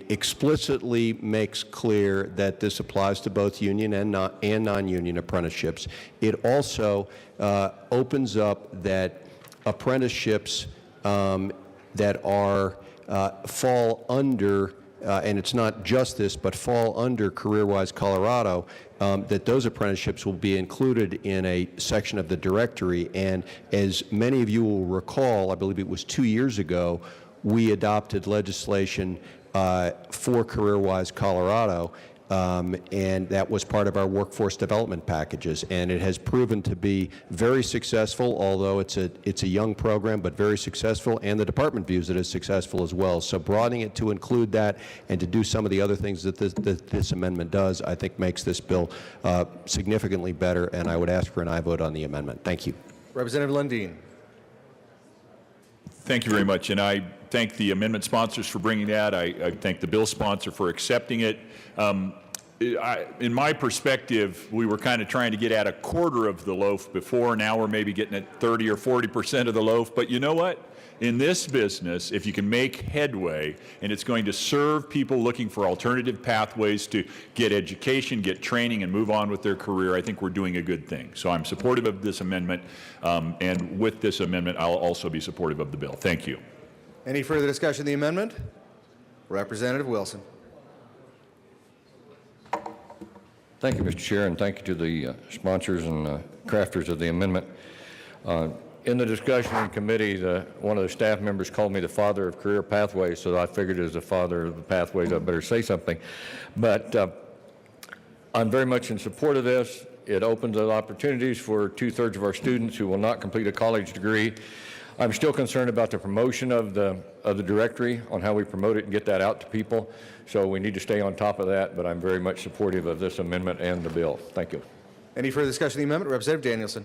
explicitly makes clear that this applies to both union and non-union apprenticeships. It also opens up that apprenticeships that fall under and it's not just this, but fall under CareerWise Colorado, that those apprenticeships will be included in a section of the directory. And as many of you will recall, I believe it was 2 years ago, we adopted legislation for CareerWise Colorado and that was part of our workforce development packages. And it has proven to be very successful, although it's a young program, but very successful, and the department views it as successful as well. So broadening it to include that and to do some of the other things that this amendment does, I think makes this bill significantly better, and I would ask for an aye vote on the amendment. Thank you. Representative Lundin. Thank you very much, and I thank the amendment sponsors for bringing that. I thank the bill sponsor for accepting it. In my perspective, we were kind of trying to get at a quarter of the loaf before. Now we're maybe getting at 30 or 40% of the loaf. But you know what? In this business, if you can make headway, and it's going to serve people looking for alternative pathways to get education, get training, and move on with their career, I think we're doing a good thing. So I'm supportive of this amendment, and with this amendment, I'll also be supportive of the bill. Thank you. Any further discussion of the amendment? Representative Wilson. Thank you, Mr. Chair, and thank you to the sponsors and crafters of the amendment. In the discussion in committee, one of the staff members called me the father of career pathways, so I figured as the father of the pathways, I better say something. But I'm very much in support of this. It opens up opportunities for 2/3 of our students who will not complete a college degree. I'm still concerned about the promotion of the directory, on how we promote it and get that out to people. So we need to stay on top of that, but I'm very much supportive of this amendment and the bill. Thank you. Any further discussion of the amendment? Representative Danielson.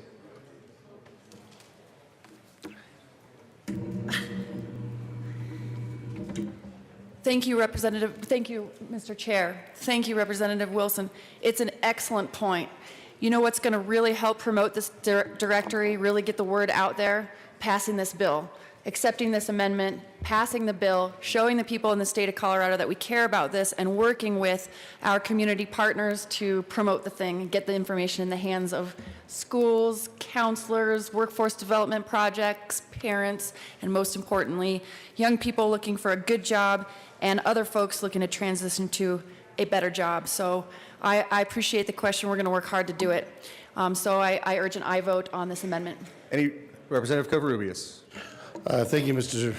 Thank you, Mr. Chair. Thank you, Representative Wilson. It's an excellent point. You know what's going to really help promote this directory, really get the word out there? Passing this bill, accepting this amendment, passing the bill, showing the people in the state of Colorado that we care about this, and working with our community partners to promote the thing and get the information in the hands of schools, counselors, workforce development projects, parents, and most importantly, young people looking for a good job and other folks looking to transition to a better job. So I appreciate the question. We're going to work hard to do it. So I urge an aye vote on this amendment. Any Representative Covarrubias. Thank you, Mr.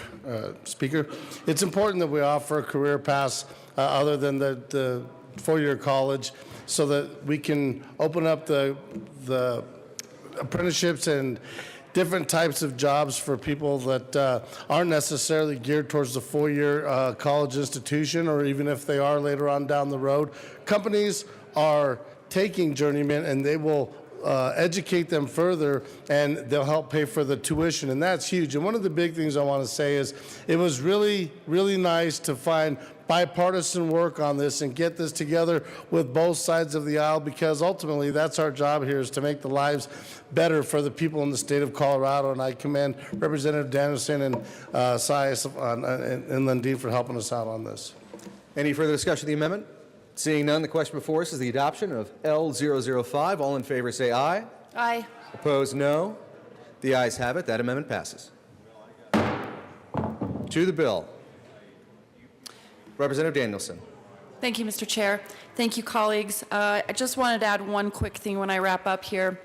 Speaker. It's important that we offer career paths other than the four-year college, so that we can open up the apprenticeships and different types of jobs for people that aren't necessarily geared towards the four-year college institution, or even if they are later on down the road. Companies are taking journeymen, and they will educate them further, and they'll help pay for the tuition, and that's huge. And one of the big things I want to say is it was really, really nice to find bipartisan work on this and get this together with both sides of the aisle, because ultimately that's our job here, is to make the lives better for the people in the state of Colorado. And I commend Representative Danielson and Sias and Lundin for helping us out on this. Any further discussion of the amendment? Seeing none, the question before us is the adoption of L005. All in favor say aye. Aye. Opposed, no. The ayes have it. That amendment passes. To the bill. Representative Danielson. Thank you, Mr. Chair. Thank you, colleagues. I just wanted to add one quick thing when I wrap up here.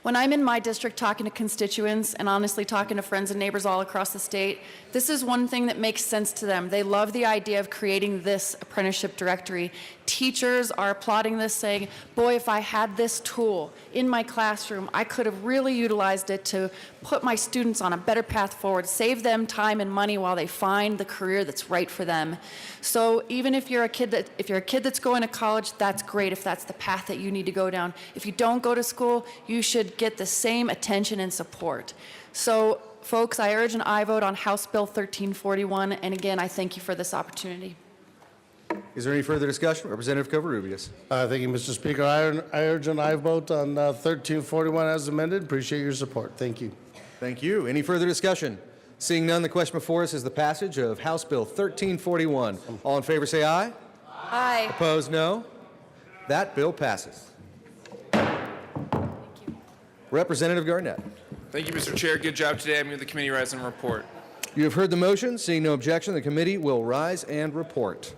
When I'm in my district talking to constituents and honestly talking to friends and neighbors all across the state, this is one thing that makes sense to them. They love the idea of creating this apprenticeship directory. Teachers are applauding this, saying, boy, if I had this tool in my classroom, I could have really utilized it to put my students on a better path forward, save them time and money while they find the career that's right for them. So even if you're a kid that's going to college, that's great if that's the path that you need to go down. If you don't go to school, you should get the same attention and support. So folks, I urge an aye vote on House Bill 1341, and again, I thank you for this opportunity. Is there any further discussion? Representative Covarrubias. Thank you, Mr. Speaker. I urge an aye vote on 1341 as amended. Appreciate your support. Thank you. Thank you. Any further discussion? Seeing none, the question before us is the passage of House Bill 1341. All in favor say aye. Aye. Opposed, no. That bill passes. Representative Garnett. Thank you, Mr. Chair. Good job today. I move the committee rise and report. You have heard the motion. Seeing no objection, the committee will rise and report.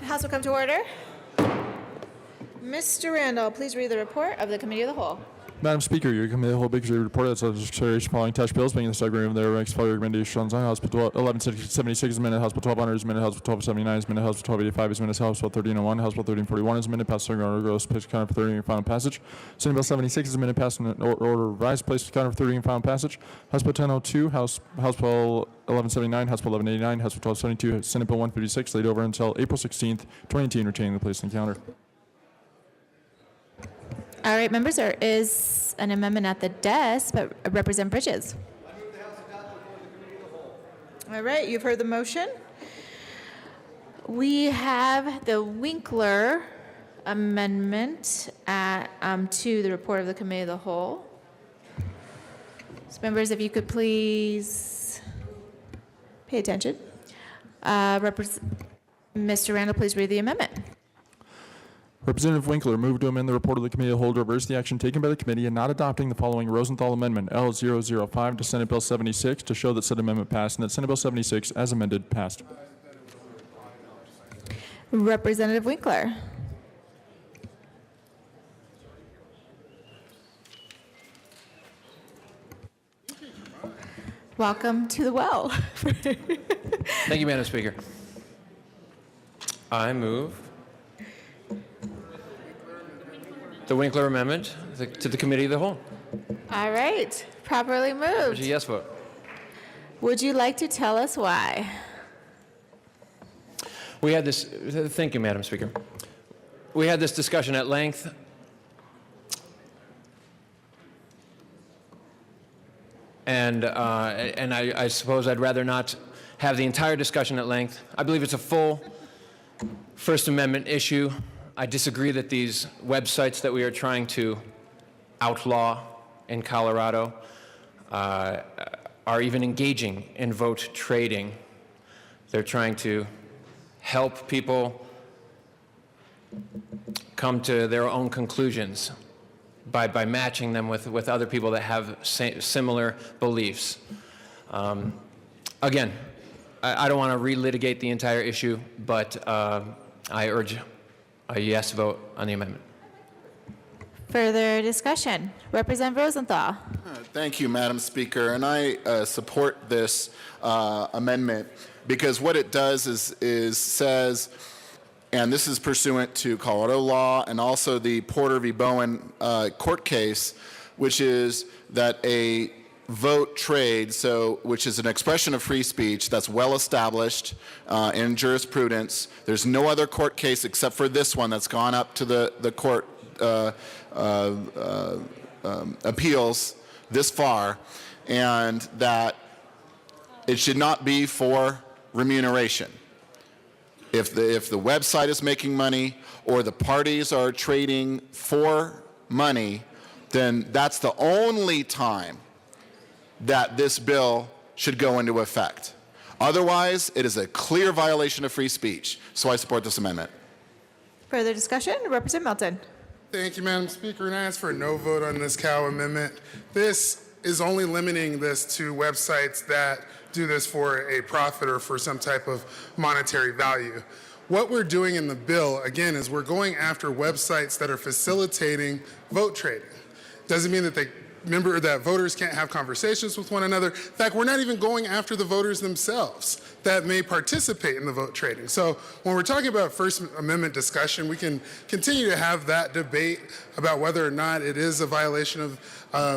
House will come to order. Mr. Randall, please read the report of the Committee of the Whole. Madam Speaker, your committee whole big report that's under consideration following attached bills being the second reading of their ranks following recommendations on House Bill 1176 is amended, House Bill 1200 is amended, House Bill 1279 is amended, House Bill 1285 is amended, House Bill 1301, House Bill 1341 is amended, passed second order, goes to counter for third reading and final passage. Senate Bill 76 is amended, passed in order revised, placed to counter for third reading and final passage. House Bill 1002, House Bill 1179, House Bill 1189, House Bill 1272, Senate Bill 156 laid over until April 16th, 2018, retaining the place in the counter. All right, members, there is an amendment at the desk, but Representative Bridges. All right, you've heard the motion. We have the Winkler amendment to the report of the Committee of the Whole. So members, if you could please pay attention. Mr. Randall, please read the amendment. Representative Winkler moved to amend the report of the Committee of the Whole to reverse the action taken by the committee in not adopting the following Rosenthal Amendment L005 to Senate Bill 76 to show that said amendment passed and that Senate Bill 76 as amended passed. Representative Winkler. Welcome to the well. Thank you, Madam Speaker. I move the Winkler Amendment to the Committee of the Whole. All right, properly There's a moved. yes vote. Would you like to tell us why? We had this, thank you, Madam Speaker. We had this discussion at length. And I suppose I'd rather not have the entire discussion at length. I believe it's a full First Amendment issue. I disagree that these websites that we are trying to outlaw in Colorado are even engaging in vote trading. They're trying to help people come to their own conclusions by matching them with other people that have similar beliefs. Again, I don't want to relitigate the entire issue, but I urge a yes vote on the amendment. Further discussion. Representative Rosenthal. Thank you, Madam Speaker. And I support this amendment because what it does is says, and this is pursuant to Colorado law and also the Porter v. Bowen court case, which is that a vote trade, which is an expression of free speech that's well established in jurisprudence. There's no other court case except for this one that's gone up to the court appeals this far, and that it should not be for remuneration. If the website is making money or the parties are trading for money, then that's the only time that this bill should go into effect. Otherwise, it is a clear violation of free speech. So I support this amendment. Further discussion. Representative Melton. Thank you, Madam Speaker, and I ask for a no vote on this Cow amendment. This is only limiting this to websites that do this for a profit or for some type of monetary value. What we're doing in the bill, again, is we're going after websites that are facilitating vote trading. Doesn't mean that that voters can't have conversations with one another. In fact, we're not even going after the voters themselves that may participate in the vote trading. So when we're talking about First Amendment discussion, we can continue to have that debate about whether or not it is a violation of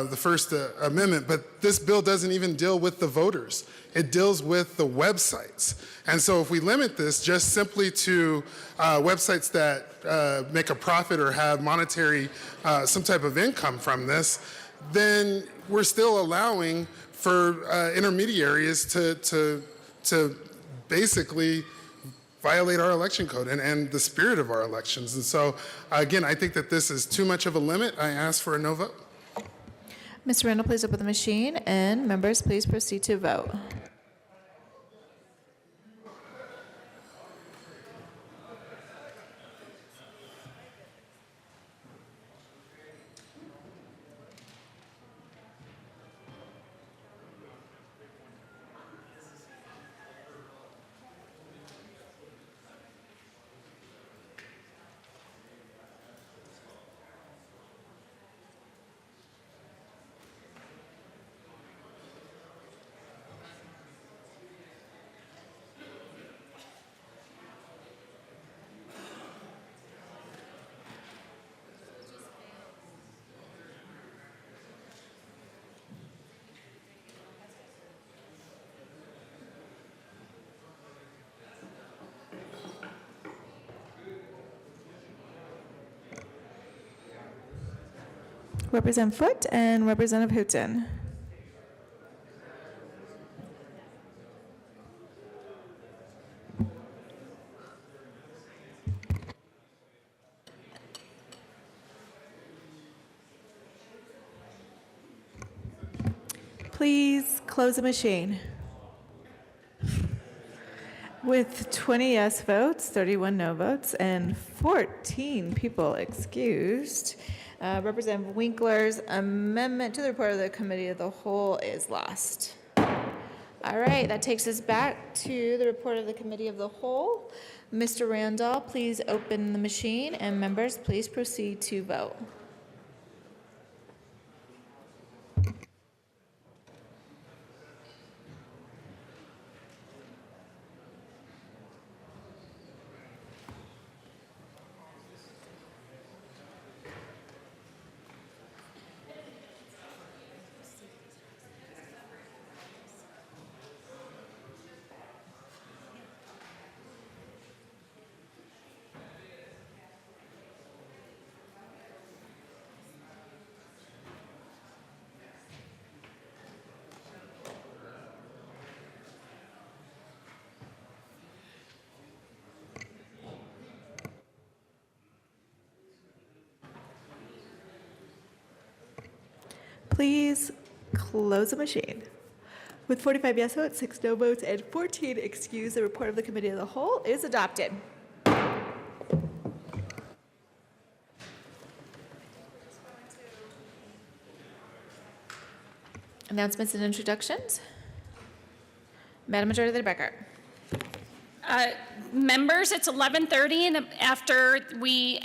the First Amendment, but this bill doesn't even deal with the voters. It deals with the websites. And so if we limit this just simply to websites that make a profit or have monetary, some type of income from this, then we're still allowing for intermediaries to basically violate our election code and the spirit of our elections. And so, again, I think that this is too much of a limit. I ask for a no vote. Mr. Randall, please open the machine, and members, please proceed to vote. Representative Foote and Representative Hooton. Please close the machine. With 20 yes votes, 31 no votes, and 14 people excused, Representative Winkler's amendment to the report of the Committee of the Whole is lost. All right, that takes us back to the report of the Committee of the Whole. Mr. Randall, please open the machine, and members, please proceed to vote. Please close the machine. With 45 yes votes, 6 no votes, and 14 excused, the report of the Committee of the Whole is adopted. Announcements and introductions. Madam Majority Leader Becker. Members, it's 11:30, and after we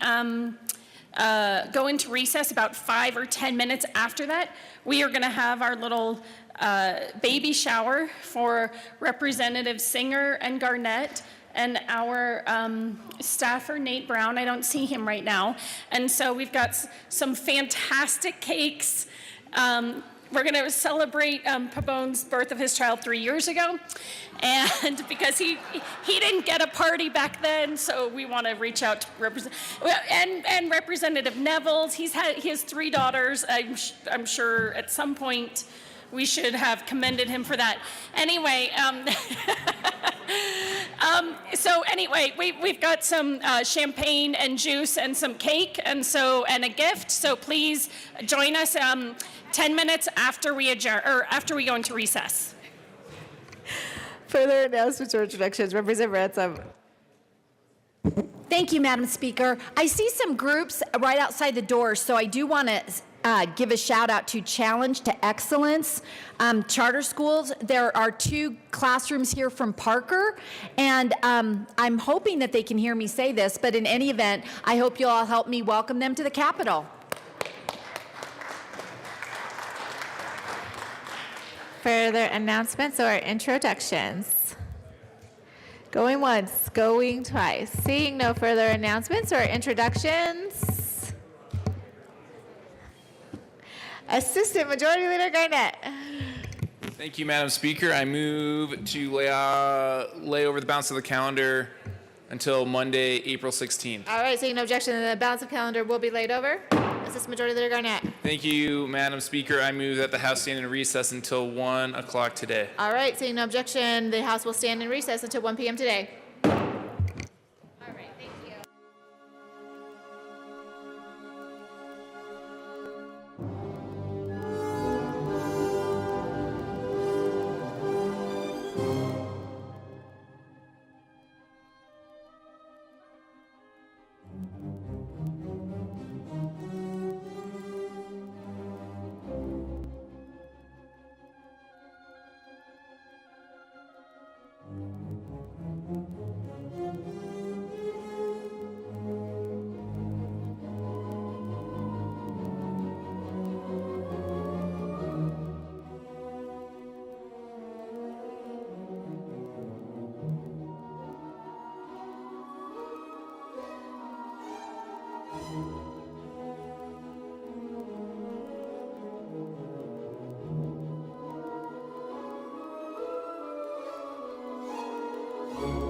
go into recess, about 5 or 10 minutes after that, we are going to have our little baby shower for Representative Singer and Garnett and our staffer, Nate Brown. I don't see him right now. And so we've got some fantastic cakes. We're going to celebrate Pabone's birth of his child 3 years ago. And because he didn't get a party back then, so we want to reach out to Representative Nevels. He has 3 daughters. I'm sure at some point we should have commended him for that. Anyway, we've got some champagne and juice and some cake and a gift. So please join us 10 minutes after we adjourn, or after we go into recess. Further announcements or introductions. Representative Ransom. Thank you, Madam Speaker. I see some groups right outside the door, so I do want to give a shout out to Challenge to Excellence Charter Schools. There are 2 classrooms here from Parker, and I'm hoping that they can hear me say this, but in any event, I hope you'll all help me welcome them to the Capitol. Further announcements or introductions. Going once, going twice. Seeing no further announcements or introductions. Assistant Majority Leader Garnett. Thank you, Madam Speaker. I move to lay over the balance of the calendar until Monday, April 16th. All right, seeing no objection, the balance of calendar will be laid over. Assistant Majority Leader Garnett. Thank you, Madam Speaker. I move that the House stand in recess until 1 o'clock today. All right, seeing no objection, the House will stand in recess until 1 p.m. today. Thank you.